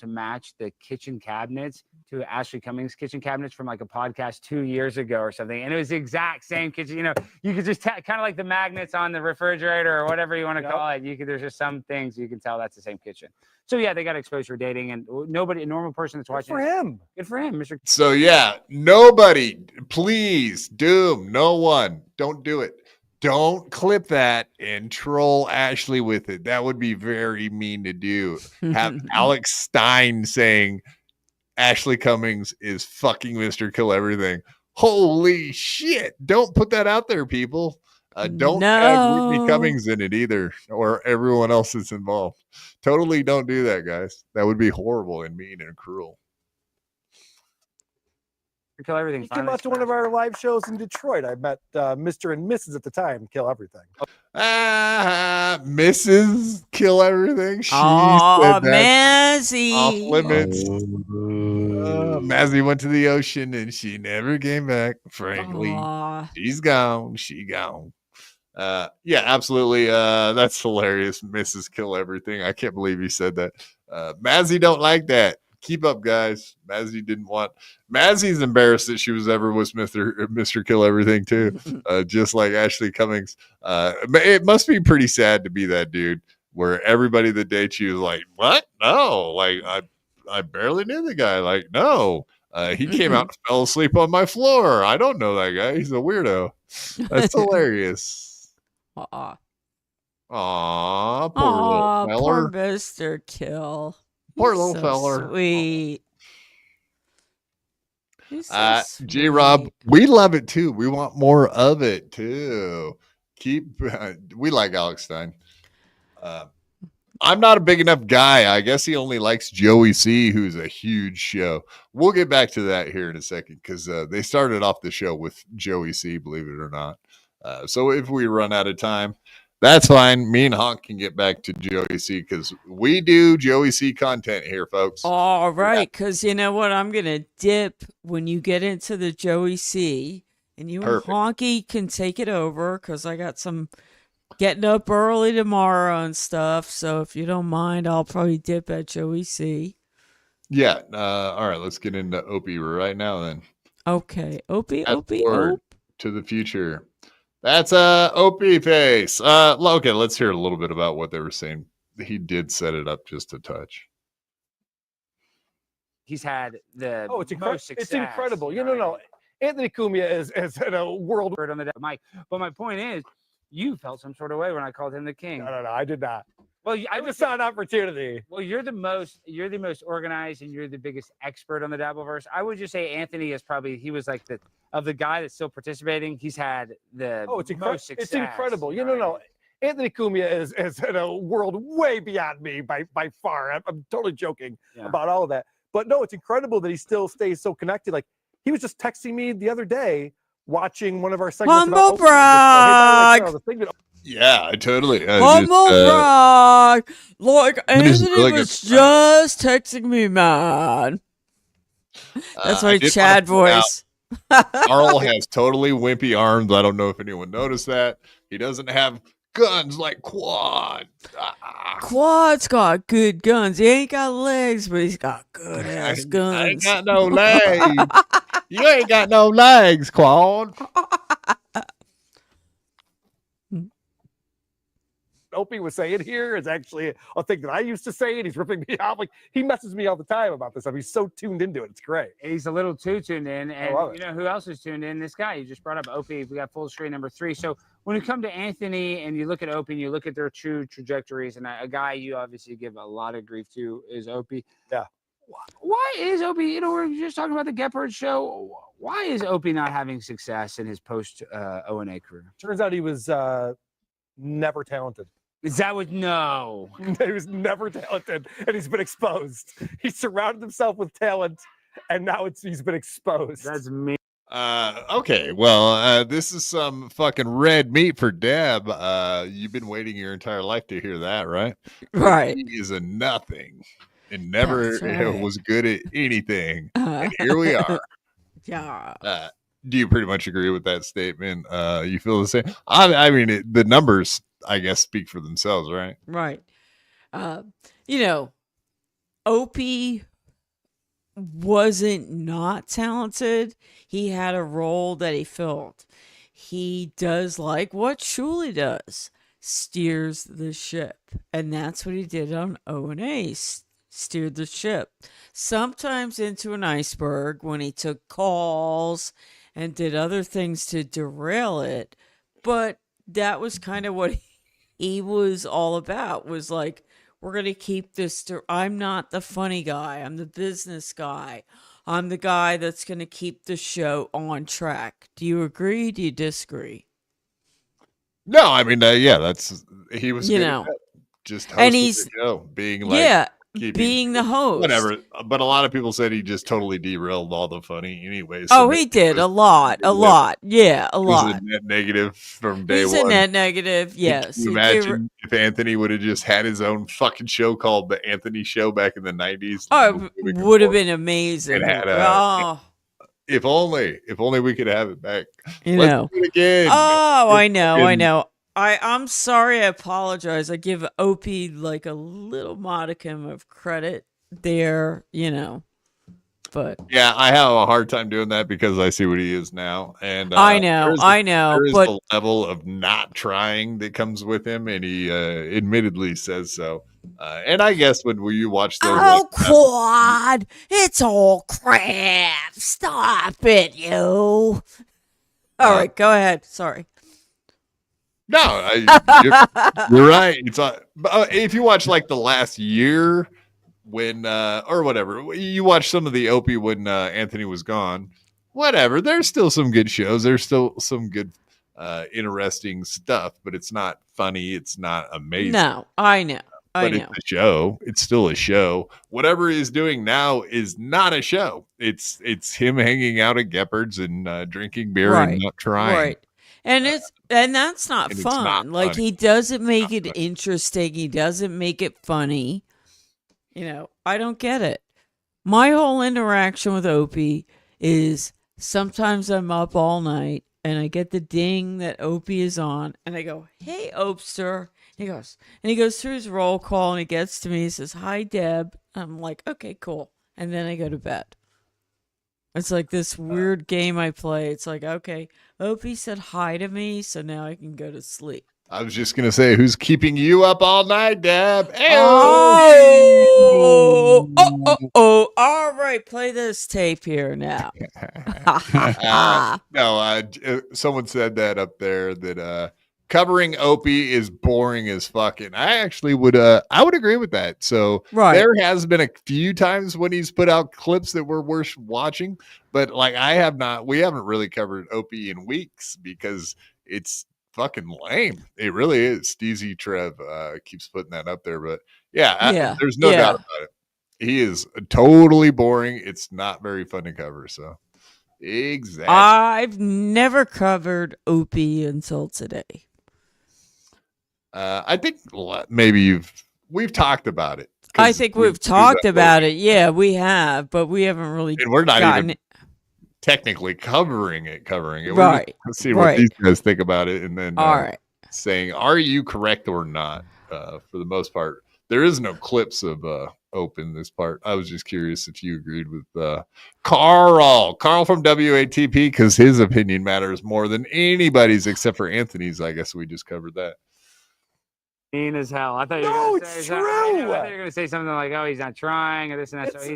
To match the kitchen cabinets to Ashley Cummings' kitchen cabinets from like a podcast 2 years ago or something, and it was the exact same kitchen. You know, you could just kind of like the magnets on the refrigerator or whatever you want to call it. There's just some things you can tell that's the same kitchen. So yeah, they got exposed for dating, and a normal person that's watching. Good for him, Mr. So yeah, nobody, please, Doom, no one, don't do it. Don't clip that and troll Ashley with it. That would be very mean to do. Have Alex Stein saying Ashley Cummings is fucking Mr. Kill Everything. Holy shit. Don't put that out there, people. Don't tag Whitney Cummings in it either, or everyone else that's involved. Totally don't do that, guys. That would be horrible and mean and cruel. Kill Everything. He came out to one of our live shows in Detroit. I met Mr. and Mrs. at the time. Kill Everything. Mrs. Kill Everything. She oh, said that Mazzy. off limits. Mazzy went to the ocean and she never came back. Frankly, she's gone. She gone. Yeah, absolutely. That's hilarious. Mrs. Kill Everything. I can't believe he said that. Mazzy don't like that. Keep up, guys. Mazzy didn't want. Mazzy's embarrassed that she was ever with Mr. Kill Everything too, just like Ashley Cummings. It must be pretty sad to be that dude where everybody that dates you is like, what? No, like I barely knew the guy. Like, no, he came out and fell asleep on my floor. I don't know that guy. He's a weirdo. That's hilarious. Aw, poor little feller. Poor Mr. Kill. Poor little feller. Sweet. J Rob, we love it too. We want more of it too. We like Alex Stein. I'm not a big enough guy. I guess he only likes Joey C, who's a huge show. We'll get back to that here in a second because they started off the show with Joey C, believe it or not. So if we run out of time, that's fine. Me and Honk can get back to Joey C because we do Joey C content here, folks. All right, because you know what? I'm going to dip when you get into the Joey C, and you and Honky can take it over because I got some getting up early tomorrow and stuff. So if you don't mind, I'll probably dip at Joey C. Yeah. All right, let's get into Opie right now then. Okay. Opie. To the future. That's OP face. Okay, let's hear a little bit about what they were saying. He did set it up just a touch. He's had the it's most success. It's incredible. No. Anthony Cumia is in a world on the mic. But my point is, you felt some sort of way when I called him the king. No, I did not. Well, I just saw an opportunity. Well, you're the most organized and you're the biggest expert on the Dabbleverse. I would just say Anthony is probably, he was like the guy that's still participating. He's had the most success. It's incredible. No. Anthony Cumia is in a world way beyond me by far. I'm totally joking about all of that. But no, it's incredible that he still stays so connected. Like, he was just texting me the other day watching one of our segments. Humble brag. Yeah, totally. Humble brag. Like, Anthony really was just texting me, man. That's my Chad voice. Carl has totally wimpy arms. I don't know if anyone noticed that. He doesn't have guns like Quad. Quad's got good guns. He ain't got legs, but he's got good ass guns. I ain't got no legs. You ain't got no legs, Quad. Opie was saying here is actually a thing that I used to say, and he's ripping me off. Like, he messes me all the time about this stuff. He's so tuned into it. It's great. He's a little too tuned in. And you know who else is tuned in? This guy you just brought up, Opie. We got full screen number 3. So when you come to Anthony and you look at Opie and you look at their true trajectories, and a guy you obviously give a lot of grief to is Opie. Yeah. Why is Opie, you know, we're just talking about the Gephardt show. Why is Opie not having success in his post O&A career? Turns out he was never talented. Is that what? No. He was never talented, and he's been exposed. He surrounded himself with talent, and now he's been exposed. That's me. Okay, well, this is some fucking red meat for Deb. You've been waiting your entire life to hear that, right? Right. He is a nothing and never was good at anything. And here we are. Yeah. Do you pretty much agree with that statement? You feel the same? I mean, the numbers, I guess, speak for themselves, right? Right. You know, Opie wasn't not talented. He had a role that he filled. He does like what Shuley does, steers the ship. And that's what he did on O&A, steered the ship. Sometimes into an iceberg when he took calls and did other things to derail it. But that was kind of what he was all about, was like, we're going to keep this. I'm not the funny guy. I'm the business guy. I'm the guy that's going to keep the show on track. Do you agree? Do you disagree? No, I mean, he was, you know, just hosting the show, being like, being the host. Whatever. But a lot of people said he just totally derailed all the funny anyways. So he did a lot. Yeah, a lot. He was a net negative from day one. He's a net negative, yes. Can you imagine if Anthony would have just had his own fucking show called The Anthony Show back in the 90s? Oh, it would have been amazing. If only we could have it back. You Let's know. do it again. Oh, I know. I'm sorry. I apologize. I give Opie like a little modicum of credit there, you know, but yeah, I have a hard time doing that because I see what he is now, and I know, there is but a level of not trying that comes with him, and he admittedly says so. And I guess when you watch those, Quad, it's all crap. Stop it, you. All right, go ahead. Sorry. No, you're right. It's if you watch like the last year when or whatever, you watch some of the Opie when Anthony was gone. Whatever, there's still some good shows. There's still some good, interesting stuff, but it's not funny. It's not amazing. No, I know. It's a show. It's still a show. Whatever he's doing now is not a show. It's him hanging out at Gephart's and drinking beer and not trying. Right. And that's not fun. Like, he doesn't make it interesting. He doesn't make it funny. You know, I don't get it. My whole interaction with Opie is sometimes I'm up all night and I get the ding that Opie is on and I go, "Hey, Opester." He goes through his roll call and he gets to me. He says, "Hi, Deb." I'm like, "Okay, cool." And then I go to bed. It's like this weird game I play. It's like, okay, Opie said hi to me, so now I can go to sleep. I was just gonna say, who's keeping you up all night, Deb? Oh, all right. Play this tape here now. Someone said that up there that covering Opie is boring as fuck, and I actually would agree with that. So there has been a few times when he's put out clips that were worth watching, but like we haven't really covered Opie in weeks because it's fucking lame. It really is. Steezy Trev keeps putting that up there, but there's no doubt about it. He is totally boring. It's not very fun to cover. So exactly. I've never covered Opie until today. I think maybe we've talked about it. I think we've talked about it. Yeah, we have, but we haven't really. And we're not even technically covering it. Right. Let's see what these guys think about it, and then saying, are you correct or not? For the most part, there is no clips of Open this part. I was just curious if you agreed with Carl from WATP, because his opinion matters more than anybody's except for Anthony's. I guess we just covered that. Mean as hell. I thought you were going to say going to say something like, "Oh, he's not trying," or this and that. So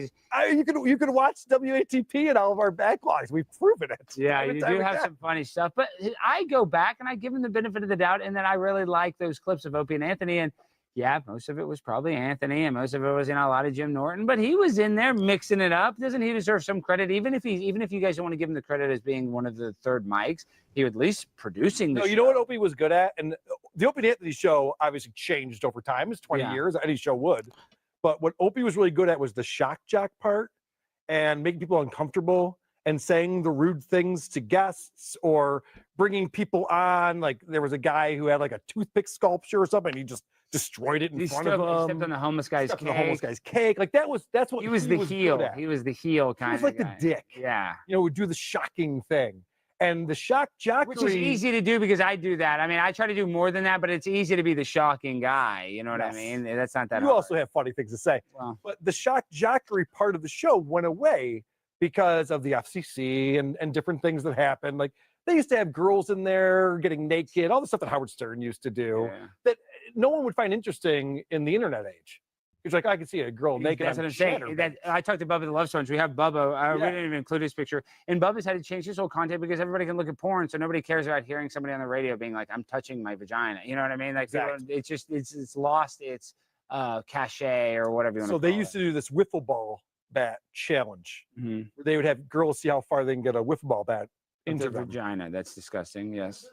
you can watch WATP and all of our backlogs. We've proven it. Yeah, you do have some funny stuff. But I go back and I give him the benefit of the doubt, and then I really like those clips of Opie and Anthony. And yeah, most of it was probably Anthony, and most of it was a lot of Jim Norton. But he was in there mixing it up. Doesn't he deserve some credit? Even if you guys don't want to give him the credit as being one of the third mics, he was at least producing the show. You know what Opie was good at? And the Opie and Anthony show obviously changed over time. It's 20 years. Any show would. But what Opie was really good at was the shock jock part and making people uncomfortable and saying the rude things to guests or bringing people on. Like there was a guy who had like a toothpick sculpture or something. And he just destroyed it in front of him. He stepped on the homeless guy's cake. The homeless guy's cake. Like that's what he was the heel. He was the heel kind of guy. He was like the dick. Yeah. Would do the shocking thing. And the shock jockery, which is easy to do because I do that. I mean, I try to do more than that, but it's easy to be the shocking guy. You know what I mean? That's not that hard. You also have funny things to say. Wow. But the shock jockery part of the show went away because of the FCC and different things that happened. Like they used to have girls in there getting naked, all the stuff that Howard Stern used to do that no one would find interesting in the internet age. It's like, I can see a girl naked. That's what I'm saying. I talked to Bubba the Love Stones. We have Bubba. We didn't even include his picture. And Bubba's had to change his whole content because everybody can look at porn. So nobody cares about hearing somebody on the radio being like, I'm touching my vagina. You know what I mean? Like, exactly. It's just, it's lost its cachet or whatever you want to call it. So they used to do this wiffle ball bat challenge. Mm-hmm. Where they would have girls see how far they can get a wiffle ball bat into the vagina. That's disgusting. Yes.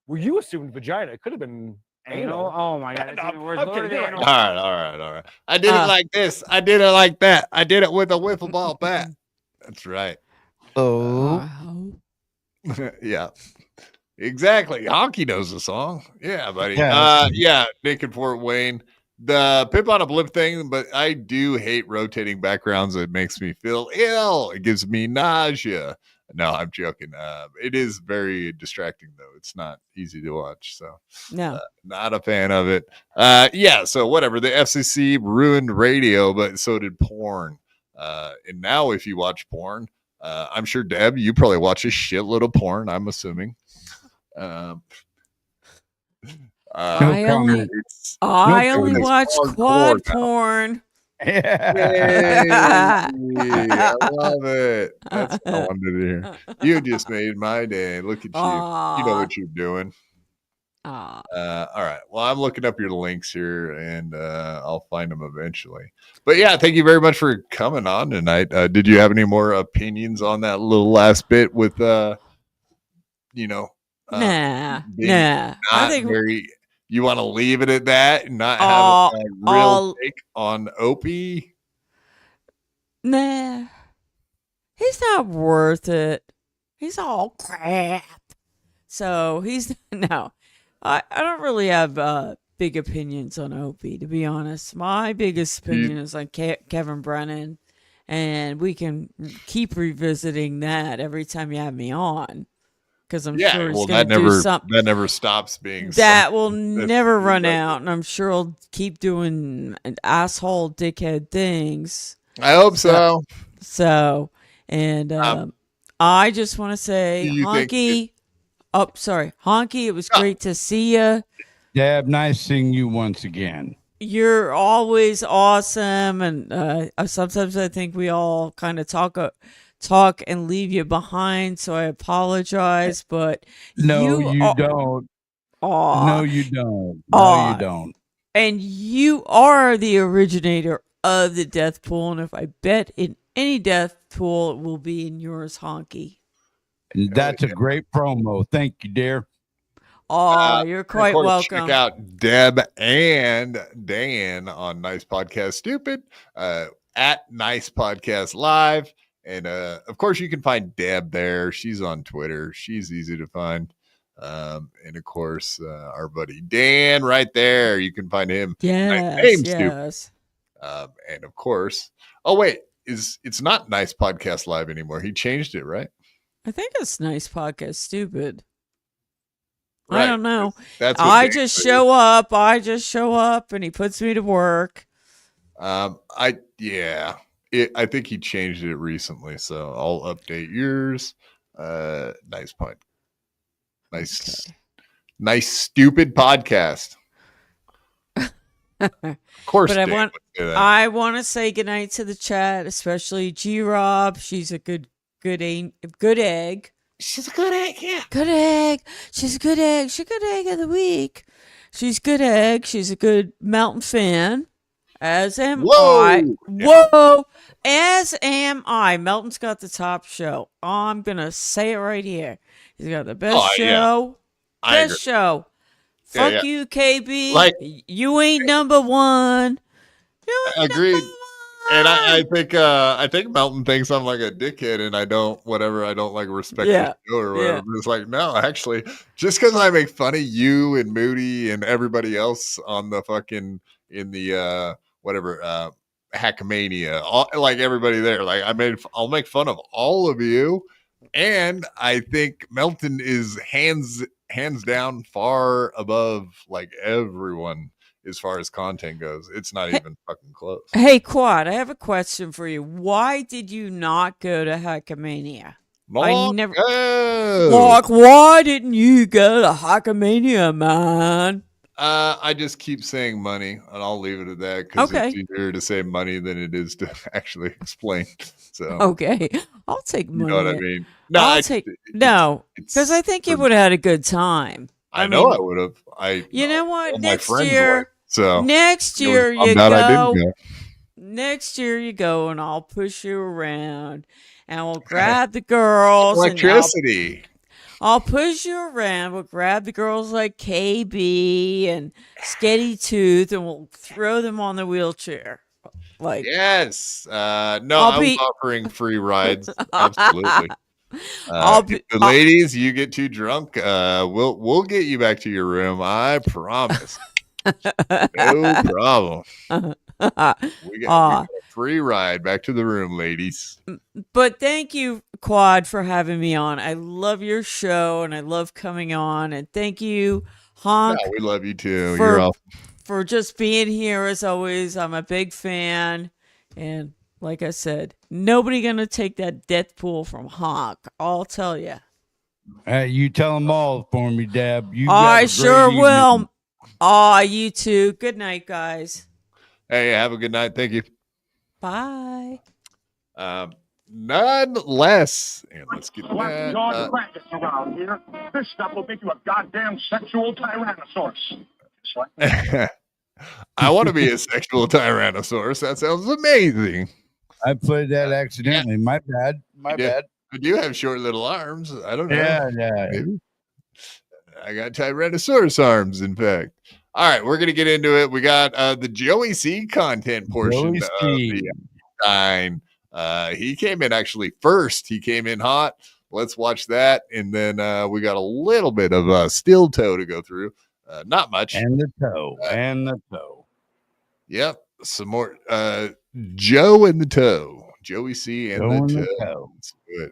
Well, you assumed vagina. It could have been anal. Oh my god, that's even worse. All right. I did it like this. I did it like that. I did it with a wiffle ball bat. That's right. Oh. Yeah. Exactly. Honky knows the song. Yeah, buddy. Nick in Fort Wayne. The Pip on a Blimp thing, but I do hate rotating backgrounds. It makes me feel ill. It gives me nausea. No, I'm joking. It is very distracting, though. It's not easy to watch. So, no, not a fan of it. So whatever. The FCC ruined radio, but so did porn. And now, if you watch porn, I'm sure, Deb, you probably watch a shitload of porn, I'm assuming. I only watch quad porn. Yeah. I love it. That's what I wanted to hear. You just made my day. Look at you. You know what you're doing. All right. Well, I'm looking up your links here and I'll find them eventually. But yeah, thank you very much for coming on tonight. Did you have any more opinions on that little last bit with nah. I think you want to leave it at that and not have a real take on Opie? Nah. He's not worth it. He's all crap. So no. I don't really have big opinions on Opie, to be honest. My biggest opinion is on Kevin Brennan, and we can keep revisiting that every time you have me on. Because I'm sure he's going to do something. That never stops being. That will never run out, and I'm sure he'll keep doing asshole dickhead things. I hope so. So, and I just want to say, Do you think Honky. Oh, sorry, Honky. It was great to see you. Deb, nice seeing you once again. You're always awesome, and sometimes I think we all kind of talk and leave you behind. So I apologize, but No, you are- don't. Aw. No, you don't. No, Aw. you don't. And you are the originator of the death pool, and if I bet in any death pool, it will be in yours, Honky. And that's a great promo. Thank you, dear. Oh, you're quite of course, welcome. Check out Deb and Dan on Nice Podcast Stupid at Nice Podcast Live. And of course, you can find Deb there. She's on Twitter. She's easy to find. And of course, our buddy Dan right there. You can find him. Yes, Stupid. And of course, oh wait, it's not Nice Podcast Live anymore. He changed it, right? I think it's Nice Podcast Stupid. Right. I don't know. That's what I Dan just said. show up. I just show up, and he puts me to work. I think he changed it recently, so I'll update yours. Nice point. Nice stupid podcast. Of course, But Dan would do that. I want to say goodnight to the chat, especially G Rob. She's a good egg. She's a good egg, yeah. Good egg. She's a good egg. She's a good egg of the week. She's good egg. She's a good Mountain fan. As am I. Whoa. As am I. Melton's got the top show. I'm going to say it right here. He's got the best show. I Best agree. show. Yeah, Fuck you, KB. Like- you ain't number one. Agreed. And I think Melton thinks I'm like a dickhead, and I don't like respect Yeah. the show or whatever. Yeah. But it's like, no, actually, just because I make fun of you and Moody and everybody else on the fucking in the Hackmania, like everybody there, like I'll make fun of all of you, and I think Melton is hands down far above like everyone. As far as content goes, it's not even fucking close. Hey, Quad, I have a question for you. Why did you not go to Hackmania? Like, why didn't you go to Hackmania, man? I just keep saying money, and I'll leave it at that because Okay. it's easier to say money than it is to actually explain. So Okay, I'll take money. you know what I mean? Because I think you would have had a good time. I know I would have. You know what? all my Next friends year, went, so next it was year you bummed out I go. didn't go. Next year you go, and I'll push you around, and we'll grab the girls. Electricity. I'll push you around. We'll grab the girls like KB and Sketty Tooth, and we'll throw them on the wheelchair. Like Yes. No, I'll I'm be- offering free rides. Absolutely. I'll If the ladies, you get too drunk, we'll get you back to your room. I promise. No problem. We got a free ride back to the room, ladies. But thank you, Quad, for having me on. I love your show, and I love coming on. And thank you, Honk, Yeah, we love you too. for- You're all for just being here as always. I'm a big fan. And like I said, nobody going to take that death pool from Honk. I'll tell you. You tell them all for me, Deb. You I have a great sure evening. will. Aw, you too. Good night, guys. Hey, have a good night. Thank you. Bye. None less. And let's get that. Dog practice around here. This stuff will make you a goddamn sexual tyrannosaurus. I want to be a sexual tyrannosaurus. That sounds amazing. I played that accidentally. My bad. My bad. I do have short little arms. I don't know. Yeah. Maybe. I got Tyrannosaurus arms, in fact. All right, we're going to get into it. We got the Joey C content portion Joey of C. the time. He came in actually first. He came in hot. Let's watch that. And then we got a little bit of steel toe to go through. Not much. And the toe. Yep. Some more Joe and the toe. Joey C and Joe the and toe. the toe. That's good.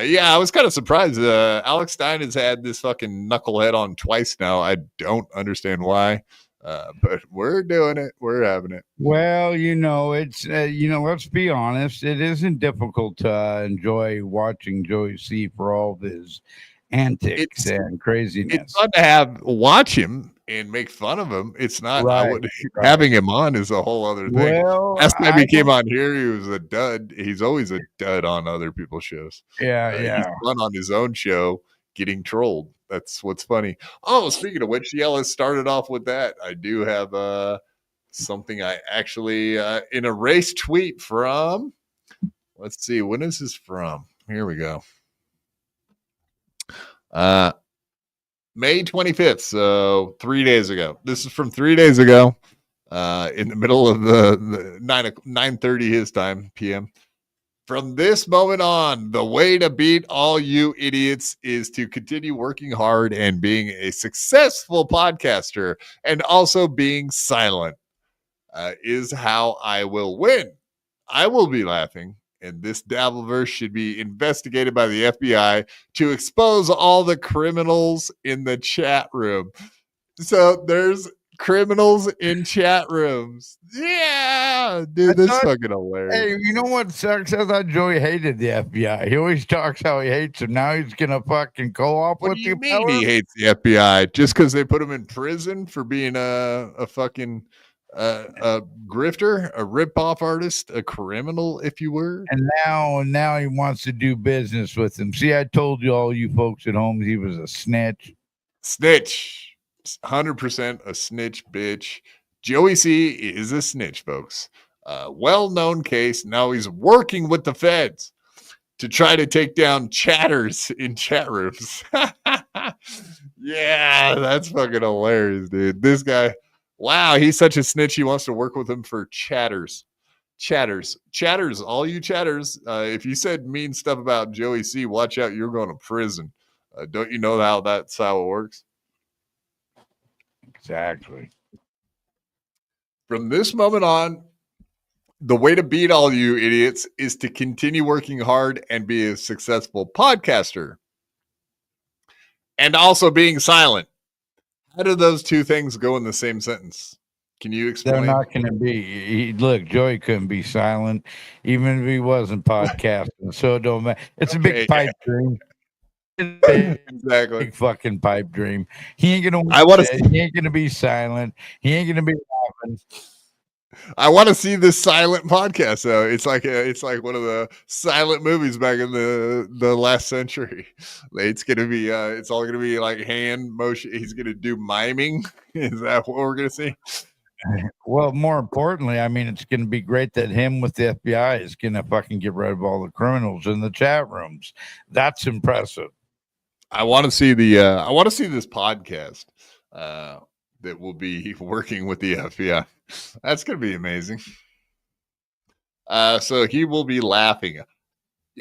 Yeah, I was kind of surprised. Alex Stein has had this fucking knucklehead on twice now. I don't understand why. But we're doing it. We're having it. Well, it's let's be honest. It isn't difficult to enjoy watching Joey C for all of his antics and craziness. It's fun to watch him and make fun of him. It's not Right. Having him on is a whole other thing. Well, Last time he came on here, he was a dud. He's always a dud on other people's shows. Yeah. He's fun on his own show, getting trolled. That's what's funny. Oh, speaking of which, let's started off with that. I do have something I actually in a race tweet from. Let's see, when is this from? Here we go. May 25th, so 3 days ago. This is from 3 days ago, in the middle of the 9:30 his time, PM. From this moment on, the way to beat all you idiots is to continue working hard and being a successful podcaster, and also being silent is how I will win. I will be laughing, and this Dabbleverse should be investigated by the FBI to expose all the criminals in the chat room. So there's criminals in chat rooms. Yeah, dude, this is fucking hilarious. Hey, you know what sucks? I thought Joey hated the FBI. He always talks how he hates them. Now he's gonna fucking go off What with do you the mean power? he hates the FBI just because they put him in prison for being a fucking a grifter, a rip-off artist, a criminal, if you were? And now he wants to do business with him. See, I told you, all you folks at home, he was a snitch. Snitch. 100% a snitch, bitch. Joey C is a snitch, folks. Well-known case. Now he's working with the feds to try to take down chatters in chat rooms. Yeah, that's fucking hilarious, dude. This guy, wow, he's such a snitch. He wants to work with him for chatters. Chatters, all you chatters. If you said mean stuff about Joey C, watch out, you're going to prison. Don't you know how that's how it works? Exactly. From this moment on, the way to beat all you idiots is to continue working hard and be a successful podcaster. And also being silent. How do those two things go in the same sentence? Can you explain? They're not going to be. Look, Joey couldn't be silent, even if he wasn't podcasting. So it don't matter. It's a big pipe dream. Exactly. Big fucking pipe dream. He ain't gonna. He ain't gonna be silent. He ain't gonna be laughing. I want to see this silent podcast though. It's like one of the silent movies back in the last century. It's gonna be it's all gonna be like hand motion. He's gonna do miming. Is that what we're gonna see? Well, more importantly, I mean, it's gonna be great that him with the FBI is gonna fucking get rid of all the criminals in the chat rooms. That's impressive. I want to see this podcast that will be working with the FBI. That's going to be amazing. So he will be laughing.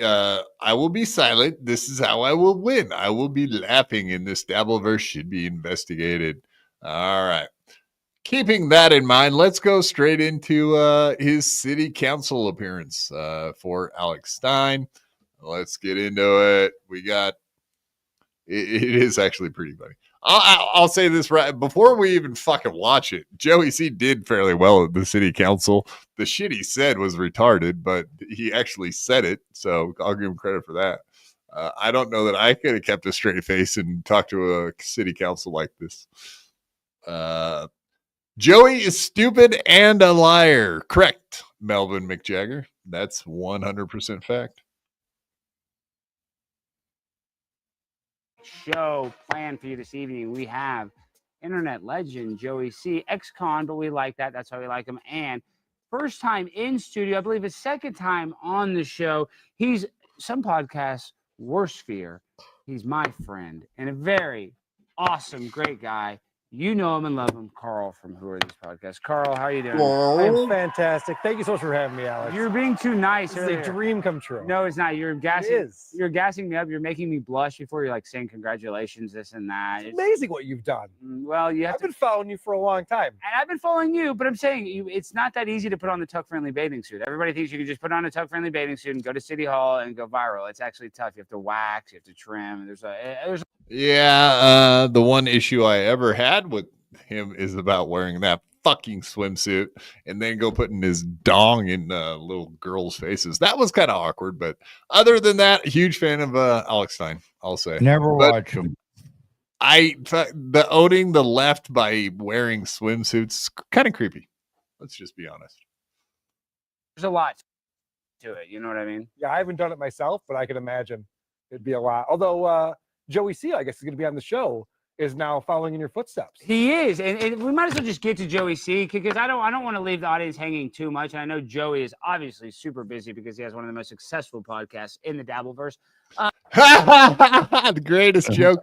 I will be silent. This is how I will win. I will be laughing, and this Dabbleverse should be investigated. All right. Keeping that in mind, let's go straight into his city council appearance for Alex Stein. Let's get into it. We got it is actually pretty funny. I'll say this right before we even fucking watch it. Joey C did fairly well at the city council. The shit he said was retarded, but he actually said it, so I'll give him credit for that. I don't know that I could have kept a straight face and talked to a city council like this. Joey is stupid and a liar. Correct, Melvin McJagger. That's 100% fact. Show planned for you this evening. We have internet legend Joey C, ex-con, but we like that. That's why we like him. And first time in studio, I believe his second time on the show. He's some podcasts' worst fear. He's my friend and a very awesome, great guy. You know him and love him, Carl from Who Are These Podcasts. Carl, how are you doing? I'm fantastic. Thank you so much for having me, Alex. You're being too nice. It's a dream come true. No, it's not. You're gassing. It is. You're gassing me up. You're making me blush before you're like saying congratulations, this and that. It's amazing what you've done. Well, I've been following you for a long time. And I've been following you, but I'm saying it's not that easy to put on the tuck-friendly bathing suit. Everybody thinks you can just put on a tuck-friendly bathing suit and go to City Hall and go viral. It's actually tough. You have to wax. You have to trim. There's Yeah, the one issue I ever had with him is about wearing that fucking swimsuit and then go putting his dong in little girls' faces. That was kind of awkward, but other than that, huge fan of Alex Stein, I'll say. Never watch him. The owning the left by wearing swimsuits, kind of creepy. Let's just be honest. There's a lot to it. You know what I mean? Yeah, I haven't done it myself, but I can imagine it'd be a lot. Although Joey C, I guess, is going to be on the show, is now following in your footsteps. He is, and we might as well just get to Joey C, because I don't want to leave the audience hanging too much. And I know Joey is obviously super busy because he has one of the most successful podcasts in the Dabbleverse. The greatest joke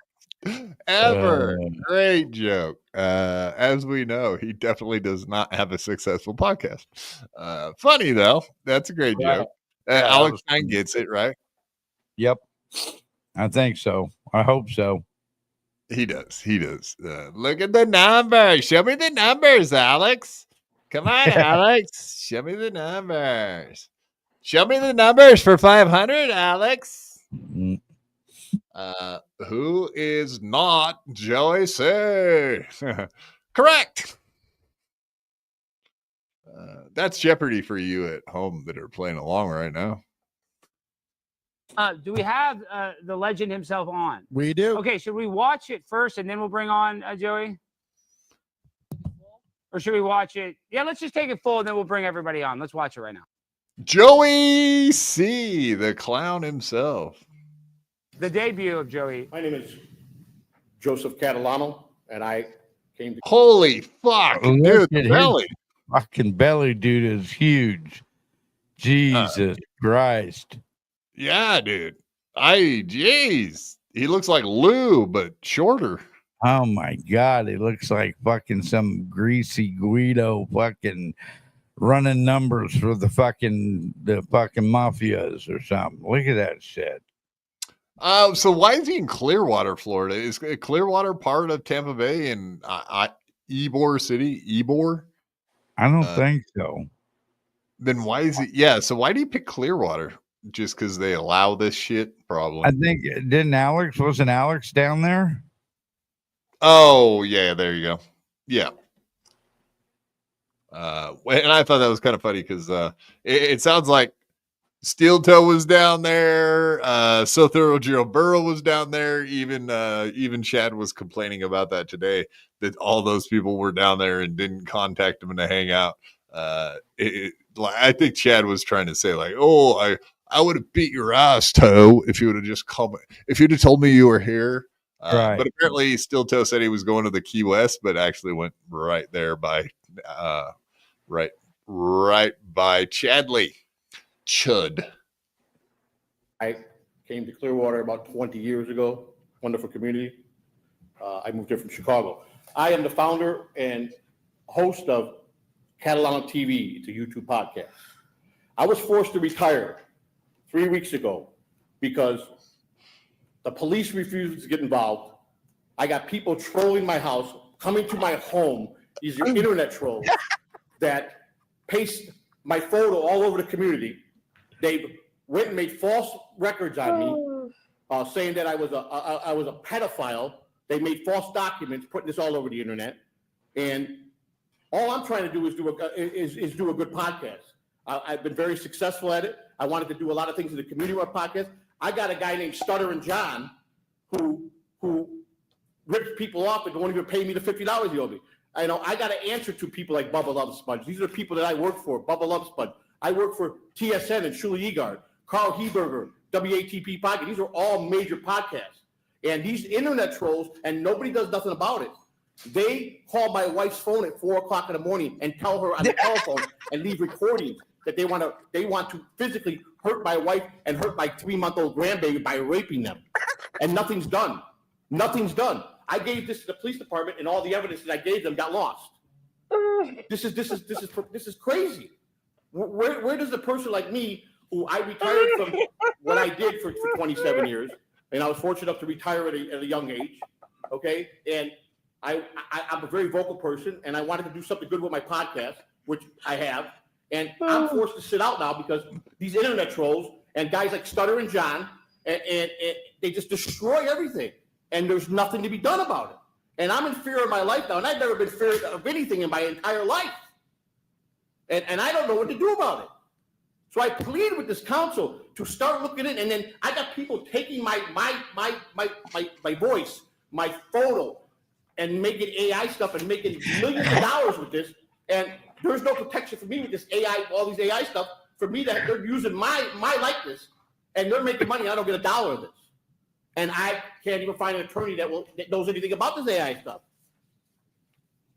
ever. Great joke. As we know, he definitely does not have a successful podcast. Funny though. That's a great joke. Alex Stein gets it, right? Yep. I think so. I hope so. He does. Look at the numbers. Show me the numbers, Alex. Come on, Alex. Show me the numbers. Show me the numbers for 500, Alex. Who is not Joey C? Correct. That's Jeopardy for you at home that are playing along right now. Do we have the legend himself on? We do. Okay, should we watch it first and then we'll bring on Joey? Or should we watch it? Yeah, let's just take it full and then we'll bring everybody on. Let's watch it right now. Joey C, the clown himself. The debut of Joey. My name is Joseph Catalano, and I came to... Holy fuck, dude, belly. Fucking belly, dude, is huge. Jesus Christ. Yeah, dude. Jeez. He looks like Lou, but shorter. Oh my God. He looks like fucking some greasy Guido fucking running numbers for the fucking mafias or something. Look at that shit. So why is he in Clearwater, Florida? Is Clearwater part of Tampa Bay and Ybor City? Ybor? I don't think so. Then why is he? Yeah. So why do you pick Clearwater? Just because they allow this shit? Probably. I think wasn't Alex down there? Oh yeah, there you go. Yeah. And I thought that was kind of funny because it sounds like Steel Toe was down there. So Thorough Joe Burrow was down there. Even Chad was complaining about that today, that all those people were down there and didn't contact him to hang out. I think Chad was trying to say like, oh, I would have beat your ass, Toe, if you would have just called me. If you'd have told me you were here. Right. But apparently Steel Toe said he was going to the Key West, but actually went right there by right by Chadley. Chud. I came to Clearwater about 20 years ago. Wonderful community. I moved here from Chicago. I am the founder and host of Catalano TV. It's a YouTube podcast. I was forced to retire 3 weeks ago because the police refused to get involved. I got people trolling my house, coming to my home. These are internet trolls that paste my photo all over the community. They went and made false records on me, saying that I was a pedophile. They made false documents, putting this all over the internet. And all I'm trying to do is do a good podcast. I've been very successful at it. I wanted to do a lot of things in the community with my podcast. I got a guy named Stuttering John who rips people off and won't even pay me the $50 he owed me. I got to answer to people like Bubba Love Sponge. These are the people that I work for. Bubba Love Sponge. I work for TSN and Shuli Egard, Carl Heberger, WATP Podcast. These are all major podcasts. And these internet trolls, and nobody does nothing about it. They call my wife's phone at 4 o'clock in the morning and tell her on the telephone and leave recordings that they want to physically hurt my wife and hurt my 3-month-old grandbaby by raping them. And nothing's done. Nothing's done. I gave this to the police department, and all the evidence that I gave them got lost. This is crazy. Where does a person like me, who I retired from what I did for 27 years, and I was fortunate enough to retire at a young age, okay? And I'm a very vocal person, and I wanted to do something good with my podcast, which I have, and I'm forced to sit out now because these internet trolls and guys like Stuttering John, and they just destroy everything, and there's nothing to be done about And I'm in fear of my life now, and I've never been feared of anything in my entire life. And I don't know what to do about it. So I plead with this council to start looking in, and then I got people taking my voice, my photo, and making AI stuff and making millions of dollars with this. And there's no protection for me with this AI, all these AI stuff. For me, that they're using my likeness, and they're making money. I don't get $1 of this, and I can't even find an attorney that knows anything about this AI stuff.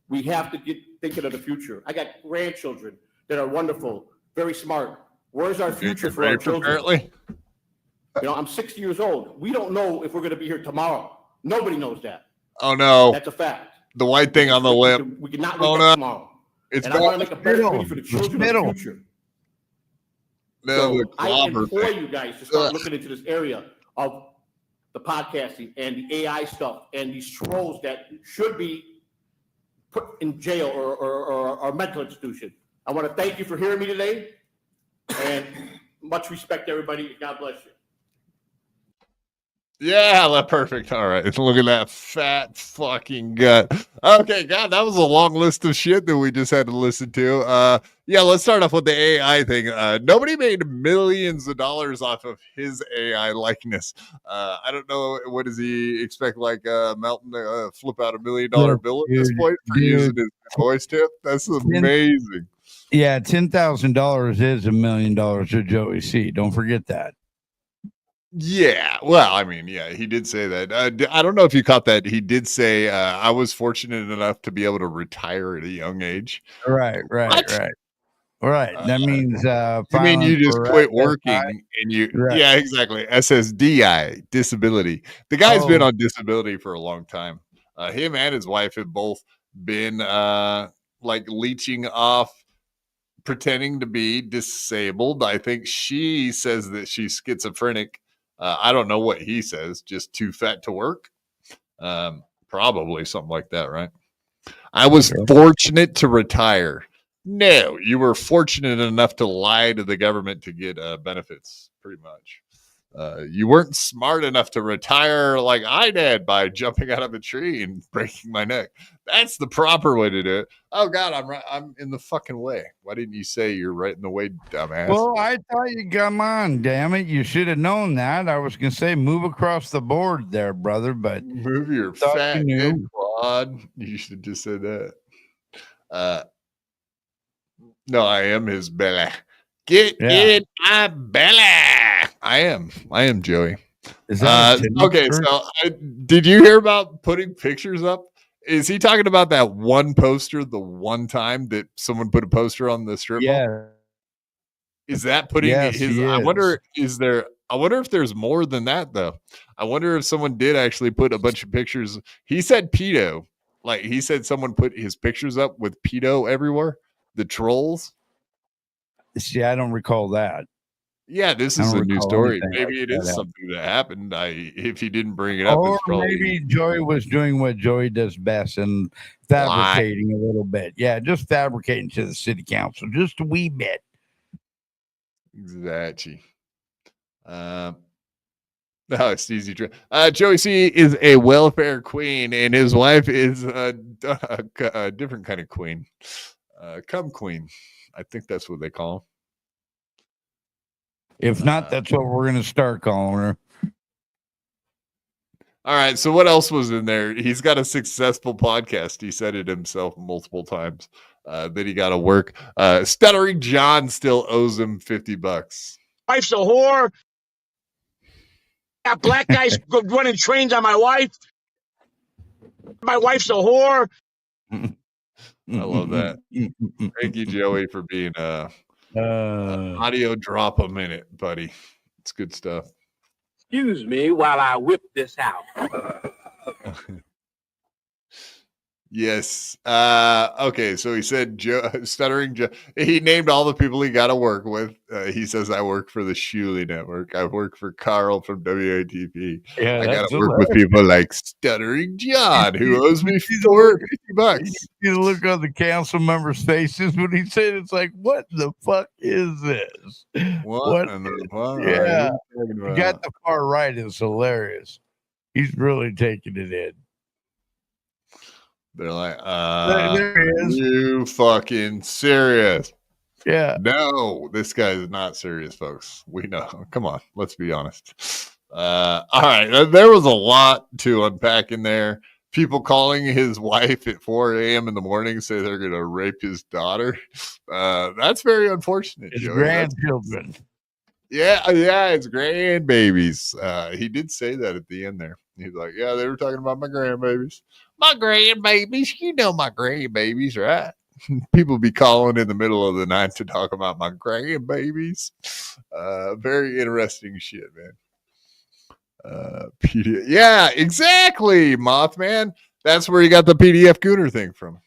We have to get thinking of the future. I got grandchildren that are wonderful, very smart. Where's our future for our children? Apparently. You know, I'm 60 years old. We don't know if we're going to be here tomorrow. Nobody knows that. Oh no, that's a fact. The white thing on the lip. We cannot wake up tomorrow. It's and I want to make a better community for the children of the future. No, so I implore you guys to start looking into this area of the podcasting and the AI stuff and these trolls that should be put in jail or mental institution. I want to thank you for hearing me today, and much respect to everybody. God bless you. Yeah, perfect. All right. Look at that fat fucking gut. Okay, God, that was a long list of shit that we just had to listen to. Yeah, let's start off with the AI thing. Nobody made millions of dollars off of his AI likeness. I don't know, what does he expect, like Melton to flip out $1 million bill at this point for using his voice tip? That's amazing. Yeah, $10,000 is $1 million to Joey C. Don't forget that. Yeah, well, I mean, yeah, he did say that. I don't know if you caught that. He did say, I was fortunate enough to be able to retire at a young age. Right. That means I mean, you just quit working and you, yeah, exactly. SSDI, disability. The guy's been on disability for a long time. Him and his wife have both been like leeching off, pretending to be disabled. I think she says that she's schizophrenic. I don't know what he says, just too fat to work. Probably something like that, right? I was fortunate to retire. No, you were fortunate enough to lie to the government to get benefits, pretty much. You weren't smart enough to retire like I did by jumping out of a tree and breaking my neck. That's the proper way to do it. Oh God, I'm in the fucking way. Why didn't you say you're right in the way, dumbass? Well, I thought you come on, damn it. You should have known that. I was gonna say move across the board there, brother, but move your fat head, Quad. You should just say that. No, I am his belly. Get in my belly. I am Joey. Is that okay? So, did you hear about putting pictures up? Is he talking about that one poster, the one time that someone put a poster on the strip mall? Yeah. Is that putting his? I wonder if there's more than that though. I wonder if someone did actually put a bunch of pictures. He said pedo, like he said someone put his pictures up with pedo everywhere. The trolls. See, I don't recall that. Yeah, this is a new story. Maybe it is something that happened. If he didn't bring it up, or it's probably... maybe Joey was doing what Joey does best and fabricating a little bit. Yeah, just fabricating to the city council, just a wee bit. Exactly. No, it's easy. Joey C is a welfare queen, and his wife is a different kind of queen. Cum queen. I think that's what they call them. If not, that's what we're going to start calling her. All right. So what else was in there? He's got a successful podcast. He said it himself multiple times that he got to work. Stuttering John still owes him $50. Wife's a whore. Got black guys running trains on my wife. My wife's a whore. I love that. Thank you, Joey, for being audio drop a minute, buddy. It's good stuff. Excuse me while I whip this out. Yes. Okay. So he said, Stuttering Joe. He named all the people he got to work with. He says, I work for the Shuley Network. I work for Carl from WATP. Yeah, I got to work with people like Stuttering John, who owes me $50. You look on the council members' faces when he said, it's like, what the fuck is this? What in the fuck? Yeah. You got the far right. It's hilarious. He's really taking it in. They're like, there he is. you fucking serious? Yeah. No, this guy is not serious, folks. We know. Come on, let's be honest. All right, there was a lot to unpack in there. People calling his wife at 4 a.m. in the morning say they're going to rape his daughter. That's very unfortunate. His Joey. grandchildren. Yeah, it's grandbabies. He did say that at the end there. He's like, yeah, they were talking about my grandbabies. My grandbabies. You know my grandbabies, right? People be calling in the middle of the night to talk about my grandbabies. Very interesting shit, man. PDF. Yeah, exactly, Mothman. That's where you got the PDF Gooner thing from.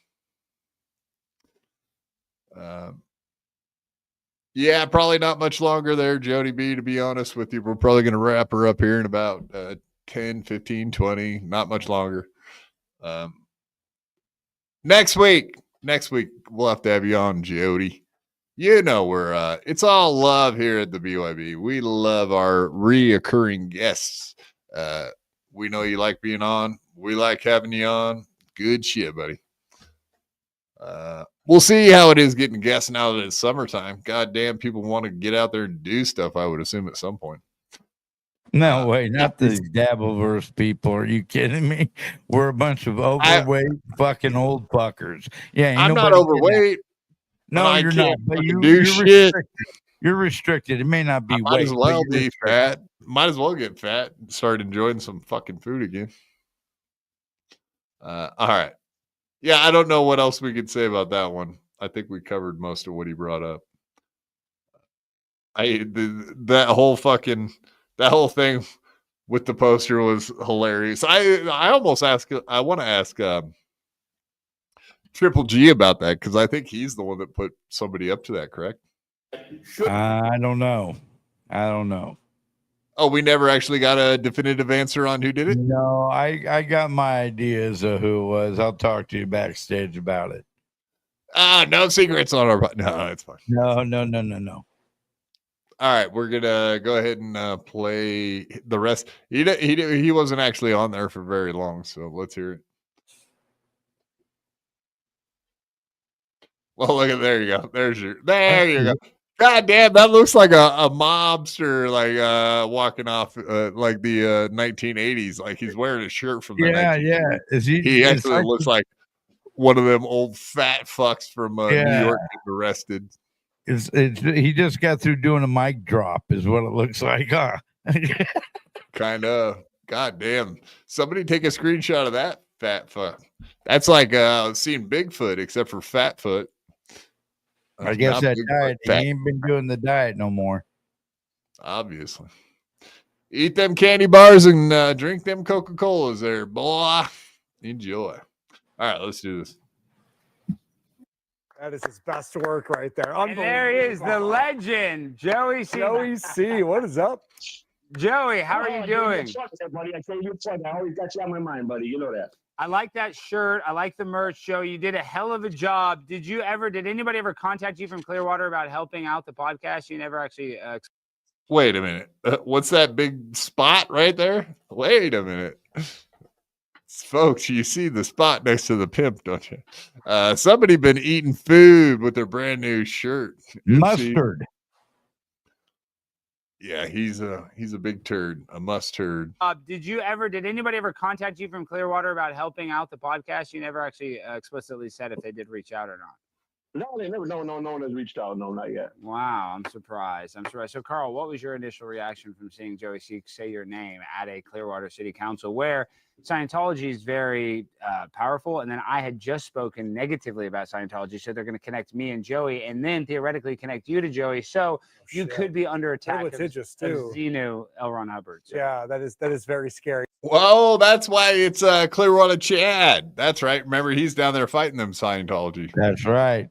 Yeah, probably not much longer there, Jody B, to be honest with you. We're probably going to wrap her up here in about 10, 15, 20, not much longer. Next week, we'll have to have you on, Jody. You know, it's all love here at the BYB. We love our reoccurring guests. We know you like being on. We like having you on. Good shit, buddy. We'll see how it is getting guests now that it's summertime. God damn, people want to get out there and do stuff, I would assume, at some point. No way, not these Dabbleverse people. Are you kidding me? We're a bunch of overweight fucking old fuckers. Yeah, I'm not overweight. No, you're not. But you're restricted. You're restricted. It may not be might weight. as well be fat. Might as well get fat and start enjoying some fucking food again. All right. Yeah, I don't know what else we could say about that one. I think we covered most of what he brought up. That whole thing with the poster was hilarious. I almost I want to ask Triple G about that, because I think he's the one that put somebody up to that, correct? I don't know. Oh, we never actually got a definitive answer on who did it? No, I got my ideas of who it was. I'll talk to you backstage about it. No secrets on our... No, it's fine. No. All right, we're gonna go ahead and play the rest. He wasn't actually on there for very long, so let's hear it. Well, look at there you go. There you go. God damn, that looks like a mobster, like walking off like the 1980s, like he's wearing a shirt from the 1980s. Yeah. He actually looks like one of them old fat fucks from New York getting arrested. He just got through doing a mic drop, is what it looks like, huh? Kind of. God damn. Somebody take a screenshot of that fat fuck. That's like seeing Bigfoot, except for fat foot. I guess that diet, he ain't been doing the diet no more. Obviously. Eat them candy bars and drink them Coca-Colas there, boy. Enjoy. All right, let's do this. That is his best work right there. And there he is, the legend, Joey C. Joey C. What is up? Joey, how are you doing? Buddy, I told you before, I always got you on my mind, buddy. You know that. I like that shirt. I like the merch, Joey. You did a hell of a job. Did anybody ever contact you from Clearwater about helping out the podcast? You never actually. Wait a minute. What's that big spot right there? Wait a minute. Folks, you see the spot next to the pimp, don't you? Somebody been eating food with their brand new shirt. Mustard. Yeah, he's a big turd, a mustard. Did anybody ever contact you from Clearwater about helping out the podcast? You never actually explicitly said if they did reach out or not. No, they never. No one has reached out. No, not yet. Wow, I'm surprised. So, Carl, what was your initial reaction from seeing Joey C say your name at a Clearwater City Council where Scientology is very powerful? And then I had just spoken negatively about Scientology, so they're going to connect me and Joey, and then theoretically connect you to Joey. So you could be under attack. Litigious too. Xenu L. Ron Hubbard. So. Yeah, that is very scary. Well, that's why it's Clearwater Chad. That's right. Remember, he's down there fighting them Scientology. That's right.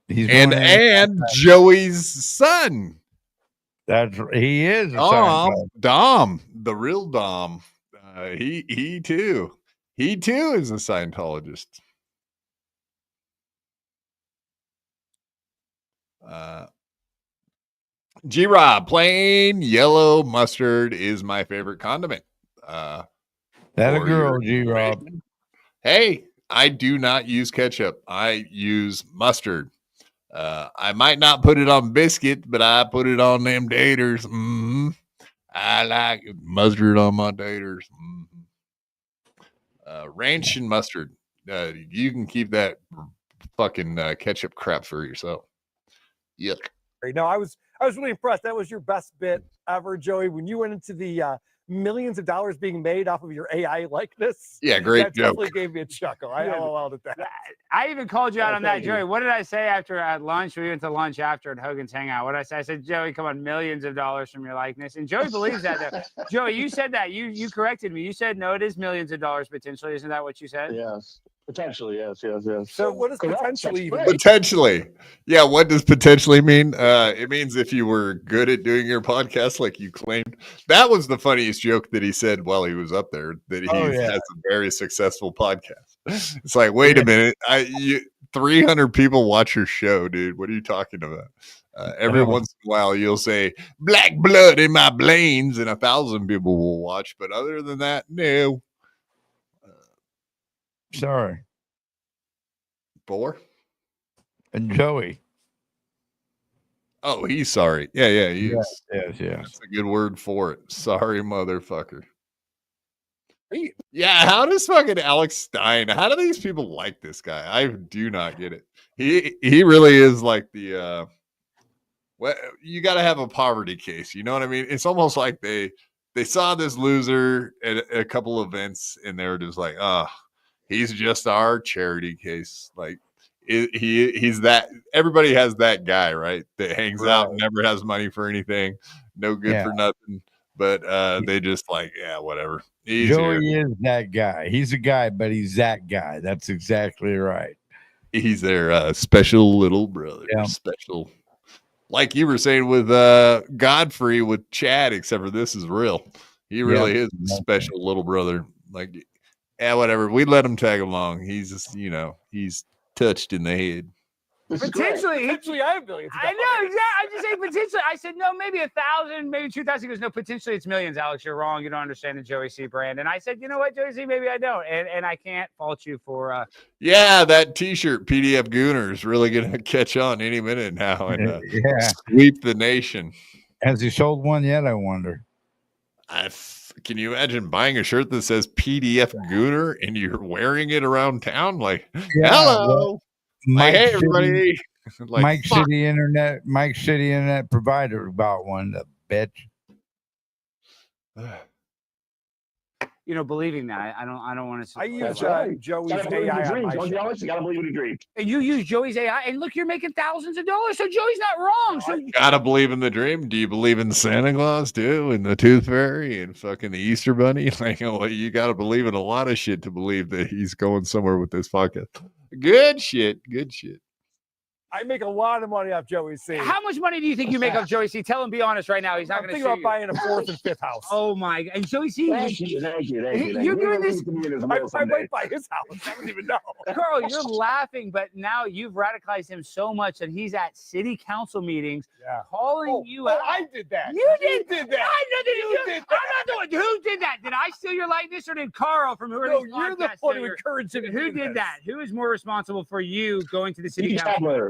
He's and Joey's son. He is Dom, the real Dom. He too is a Scientologist. G-Rob, plain yellow mustard is my favorite condiment. That a girl, G-Rob. Hey, I do not use ketchup. I use mustard. I might not put it on biscuit, but I put it on them taters. I like mustard on my taters. Ranch and mustard. You can keep that fucking ketchup crap for yourself. Yuck. No, I was really impressed. That was your best bit ever, Joey. When you went into the millions of dollars being made off of your AI likeness. Yeah, great that joke. Definitely gave me a chuckle. I LOL'd at that. I even called you out on that, thank you. Joey. What did I say after at lunch? We went to lunch after at Hogan's Hangout. What did I say? I said, Joey, come on, millions of dollars from your likeness. And Joey believes that, though. Joey, you said that. You corrected me. You said, no, it is millions of dollars potentially. Isn't that what you said? Yes. Potentially, yes. So what does potentially even mean? Potentially. Yeah, what does potentially mean? It means if you were good at doing your podcast like you claimed. That was the funniest joke that he said while he was up there, that he has a very successful podcast. It's like, wait a minute. 300 people watch your show, dude. What are you talking about? Every once in a while you'll say black blood in my veins and 1,000 people will watch. But other than that, no. Sorry. Four? And Joey. Oh, he's sorry. Yeah, he is. Yes. That's a good word for it. Sorry, motherfucker. Yeah, how does fucking Alex Stein, how do these people like this guy? I do not get it. He really is like the well, you got to have a poverty case. You know what I mean? It's almost like they saw this loser at a couple events and they were just like, he's just our charity case. Like he's that. Everybody has that guy, right? That hangs out, never has money for anything, no good for nothing. But they just like, yeah, whatever. Joey is that guy. He's a guy, but he's that guy. That's exactly right. He's their special little brother. Yeah. Special, like you were saying with Godfrey with Chad. Except for this is real. He really is a special little brother. Like. Yeah, whatever. We let him tag along. He's just, he's touched in the head. Potentially, I have millions. I know, exactly. I'm just saying potentially. I said, no, maybe 1,000, maybe 2,000. He goes, no, potentially it's millions, Alex. You're wrong. You don't understand the Joey C brand. And I said, you know what, Joey C, maybe I don't. And I can't fault you for. Yeah, that T-shirt, PDF Gooner, is really going to catch on any minute now and sweep the nation. Has he sold one yet, I wonder? Can you imagine buying a shirt that says PDF Gooner and you're wearing it around town? Like, hello. Like, hey, everybody. Like, Mike City Internet provider bought one, the bitch. Believing that. I don't want to. I use Joey's AI on my show. You gotta believe in a dream. And you use Joey's AI, and look, you're making thousands of dollars, so Joey's not wrong. So gotta believe in the dream. Do you believe in Santa Claus too, and the Tooth Fairy, and fucking the Easter Bunny? Like, you gotta believe in a lot of shit to believe that he's going somewhere with this podcast. Good shit. I make a lot of money off Joey C. How much money do you think you make off Joey C? Tell him, be honest right now. He's not going to. I'm thinking about buying a 4th and 5th house. Oh my God! And Joey C, Thank you. You're doing this. I might buy his house. I don't even know. Carl, you're laughing, but now you've radicalized him so much that he's at city council meetings calling you out. I did that. You did that. I know that You did that. I'm not doing. Who did that? Did I steal your likeness, or did Carl from who? No, you're the one who encouraged him. Who did that? Who is more responsible for you going to the city council?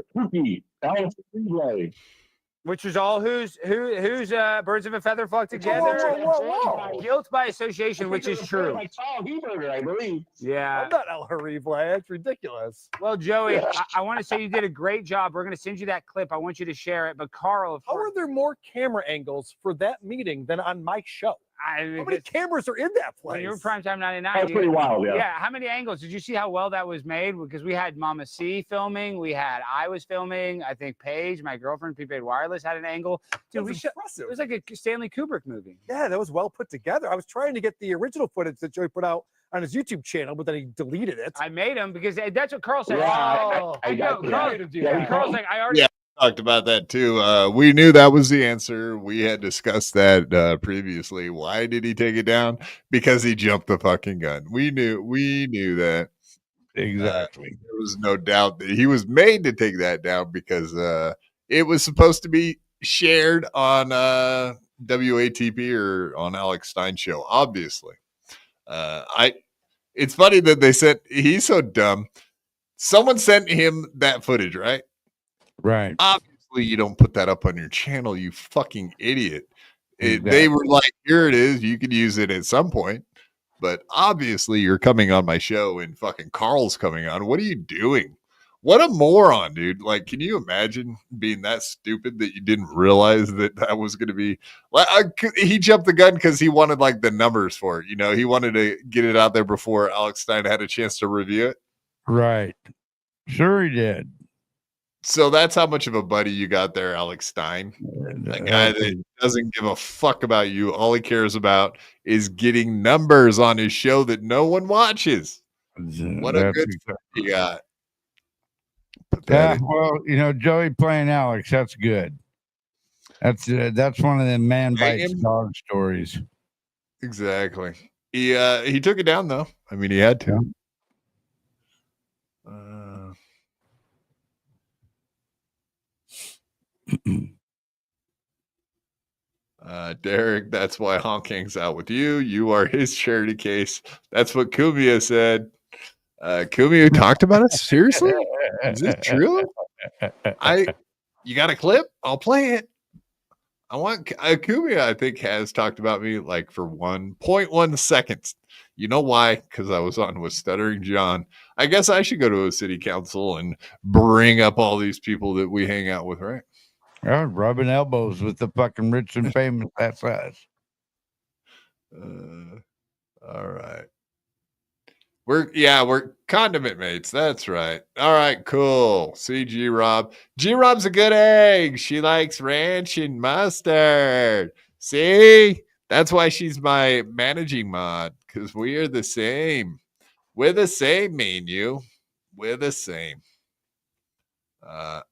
Which was all who's birds of a feather flock together. Whoa. Guilt by association, which is true. I believe. Yeah. I'm not El Harible. That's ridiculous. Well, Joey, I want to say you did a great job. We're going to send you that clip. I want you to share it. But Carl, how are there more camera angles for that meeting than on my show? How many cameras are in that place? When you were Primetime 99. That's pretty wild, yeah. Yeah, how many angles? Did you see how well that was made? Because we had Mama C filming. I was filming. I think Paige, my girlfriend, Prepaid Wireless, had an angle. Dude, it was like a Stanley Kubrick movie. Yeah, that was well put together. I was trying to get the original footage that Joey put out on his YouTube channel, but then he deleted it. I made him because that's what Carl said. Wow. Carl's like, I already... Yeah. Talked about that too. We knew that was the answer. We had discussed that previously. Why did he take it down? Because he jumped the fucking gun. We knew that. Exactly. There was no doubt that he was made to take that down because it was supposed to be shared on WATP or on Alex Stein's show. Obviously, It's funny that they said he's so dumb. Someone sent him that footage, right? Right. Obviously, you don't put that up on your channel, you fucking idiot. They were like, here it is. You could use it at some point. But obviously, you're coming on my show and fucking Carl's coming on. What are you doing? What a moron, dude. Like, can you imagine being that stupid that you didn't realize that was going to be like, he jumped the gun because he wanted like the numbers for it. You know, he wanted to get it out there before Alex Stein had a chance to review it. Right. Sure he did. So that's how much of a buddy you got there, Alex Stein. A guy that doesn't give a fuck about you. All he cares about is getting numbers on his show that no one watches. What a good you got. Yeah, well, you know, Joey playing Alex, that's good. That's one of the man bites dog stories. Exactly. He took it down though. I mean, he had to. Derek, that's why Honk hangs out with you. You are his charity case. That's what Kumia said. Kumia talked about us? Seriously? Is this true? You got a clip? I'll play it. I want Kumia, I think, has talked about me like for 1.1 seconds. You know why? Because I was on with Stuttering John. I guess I should go to a city council and bring up all these people that we hang out with, right? Yeah, rubbing elbows with the fucking rich and famous that size. All right. We're condiment mates. That's right. All right, cool. See G-Rob. G-Rob's a good egg. She likes ranch and mustard. See? That's why she's my managing mod, because we are the same. We're the same, me and you. We're the same. All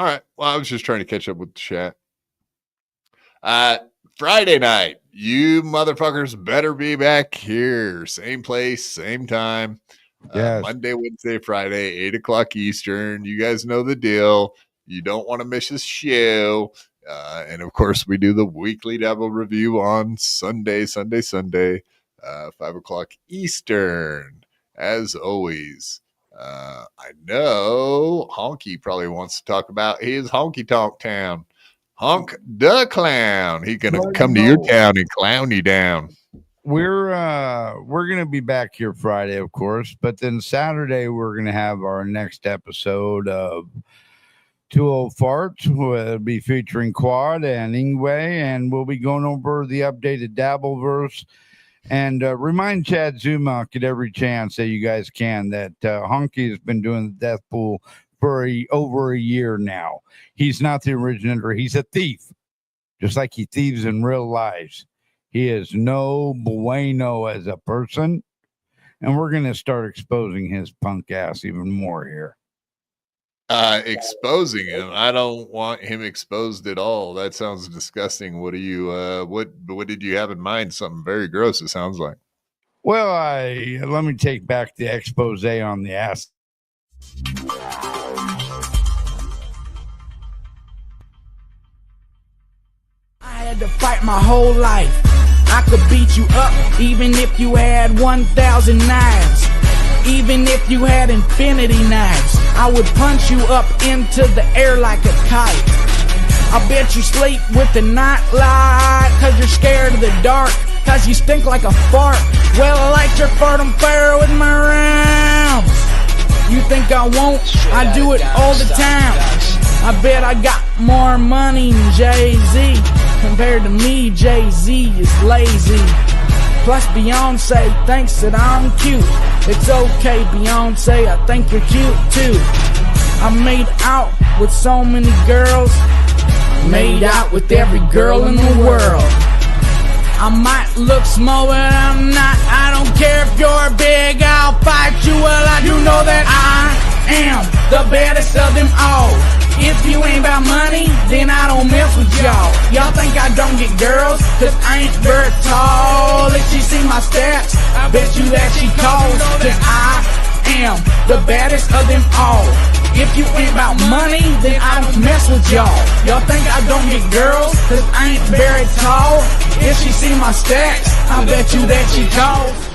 right. Well, I was just trying to catch up with the chat. Friday night, you motherfuckers better be back here. Same place, same time. Yes. Monday, Wednesday, Friday, 8:00 Eastern. You guys know the deal. You don't want to miss this show. And of course, we do the weekly Dabble review on Sunday, 5:00 Eastern. As always, I know Honky probably wants to talk about his Honky Tonk Town. Honk the Clown. He's gonna come to your town and clown you down. We're gonna be back here Friday, of course, but then Saturday we're gonna have our next episode of 2 Farts. We'll be featuring Quad and Ingwe, and we'll be going over the updated Dabbleverse. And remind Chad Zumock at every chance that you guys can that Honky has been doing the death pool for over a year now. He's not the originator. He's a thief, just like he thieves in real lives. He is no bueno as a person, and we're going to start exposing his punk ass even more here. Exposing him? I don't want him exposed at all. That sounds disgusting. What do you? What did you have in mind? Something very gross. It sounds like. Well, let me take back the expose on the ass. I had to fight my whole life. I could beat you up even if you had 1,000 knives. Even if you had infinity knives, I would punch you up into the air like a kite. I bet you sleep with the night light, cause you're scared of the dark, cause you stink like a fart. Well, I light your fart on fire with my rounds. You think I won't? I do it all the time. I bet I got more money than Jay-Z. Compared to me, Jay-Z is lazy. Plus Beyonce thinks that I'm cute. It's okay, Beyonce, I think you're cute too. I made out with so many girls. Made out with every girl in the world. I might look small, but I'm not. I don't care if you're big, I'll fight you. Well, I do know that I am the baddest of them all. If you ain't about money, then I don't mess with y'all. Y'all think I don't get girls, cause I ain't very tall. If she see my stats, I bet you that she calls. Then I am the baddest of them all. If you ain't about money, then I don't mess with y'all. Y'all think I don't get girls, cause I ain't very tall. If she see my stats, I bet you that she calls.